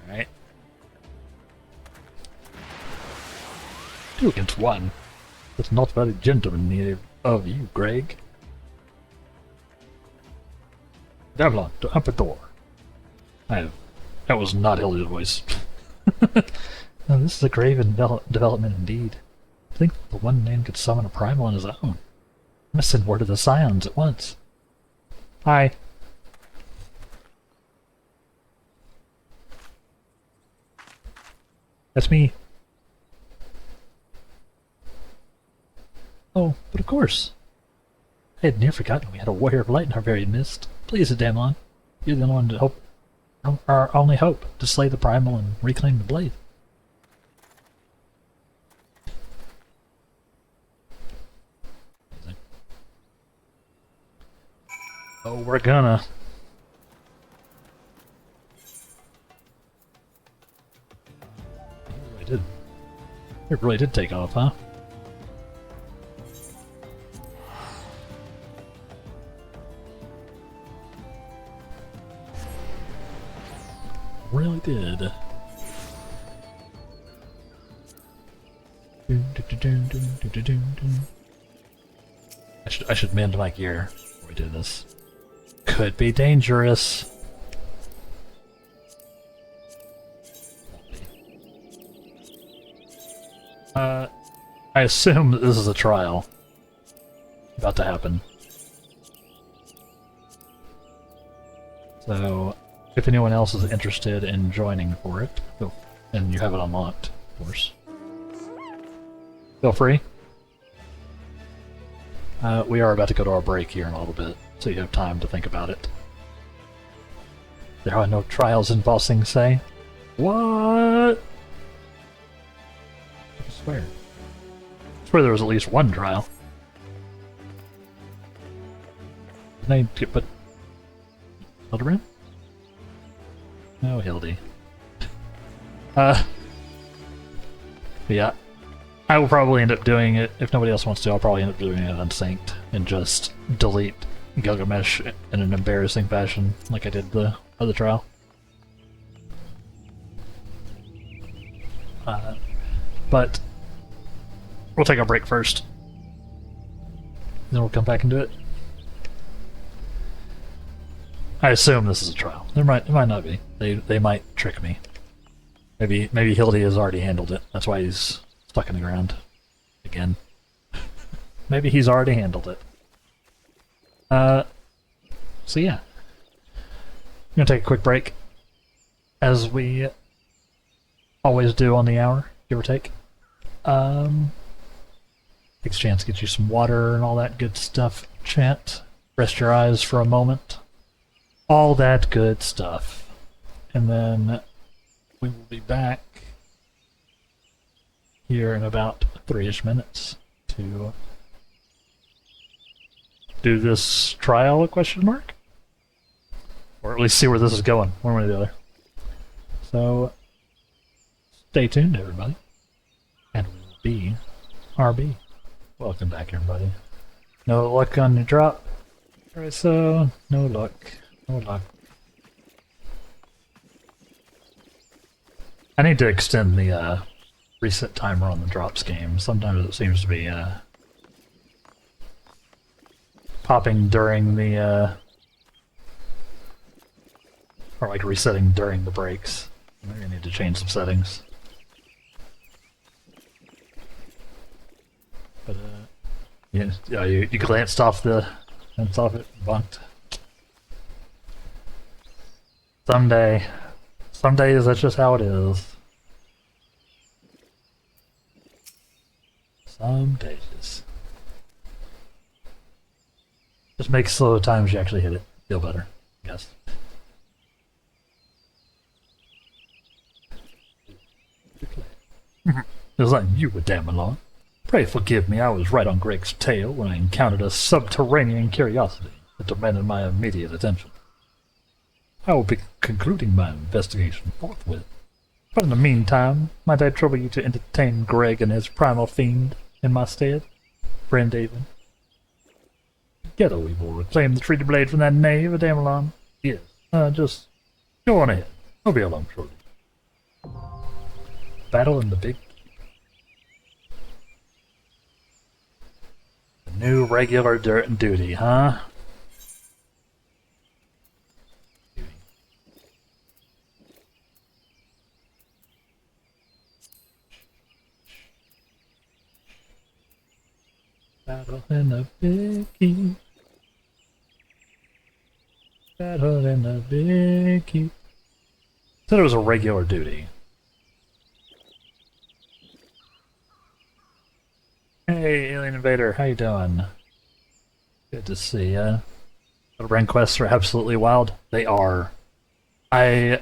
Alright. 2 against 1. That's not very gentlemanly of you, Greg. Devlin, to Ampador. That was not Hildy's voice. Now, this is a grave development indeed. I think the one man could summon a primal on his own. I must send word to the Scions at once. Hi. That's me. Oh, but of course. I had near forgotten we had a warrior of light in our very midst. Please, Damlon. You're the only one to hope, our only hope, to slay the primal and reclaim the blade. Oh, we're gonna. It really did take off, huh? Really did. I should mend my gear before we do this. Could be dangerous. I assume that this is a trial about to happen. So, if anyone else is interested in joining for it, and you have it unlocked, of course, feel free. We are about to go to our break here in a little bit, so you have time to think about it. There are no trials in Bossing, say? What? I swear. I swear there was at least one trial. Didn't I get put... Hildibrand? No, Hildy. Yeah. I will probably end up doing it, if nobody else wants to, I'll probably end up doing it unsynced and just delete Gilgamesh in an embarrassing fashion, like I did the other trial. But we'll take a break first. Then we'll come back and do it. I assume this is a trial. It might not be. They might trick me. Maybe Hildy has already handled it. That's why he's stuck in the ground again. Maybe he's already handled it. So yeah. I'm gonna take a quick break, as we always do on the hour, give or take. Takes a chance to get you some water and all that good stuff. Chat. Rest your eyes for a moment. All that good stuff. And then we will be back here in about 3-ish minutes to do this trial, question mark? Or at least see where this is going, one way or the other. So, stay tuned, everybody. And we will be RB. Welcome back, everybody. No luck on your drop. Alright, so, no luck. No luck. I need to extend the reset timer on the drops game. Sometimes it seems to be popping during the or like resetting during the breaks. Maybe I need to change some settings. But yeah, you glanced off it, bunked. Some days that's just how it is. Some days. Just makes slow times you actually hit it feel better, I guess. It was like you were damn along. Pray forgive me, I was right on Greg's tail when I encountered a subterranean curiosity that demanded my immediate attention. I will be concluding my investigation forthwith. But in the meantime, might I trouble you to entertain Greg and his primal fiend in my stead? Friend Avon. Together we will reclaim the treaty blade from that knave, Adamelon. Yes, just go on ahead. I'll be along shortly. Battle in the big... The new regular duty, huh? Battle in the big... Battle in the big... Said it was a regular duty. Hey, Alien Invader, how you doing? Good to see ya. Hildibrand quests are absolutely wild. They are. We've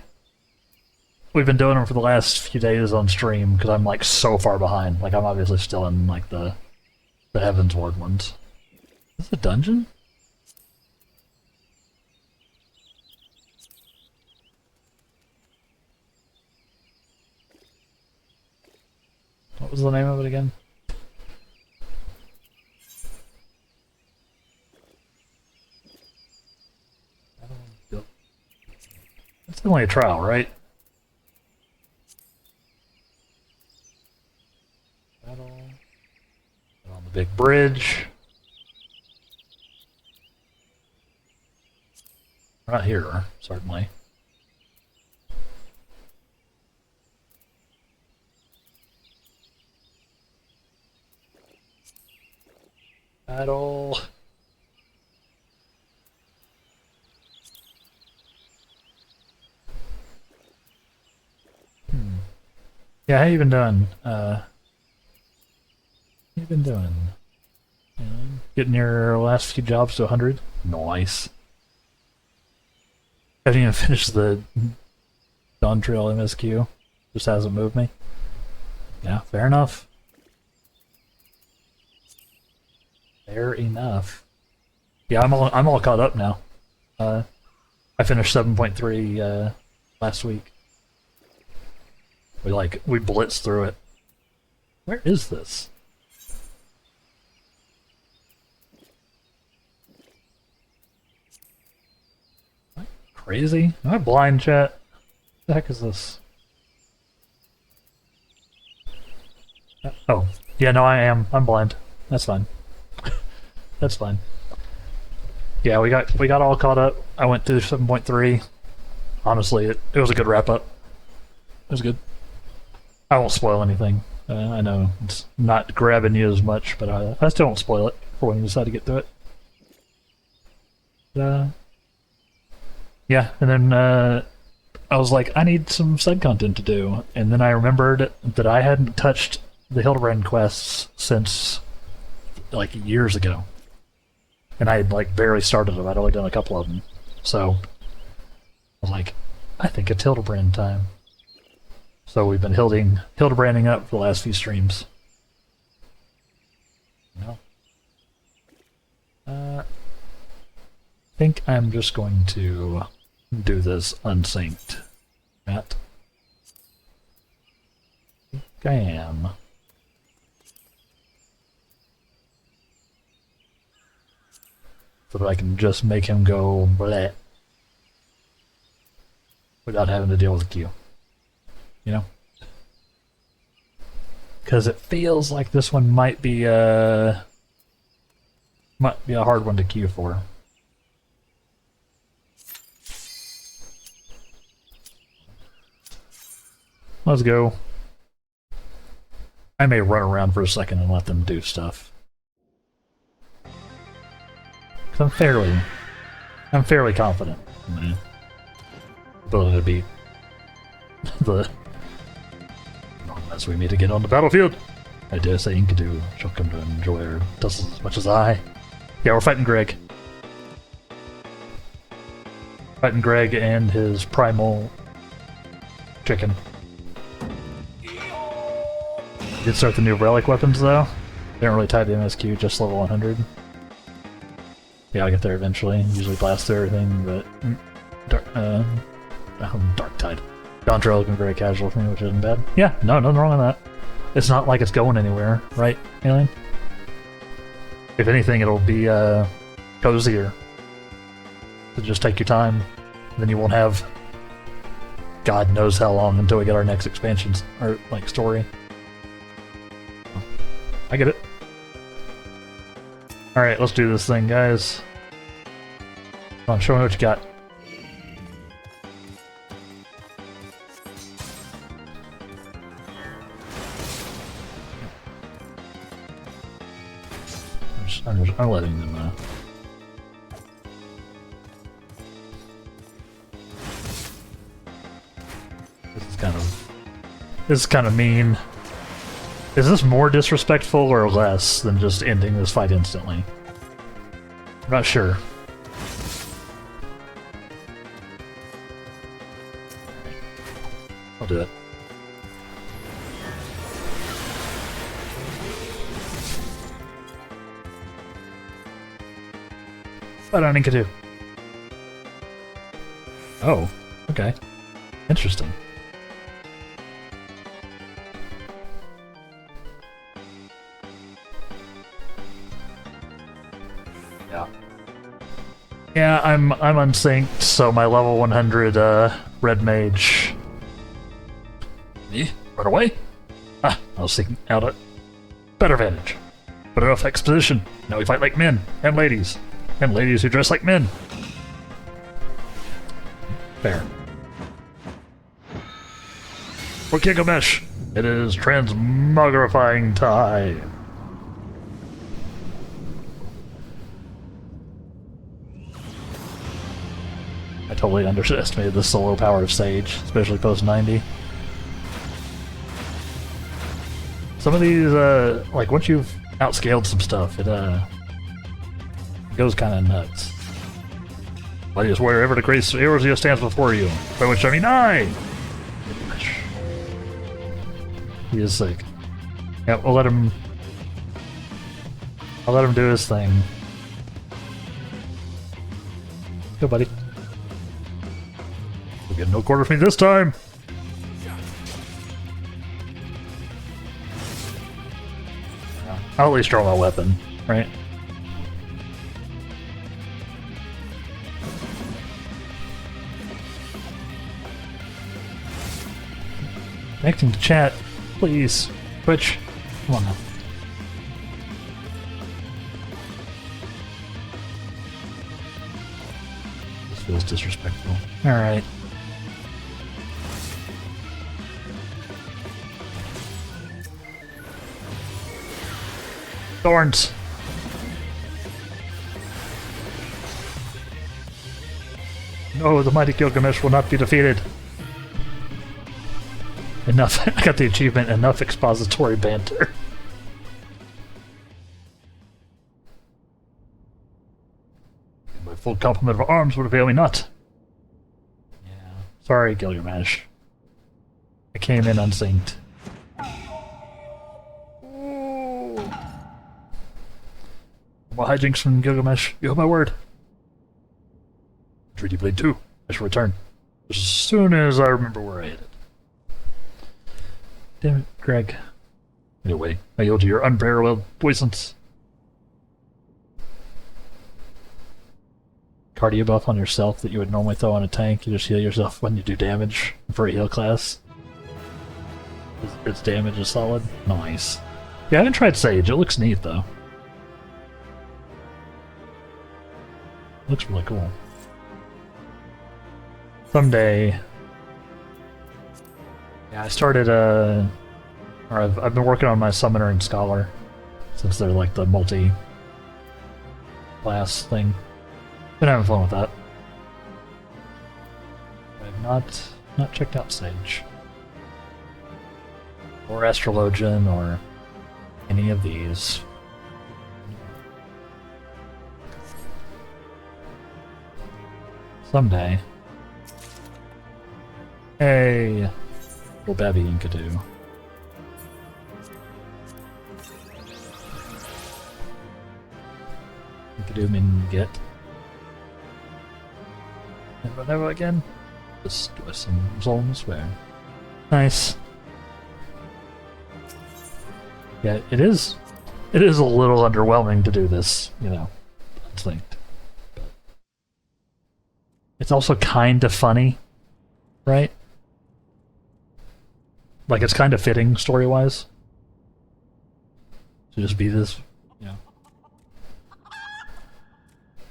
been doing them for the last few days on stream because I'm like so far behind. Like I'm obviously still in like the Heavensward ones. Is this a dungeon? What was the name of it again? It's only a trial, right? Battle on the big bridge. We're not here, certainly. Battle. Yeah, how you been doing? How you been doing? Getting your last few jobs to 100? Nice. Haven't even finished the Dawn Trail MSQ. Just hasn't moved me. Yeah, fair enough. Fair enough. Yeah, I'm all caught up now. I finished 7.3 last week. We blitzed through it. Where is this? Am I crazy? Am I blind, chat? What the heck is this? Oh, yeah, no, I am. I'm blind. That's fine. That's fine. Yeah, we got all caught up. I went through 7.3. Honestly, it was a good wrap up. It was good. I won't spoil anything. I know it's not grabbing you as much, but I still won't spoil it for when you decide to get through it. Yeah, and then I was like, I need some side content to do, and then I remembered that I hadn't touched the Hildibrand quests since like years ago, and I had like barely started them. I'd only done a couple of them, so I was like, I think it's Hildibrand time. So we've been Hildibranding up for the last few streams. No. I think I'm just going to do this unsynced. Matt. I think I am. So that I can just make him go bleh without having to deal with the queue. You know? Because it feels like this one might be a hard one to queue for. Let's go. I may run around for a second and let them do stuff. Because I'm fairly confident in my ability to beat the as we meet again on the battlefield. I dare say Enkidu shall come to enjoy her just as much as I. Yeah, we're fighting Greg. Fighting Greg and his primal chicken. Did start the new relic weapons though. They aren't really tied to MSQ, just level 100. Yeah, I'll get there eventually. Usually blast through everything, but Dark Tide. Dawntrail looking very casual for me, which isn't bad. Yeah, no, nothing wrong with that. It's not like it's going anywhere, right, Alien? If anything, it'll be cozier. So just take your time, then you won't have God knows how long until we get our next expansions or like story. I get it. Alright, let's do this thing, guys. Come on, show me what you got. I'm letting them This is kind of mean. Is this more disrespectful or less than just ending this fight instantly? I'm not sure. I'll do it. What on Enkidu? Oh, okay. Interesting. Yeah, I'm unsynced, so my level 100 red mage. Me? Run away? Ah, I was seeking out a better vantage. But enough exposition. Now we fight like men and ladies. And ladies who dress like men. Fair. For Gilgamesh, it is transmogrifying time. I totally underestimated the solo power of Sage, especially post 90. Some of these, like once you've outscaled some stuff, it goes kind of nuts. Like just wherever the grace Erosia stands before you, by which I mean I. He is sick. Yeah, I'll let him do his thing. Go, buddy. You'll get no quarter from me this time! I'll at least draw my weapon, right? Connecting to chat, please. Twitch, come on now. This feels disrespectful. Alright. Thorns! No, the mighty Gilgamesh will not be defeated. Enough. I got the achievement, enough expository banter. My full complement of arms would avail me not. Yeah. Sorry, Gilgamesh. I came in unsynced. More hijinks from Gilgamesh. You have my word. Treaty Blade 2. I shall return. As soon as I remember where I hid it. Damn it, Greg. Anyway, I yield to your unparalleled puissance. Cardio buff on yourself that you would normally throw on a tank. You just heal yourself when you do damage for a heal class. Its damage is solid. Nice. Yeah, I haven't tried Sage. It looks neat, though. Looks really cool. Someday... Yeah, I started, or I've been working on my Summoner and Scholar, since they're like the multi-class thing. Been having fun with that. I've not checked out Sage. Or Astrologian, or any of these. Someday. Hey, little Babby Inkadoo. Inkadoo mean get. Never again. Just do some Zolm swear. Nice. Yeah, it is. It is a little underwhelming to do this, you know, unsynced. But it's also kind of funny, right? Like, it's kind of fitting story-wise to just be this, you know,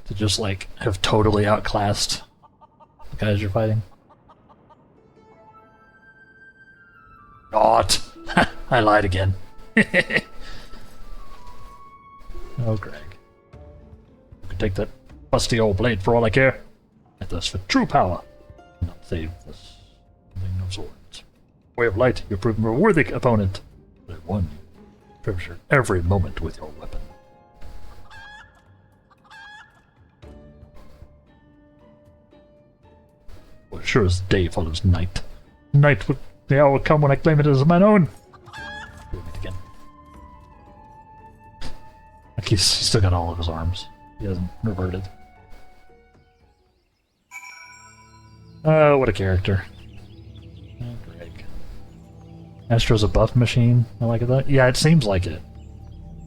to just like have totally outclassed the guys you're fighting. Not. I lied again. Oh, Greg. You can take that busty old blade for all I care. Let us for true power. Not save this thing of swords. Way of light, you've proven a worthy opponent. But I won you. Treasure every moment with your weapon. Well, sure as day follows night. Night will, the hour will come when I claim it as mine own. Do it again. Like he's still got all of his arms. He hasn't reverted. Oh, what a character. Oh, Greg. Astro's a buff machine. I like that. Yeah, it seems like it.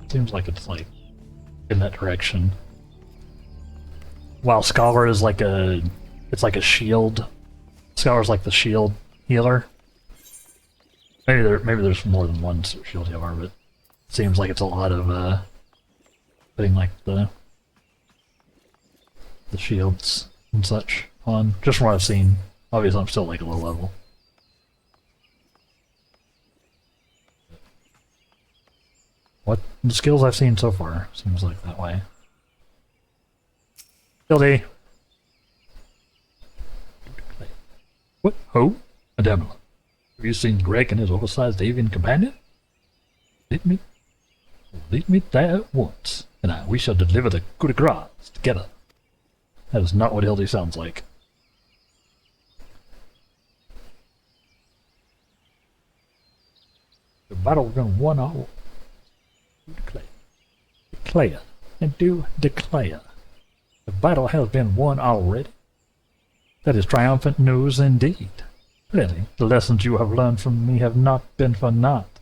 Seems like it's like in that direction. While Scholar is like a... It's like a shield. Scholar's like the shield healer. Maybe there's more than one shield healer, but it seems like it's a lot of putting like the shields and such on. Just from what I've seen. Obviously I'm still like a low level. What the skills I've seen so far seems like that way. Hildy. What? Oh? Adamla. Have you seen Greg and his oversized avian companion? Lead me there at once, and we shall deliver the coup de grace together. That is not what Hildy sounds like. The battle will be won all. Declare. And do declare. The battle has been won already. That is triumphant news indeed. Clearly, the lessons you have learned from me have not been for naught.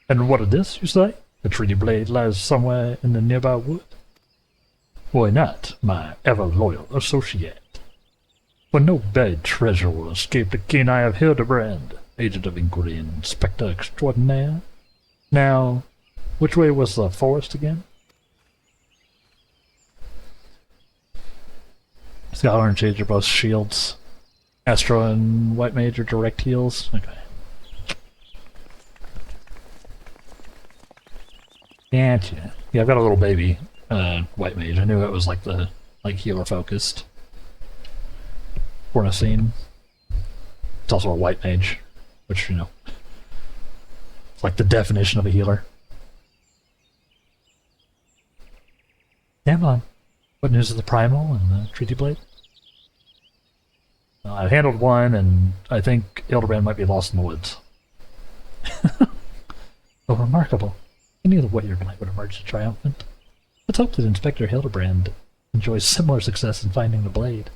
And what of this, you say? The treaty blade lies somewhere in the nearby wood? Why not, my ever-loyal associate? For no buried treasure will escape the keen eye of Hildibrand, agent of inquiry and Inspector Extraordinaire. Now, which way was the forest again? Scholar and Shade are both shields. Astro and White Mage are direct heals. Okay. Gotcha. Yeah, I've got a little baby White Mage. I knew it was like the healer focused. Scene. It's also a White Mage, which, you know, it's like the definition of a healer. Damn on. What news of the Primal and the Treaty Blade? I've handled one, and I think Hildibrand might be lost in the woods. Oh, remarkable. I knew the warrior knight would emerge triumphant. Let's hope that Inspector Hildibrand enjoys similar success in finding the blade.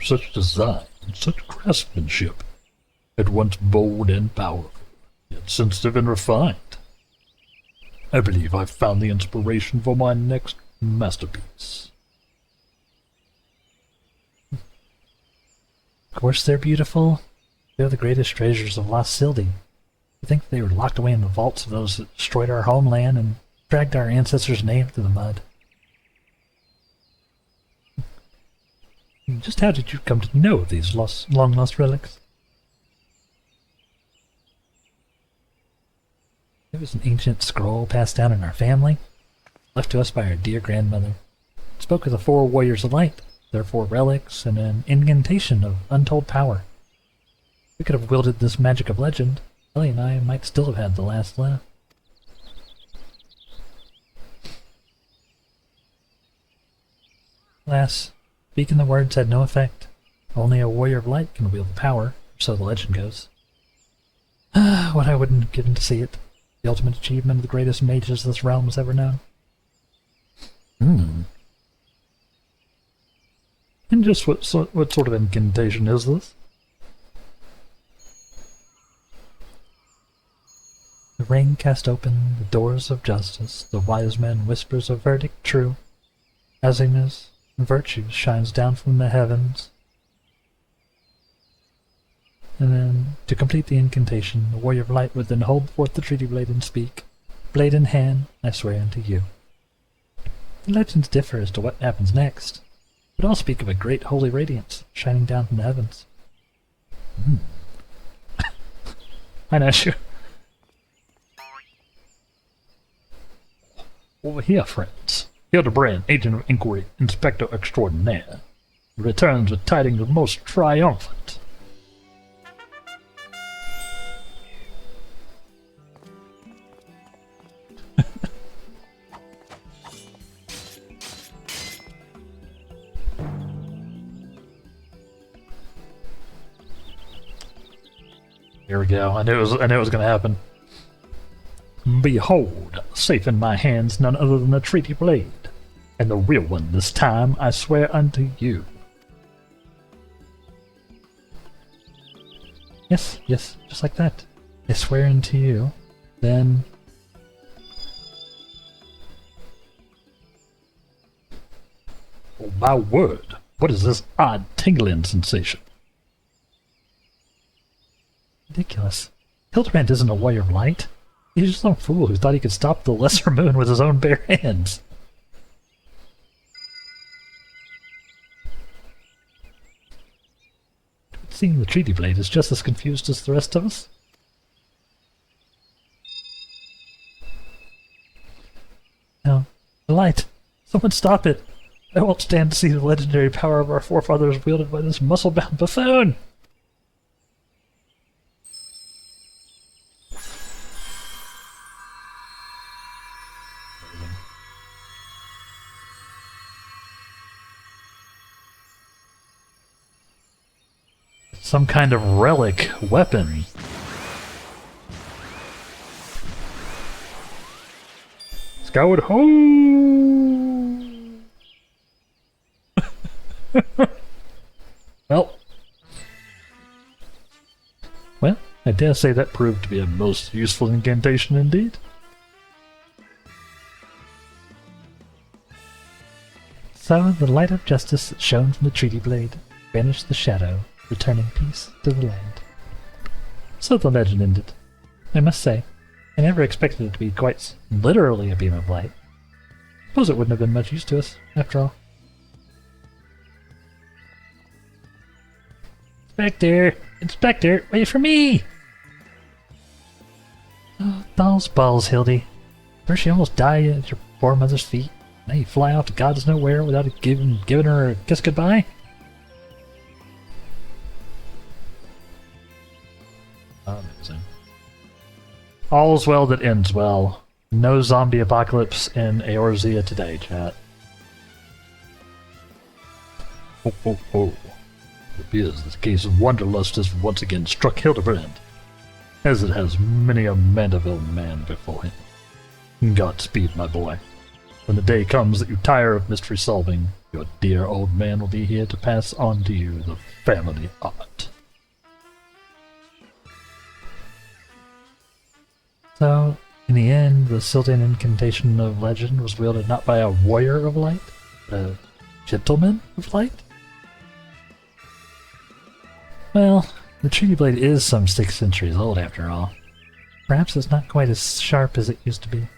Such design, such craftsmanship, at once bold and powerful, yet sensitive and refined. I believe I've found the inspiration for my next masterpiece. Of course they're beautiful. They're the greatest treasures of lost Sildie. You think they were locked away in the vaults of those that destroyed our homeland and dragged our ancestors' name through the mud. Just how did you come to know of these long-lost relics? It was an ancient scroll passed down in our family, left to us by our dear grandmother. It spoke of the 4 warriors of light, their 4 relics, and an incantation of untold power. If we could have wielded this magic of legend, Ellie and I might still have had the last laugh. Alas, speaking the words had no effect. Only a warrior of light can wield the power, or so the legend goes. What I wouldn't have given to see it. The ultimate achievement of the greatest mages this realm has ever known. And just what sort of incantation is this? The ring cast open the doors of justice, the wise man whispers a verdict true. Happiness and virtue shines down from the heavens. And then, to complete the incantation, the warrior of light would then hold forth the treaty blade and speak, "Blade in hand, I swear unto you." The legends differ as to what happens next, but all speak of a great holy radiance shining down from the heavens. I know you. Over here, friends. Hildibrand, Agent of Inquiry, Inspector Extraordinaire, returns with tidings most triumphant. Here we go. I knew it was going to happen. Behold, safe in my hands none other than the treaty blade, and the real one this time, I swear unto you. Yes, just like that. I swear unto you. Then... Oh my word, what is this odd tingling sensation? Ridiculous. Hildibrand isn't a warrior of light. He's just some fool who thought he could stop the lesser moon with his own bare hands. It would seem the treaty blade is just as confused as the rest of us. No, the light. Someone stop it. I won't stand to see the legendary power of our forefathers wielded by this muscle-bound buffoon. Some kind of relic weapon. Skyward ho! Well, I dare say that proved to be a most useful incantation indeed. So the light of justice that shone from the treaty blade banished the shadow, returning peace to the land. So the legend ended. I must say, I never expected it to be quite literally a beam of light. Suppose it wouldn't have been much use to us, after all. Inspector! Inspector! Wait for me! Oh, those balls, Hildy. First you almost die at your poor mother's feet. Now you fly off to God knows nowhere without giving her a kiss goodbye? Amazing. All's well that ends well. No zombie apocalypse in Eorzea today, chat. Ho ho ho. It appears that the case of Wanderlust has once again struck Hildibrand, as it has many a Mandeville man before him. Godspeed, my boy. When the day comes that you tire of mystery solving, your dear old man will be here to pass on to you the family art. So, In the end, the Sildian incantation of legend was wielded not by a warrior of light, but a gentleman of light? Well, the Treaty Blade is some 6 centuries old after all. Perhaps it's not quite as sharp as it used to be.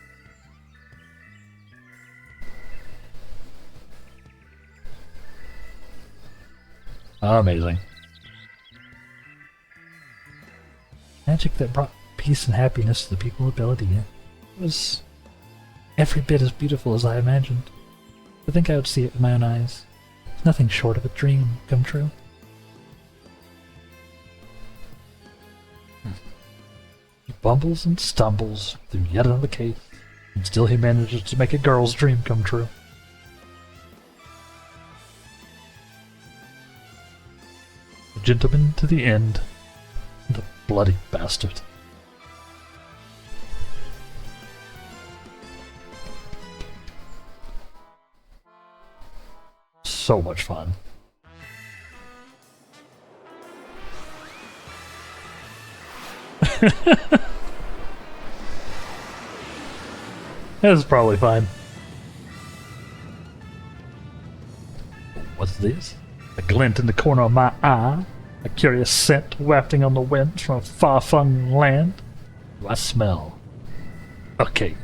Amazing. Magic that brought peace and happiness to the people of Belladia was every bit as beautiful as I imagined. I think I would see it with my own eyes. It's nothing short of a dream come true. He bumbles and stumbles through yet another cave, and still he manages to make a girl's dream come true. A gentleman to the end, and a bloody bastard. So much fun. This is probably fine. What's this? A glint in the corner of my eye, a curious scent wafting on the wind from a far-flung land. Do I smell a cave?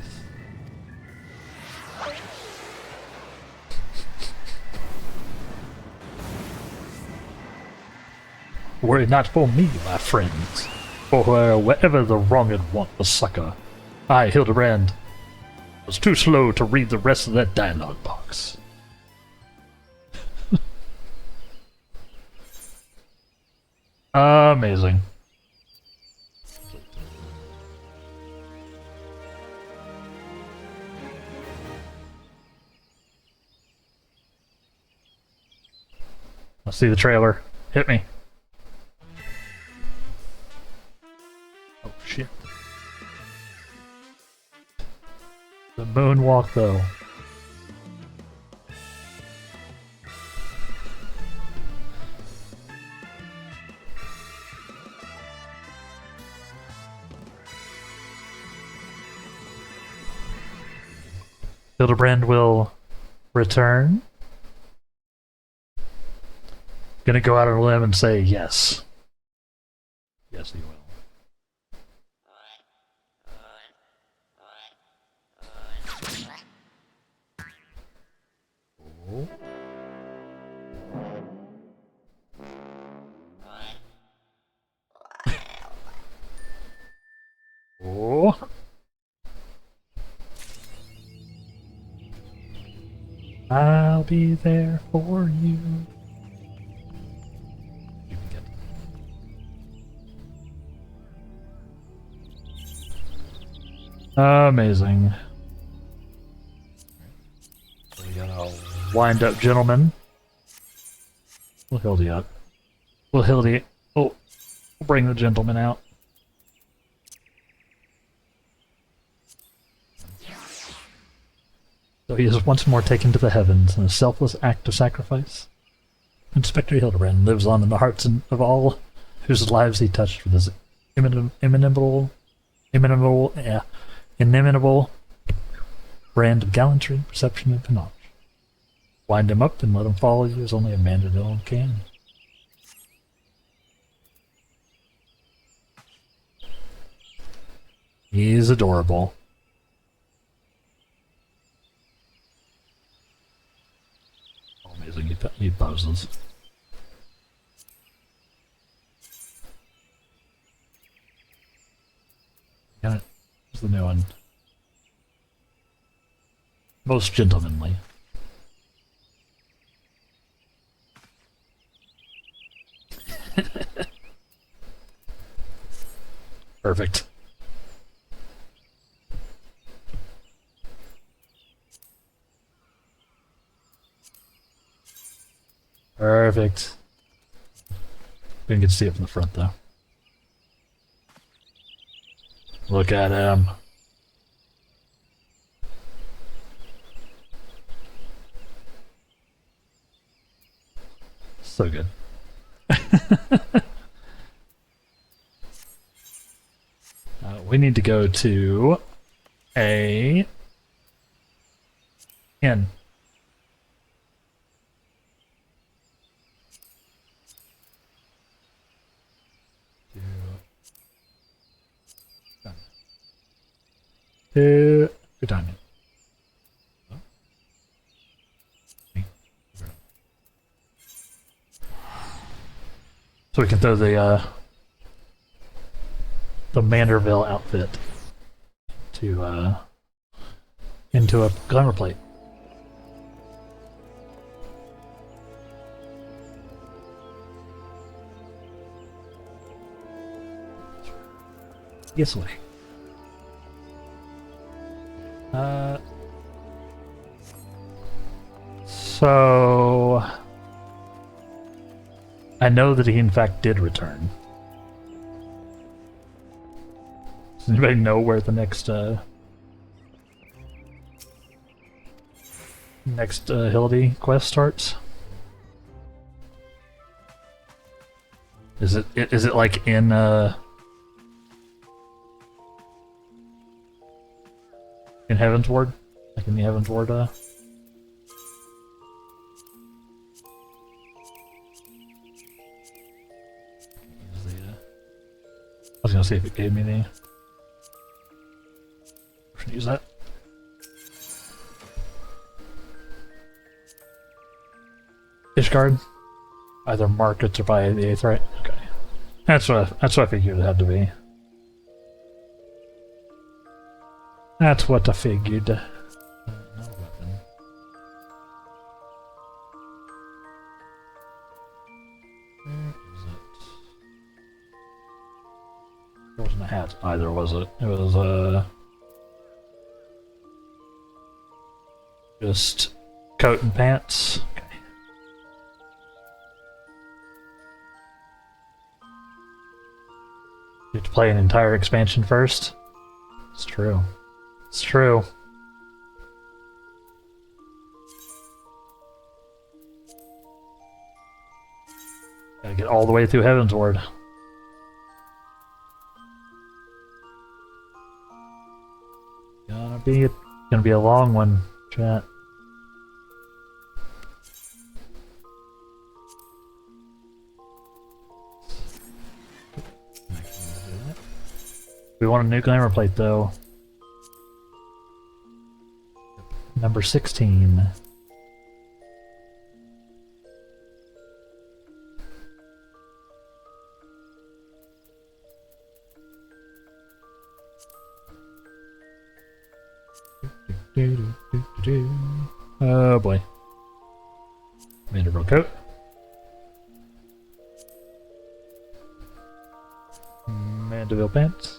Worry not for me, my friends, for wherever the wronged want the succor, I, Hildibrand, was too slow to read the rest of that dialogue box. Amazing. Let's see the trailer. Hit me. Oh shit. The moonwalk though. Hildibrand will return. Gonna go out on a limb and say yes. Yes, he will. Oh. Oh. I'll be there for you. You can get it. Amazing. So we got a wind-up gentleman. We'll Hildy up. We'll Hildy. Oh, we'll bring the gentleman out. So he is once more taken to the heavens in a selfless act of sacrifice. Inspector Hildibrand lives on in the hearts of all whose lives he touched with his inimitable brand of gallantry, perception, and panache. Wind him up and let him follow you as only a mandadil can. He's adorable. Amazing, he poses. Got it. Here's the new one. Most gentlemanly. Perfect. Perfect. Didn't get to see it from the front though. Look at him. So good. We need to go to a inn. Two diamond. So we can throw the Manderville outfit to into a glamour plate. Yes, way. So I know that he in fact did return. Does anybody know where the next Hildy quest starts? Is it like in Heavensward? Like in the Heavensward I was gonna see if it gave me the should use that. Ishgard? Either markets or by the 8th, right? Okay. That's what I figured it had to be. That's what I figured. No weapon. Where is it? There wasn't a hat either, was it? It was just coat and pants. Okay. You have to play an entire expansion first? It's true. It's true. Gotta get all the way through Heavensward. Gonna be a long one, chat. We want a new glamour plate though. Number 16. Oh boy. Mandible coat. Mandeville pants.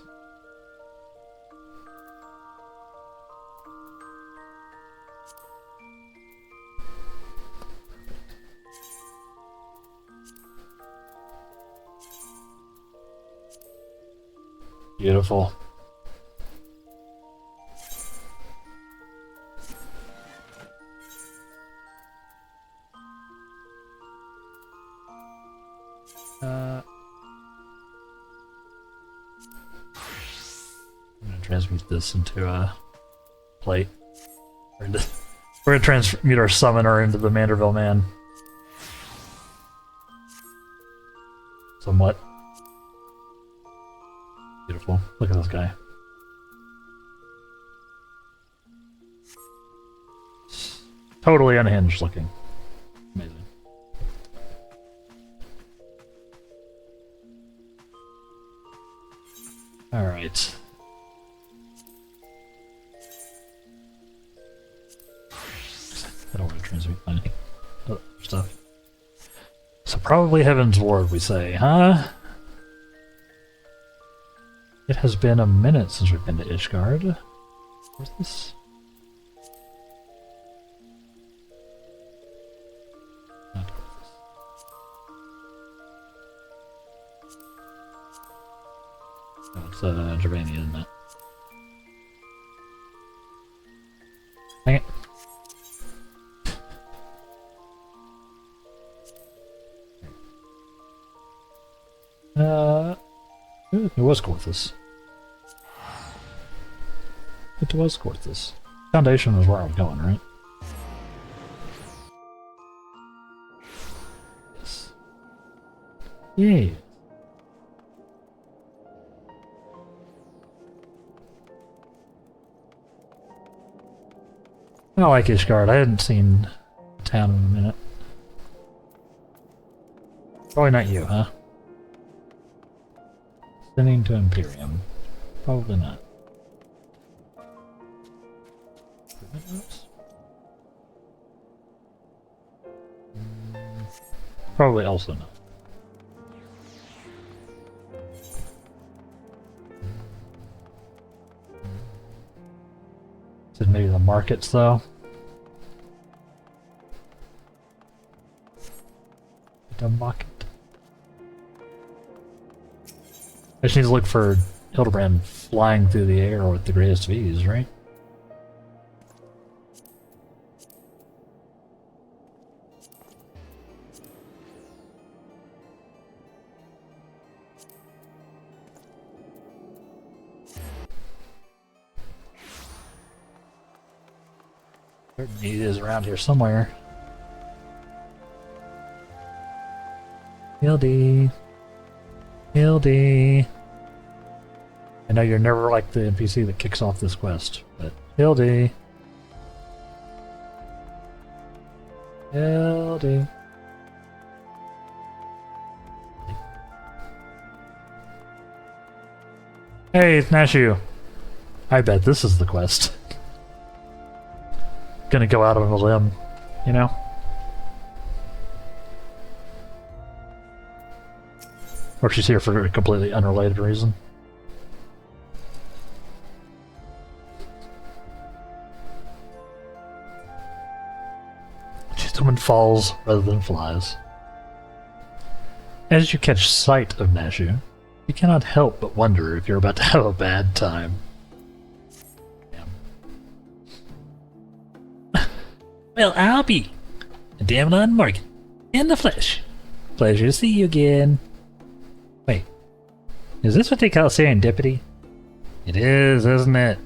Beautiful. I'm gonna transmute this into a plate. We're gonna transmute our summoner into the Manderville man. Somewhat. Beautiful. Look at this guy. Totally unhinged looking. Amazing. Alright. I don't want to transmute my other stuff. So probably Heavensward, we say, huh? It has been a minute since we've been to Ishgard. Where's this? Not this. No, it's Gervania, isn't it? Dang it. It was cool with this. it was Quartus. Foundation is where I'm going, right? Yes. Yeah. I like Ishgard. I hadn't seen the town in a minute. Probably not you, huh? Sending to Imperium. Probably not. Probably also not. Said maybe the markets though. The market. I just need to look for Hildibrand flying through the air with the greatest of ease, right? Certainly he is around here somewhere. Hildy. Hildy. I know you're never like the NPC that kicks off this quest, but Hildy. Hildy. Hey, it's Nashu. I bet this is the quest. Gonna go out on a limb, you know? Or she's here for a completely unrelated reason. She's the one falls rather than flies. As you catch sight of Nashu, you cannot help but wonder if you're about to have a bad time. Well, I'll be. Damn Morgan. In the flesh. Pleasure to see you again. Wait. Is this what they call serendipity? It is, isn't it?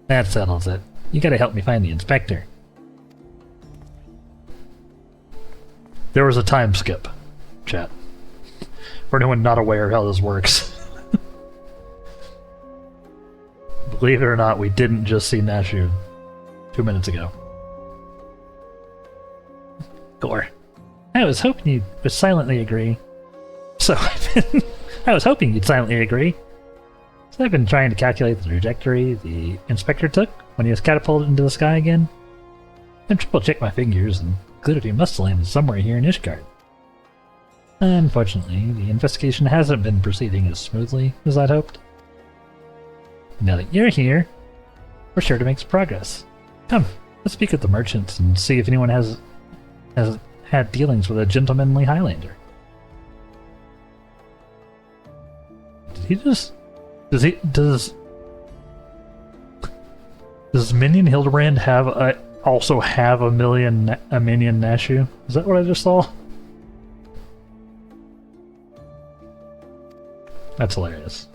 That settles it. You gotta help me find the inspector. There was a time skip, chat. For anyone not aware of how this works. Believe it or not, we didn't just see Nashu 2 minutes ago. Gore. I was hoping you would silently agree. So I was hoping you'd silently agree. So I've been trying to calculate the trajectory the inspector took when he was catapulted into the sky again. And triple-checked my figures and concluded he must have landed somewhere here in Ishgard. Unfortunately, the investigation hasn't been proceeding as smoothly as I'd hoped. Now that you're here, we're sure to make some progress. Come, let's speak with the merchants and see if anyone has had dealings with a gentlemanly Highlander. Did he just... Does Minion Hildibrand also have a minion Nashu? Is that what I just saw? That's hilarious.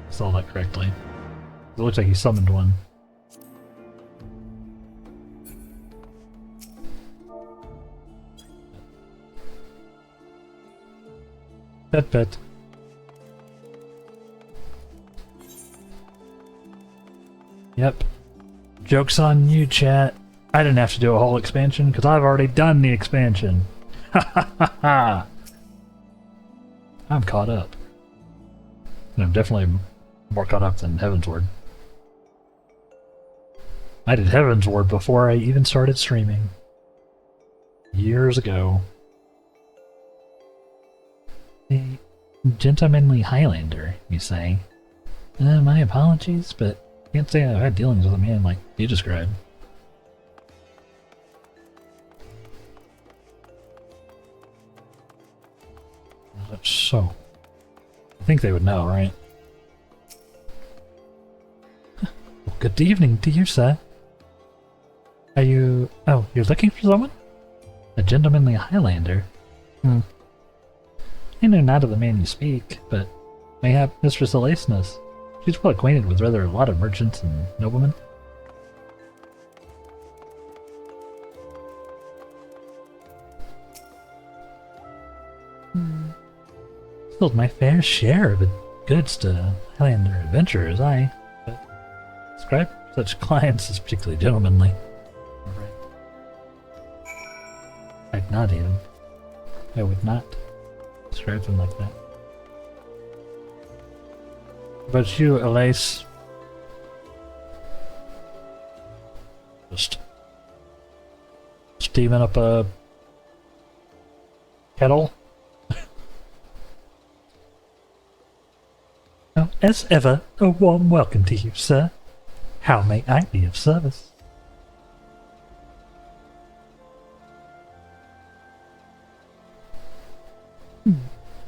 Saw that correctly. It looks like he summoned one. Bet. Yep. Joke's on you, chat. I didn't have to do a whole expansion because I've already done the expansion. Ha ha ha ha! I'm caught up. And I'm definitely more caught up than Heavensward. I did Heavensward before I even started streaming. Years ago. A gentlemanly Highlander, you say? My apologies, but I can't say I've had dealings with a man like you described. That's so. I think they would know, right? Well, good evening to you, sir. Are you... Oh, you're looking for someone? A gentlemanly Highlander? I know not of the man you speak, but mayhap Mistress Elacenus. She's well acquainted with rather a lot of merchants and noblemen. Sold my fair share of goods to Highlander adventurers, but describe such clients as particularly gentlemanly. I'd not even. I would not describe them like that. But you, Elise, just steaming up a kettle? Well, as ever, a warm welcome to you, sir. How may I be of service?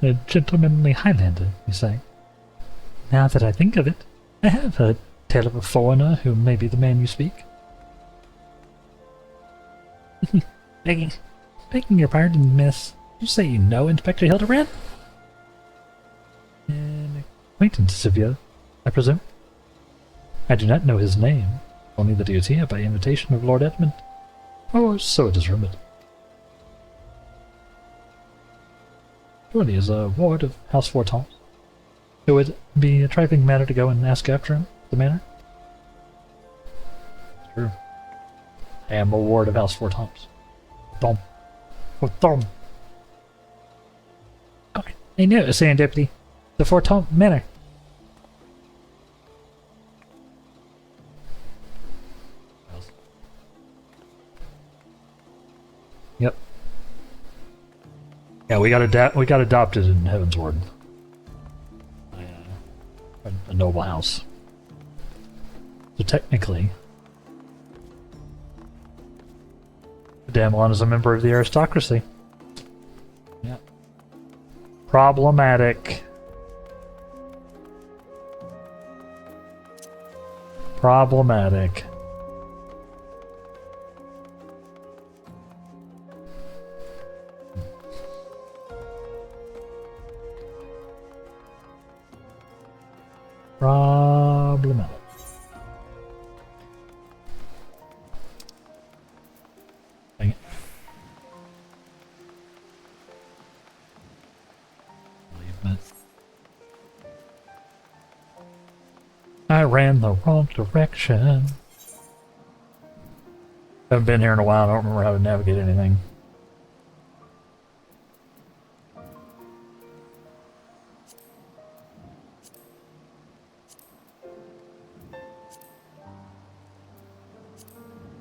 A gentlemanly Highlander, you say? Now that I think of it, I have heard tale of a foreigner who may be the man you speak. begging your pardon, miss. You say you know Inspector Hildibrand? An acquaintance of yours, I presume? I do not know his name, only that he is here by invitation of Lord Edmund. Or so it is rumored. Surely he is a ward of House Forton. It would be a trifling matter to go and ask after him, the manor. It's true. I am a ward of House Forton. Forton. Okay, I knew it was serendipity. The Forton Manor. Yep. Yeah, we got adopted in Heavensward. A noble house. So technically, Damelon is a member of the aristocracy. Yeah. Problematic. Problematic. Problematic. Dang it. I ran the wrong direction. Haven't been here in a while, I don't remember how to navigate anything.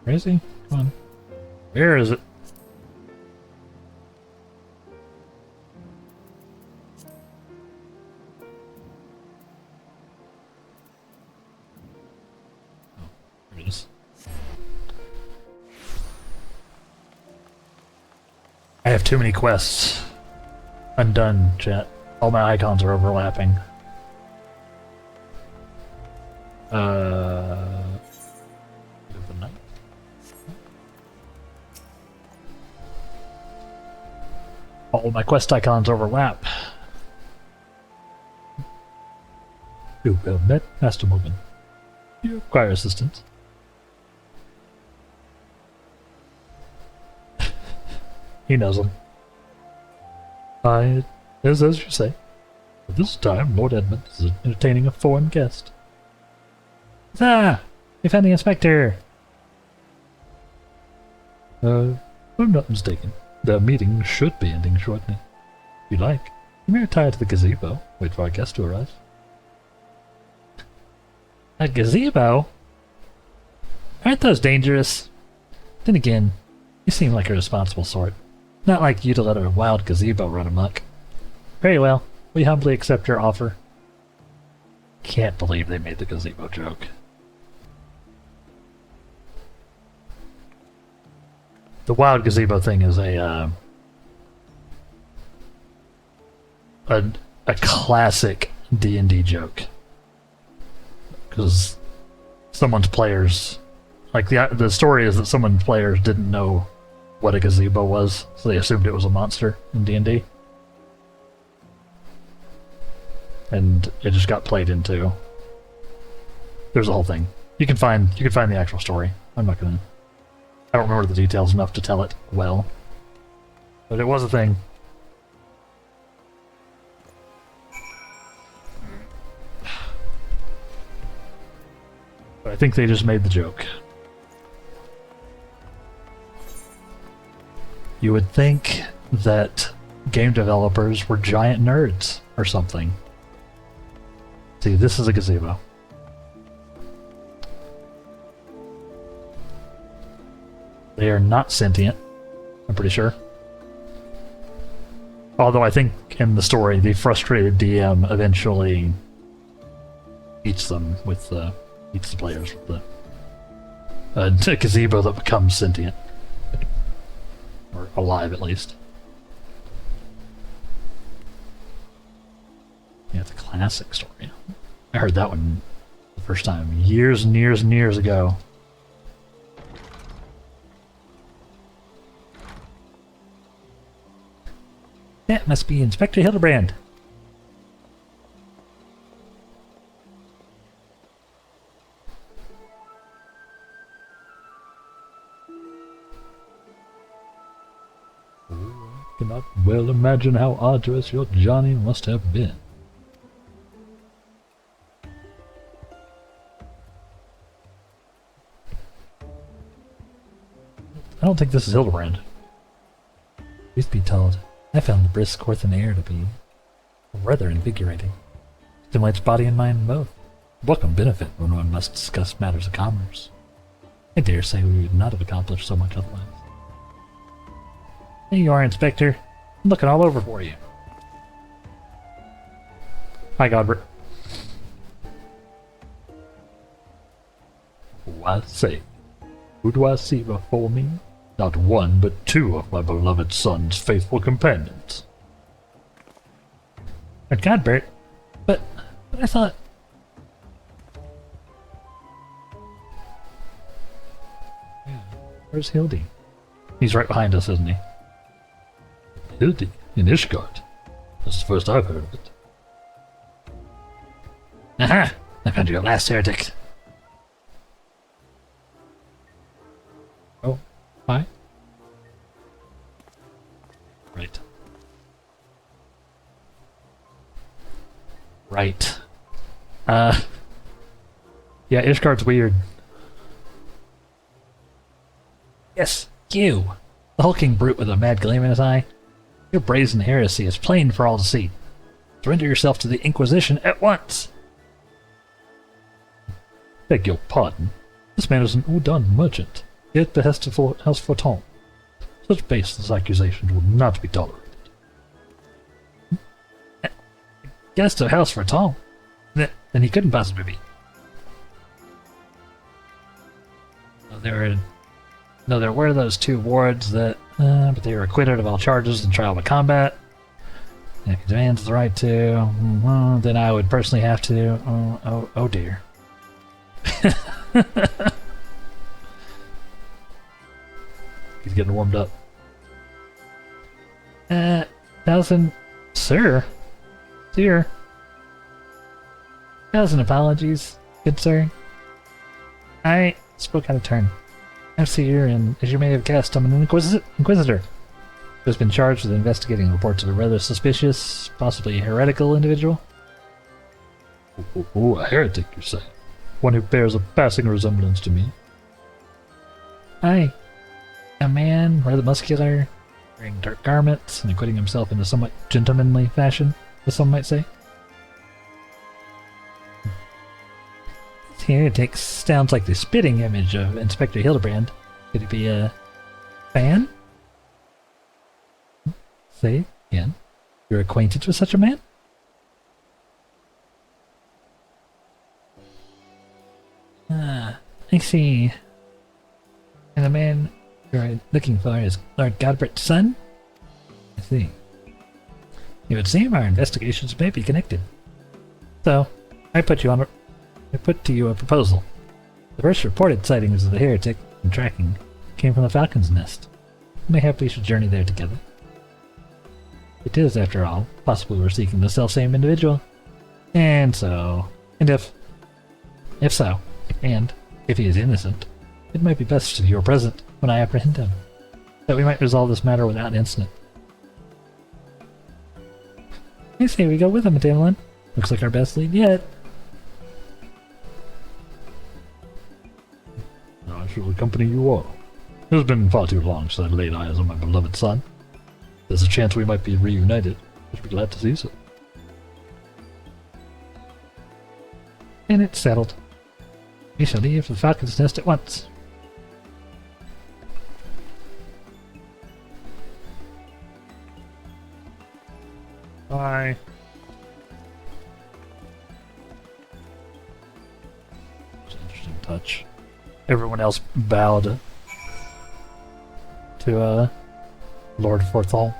Where is he? Come on. Where is it? Oh, there it is. I have too many quests. Undone, chat. All my icons are overlapping. All my quest icons overlap. You have met Master Morgan. You require assistance. He knows him. It is as you say. But this time, Lord Edmund is entertaining a foreign guest. Ah! We found the inspector! If I'm not mistaken, the meeting should be ending shortly. If you like, you may retire to the gazebo, wait for our guest to arrive. A gazebo? Aren't those dangerous? Then again, you seem like a responsible sort. Not like you to let a wild gazebo run amok. Very well, we humbly accept your offer. Can't believe they made the gazebo joke. The wild gazebo thing is a classic D&D joke. Because someone's players, like the story is that someone's players didn't know what a gazebo was, so they assumed it was a monster in D&D. And it just got played into. there's a whole thing. You can find the actual story. I don't remember the details enough to tell it well. But it was a thing. But I think they just made the joke. You would think that game developers were giant nerds or something. See, this is a gazebo. They are not sentient, I'm pretty sure. Although I think in the story, the frustrated DM eventually eats them with eats the players with the gazebo that becomes sentient. Or alive, at least. Yeah, it's a classic story. I heard that one the first time years and years and years ago. That must be Inspector Hildibrand. I cannot well imagine how arduous your journey must have been. I don't think this is Hildibrand. Truth be told, I found the brisk Extraordinaire to be rather invigorating. Stimulates body and mind both. Welcome benefit when one must discuss matters of commerce. I dare say we would not have accomplished so much otherwise. There you are, Inspector. I'm looking all over for you. Hi, Godbert. I say, who do I see before me? Not one, but two of my beloved son's faithful companions. Godbert, but I thought... Yeah, where's Hildy? He's right behind us, isn't he? Hildy? In Ishgard? That's the first I've heard of it. Aha! I found you at last, heretic. Oh, hi. Right. Right. Yeah, Ishgard's weird. Yes, you! The hulking brute with a mad gleam in his eye. Your brazen heresy is plain for all to see. Surrender yourself to the Inquisition at once! Beg your pardon. This man is an Udon merchant, yet behest of House Forton. Such baseless accusations will not be tolerated. Guest of House Forton? Then he couldn't possibly be. There were those two wards that, but they were acquitted of all charges in trial by combat. And if he demands the right to, then I would personally have to. Oh dear. He's getting warmed up. 1,000, sir, dear. 1,000 apologies, good sir. I spoke out of turn. I'm Seer, and as you may have guessed, I'm an Inquisitor who has been charged with investigating reports of a rather suspicious, possibly heretical individual. Oh, a heretic, you say? One who bears a passing resemblance to me? Aye. A man, rather muscular, wearing dark garments, and acquitting himself in a somewhat gentlemanly fashion, as some might say. Heretic sounds like the spitting image of Inspector Hildibrand. Could he be a fan? Say again. You're acquainted with such a man? Ah, I see. And the man you're looking for is Lord Godbert's son? I see. It would seem our investigations may be connected. So, I put to you a proposal. The first reported sightings of the heretic and tracking came from the Falcon's Nest. Mayhap we should journey there together. It is, after all, possible we're seeking the selfsame individual. And if so, And, if he is innocent, it might be best if you are present when I apprehend him, that we might resolve this matter without incident. I say we go with him, Madeline. Looks like our best lead yet. I shall accompany you all. It has been far too long since I laid eyes on my beloved son. There's a chance we might be reunited. I'd be glad to see so. And it's settled. We shall leave for the Falcon's Nest at once. Bye. It's an interesting touch. Everyone else bowed to Lord Forthall,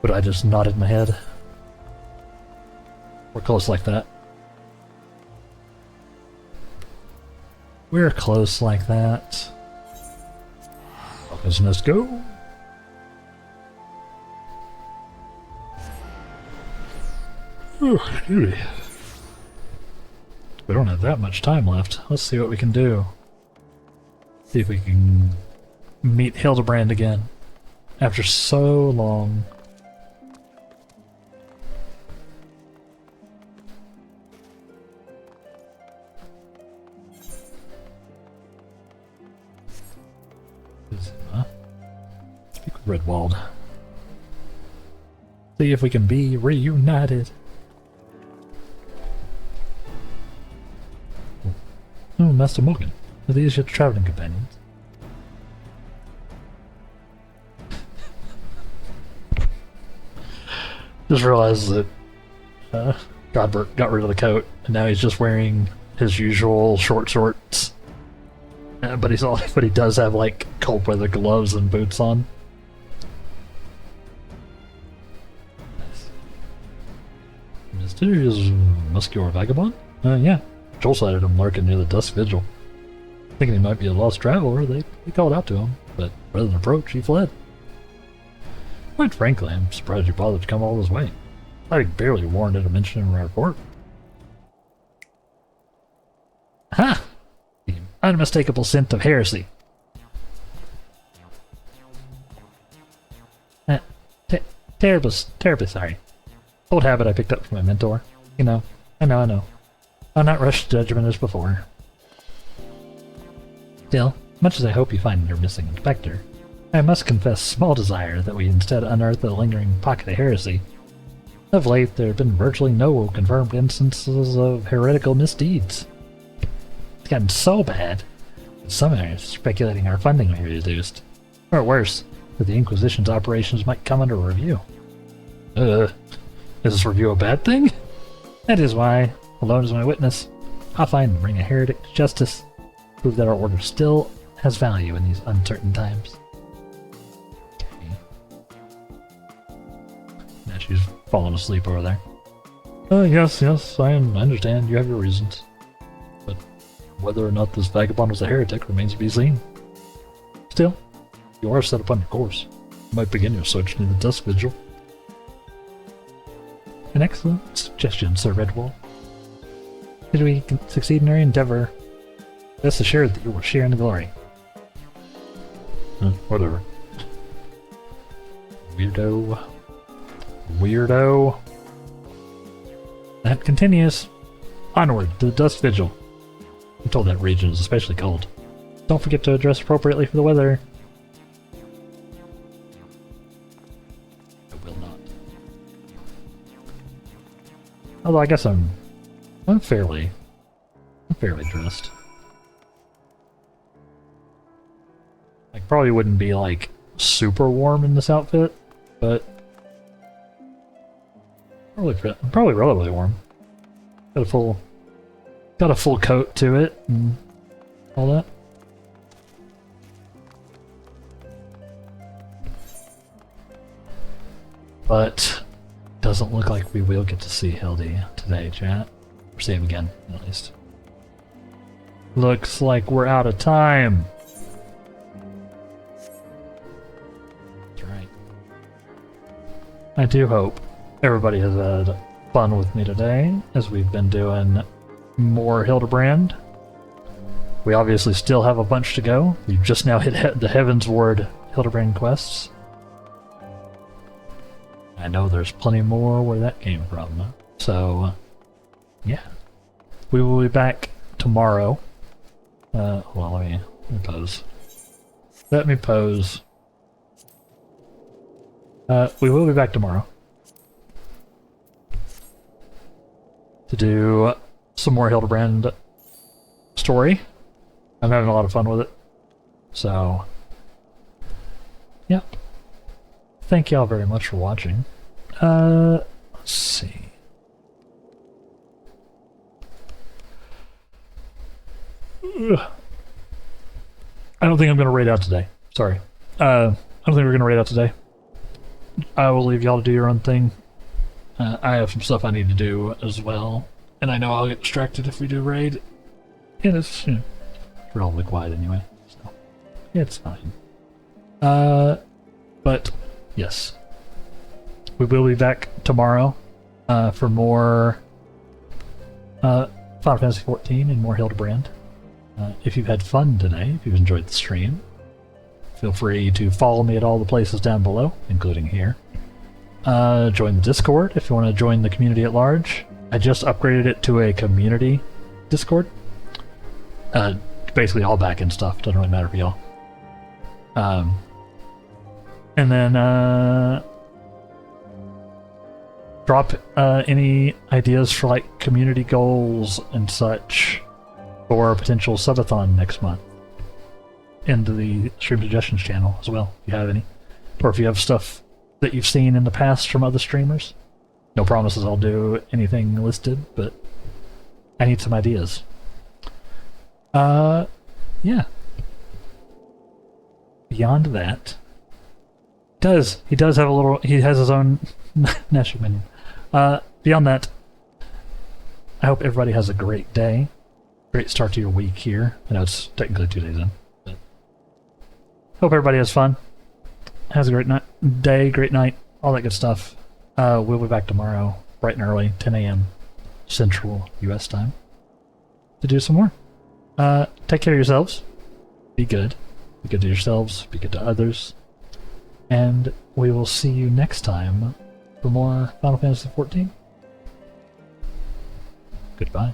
but I just nodded my head. We're close like that. We're close like that. Falcon's Nest, go! Oh, beauty. We don't have that much time left. Let's see what we can do. See if we can meet Hildibrand again. After so long. Speak with Redwald. See if we can be reunited. Oh, Master Morgan. Are these your traveling companions? Just realized that Godbert got rid of the coat, and now he's just wearing his usual short shorts. But he does have like cold weather gloves and boots on. Mysterious muscular vagabond? Yeah. Joel sighted him lurking near the Dusk Vigil. Thinking he might be a lost traveler, they called out to him, but rather than approach, he fled. Quite frankly, I'm surprised you bothered to come all this way. I barely warranted a mention in my report. Ha! The unmistakable scent of heresy. Terribly sorry. Old habit I picked up from my mentor. You know, I know. I'll not rush to judgment as before. Still, much as I hope you find your missing inspector, I must confess small desire that we instead unearth a lingering pocket of heresy. Of late, there have been virtually no confirmed instances of heretical misdeeds. It's gotten so bad that some are speculating our funding may be reduced. Or worse, that the Inquisition's operations might come under review. Is this review a bad thing? That is why, alone as my witness, I'll find and bring a heretic to justice, prove that our order still has value in these uncertain times. Okay. Now she's falling asleep over there. Yes, I understand. You have your reasons. But whether or not this vagabond was a heretic remains to be seen. Still, you are set upon your course. You might begin your search near the Dusk Vigil. An excellent suggestion, Sir Redwall. Should we succeed in our endeavor, rest assured that you will share in the glory. Whatever. Weirdo. That continues. Onward to the Dusk Vigil. I'm told that region is especially cold. Don't forget to dress appropriately for the weather. I will not. Although I guess I'm fairly dressed. I probably wouldn't be like super warm in this outfit, but probably relatively warm. Got a full coat to it and all that. But doesn't look like we will get to see Hildy today, chat. Or see him again, at least. Looks like we're out of time. That's right. I do hope everybody has had fun with me today, as we've been doing more Hildibrand. We obviously still have a bunch to go. We've just now hit the Heavensward Hildibrand quests. I know there's plenty more where that came from. So, yeah. We will be back tomorrow. Well, let me pose. Let me pose. We will be back tomorrow to do some more Hildibrand story. I'm having a lot of fun with it. So, yeah. Thank y'all very much for watching. Let's see. Ugh. I don't think I'm going to raid out today. Sorry. I don't think we're going to raid out today. I will leave y'all to do your own thing. I have some stuff I need to do as well. And I know I'll get distracted if we do raid. And it's, you know, relatively quiet anyway. So, it's fine. But, yes. We will be back tomorrow for more Final Fantasy XIV and more Hildibrand. If you've had fun today, if you've enjoyed the stream, feel free to follow me at all the places down below, including here. Join the Discord if you want to join the community at large. I just upgraded it to a community Discord. Basically all back-end stuff, doesn't really matter for y'all. And then drop any ideas for like community goals and such for a potential subathon next month into the stream suggestions channel as well, if you have any. Or if you have stuff that you've seen in the past from other streamers. No promises I'll do anything listed, but I need some ideas. Yeah. Beyond that, he does have a little, he has his own Nashik menu. Beyond that, I hope everybody has a great day. Great start to your week here. I know it's technically 2 days in, but hope everybody has fun. Has a great day, great night, all that good stuff. We'll be back tomorrow, bright and early, 10 a.m. Central U.S. time, to do some more. Take care of yourselves. Be good. Be good to yourselves. Be good to others. And we will see you next time for more Final Fantasy XIV. Goodbye.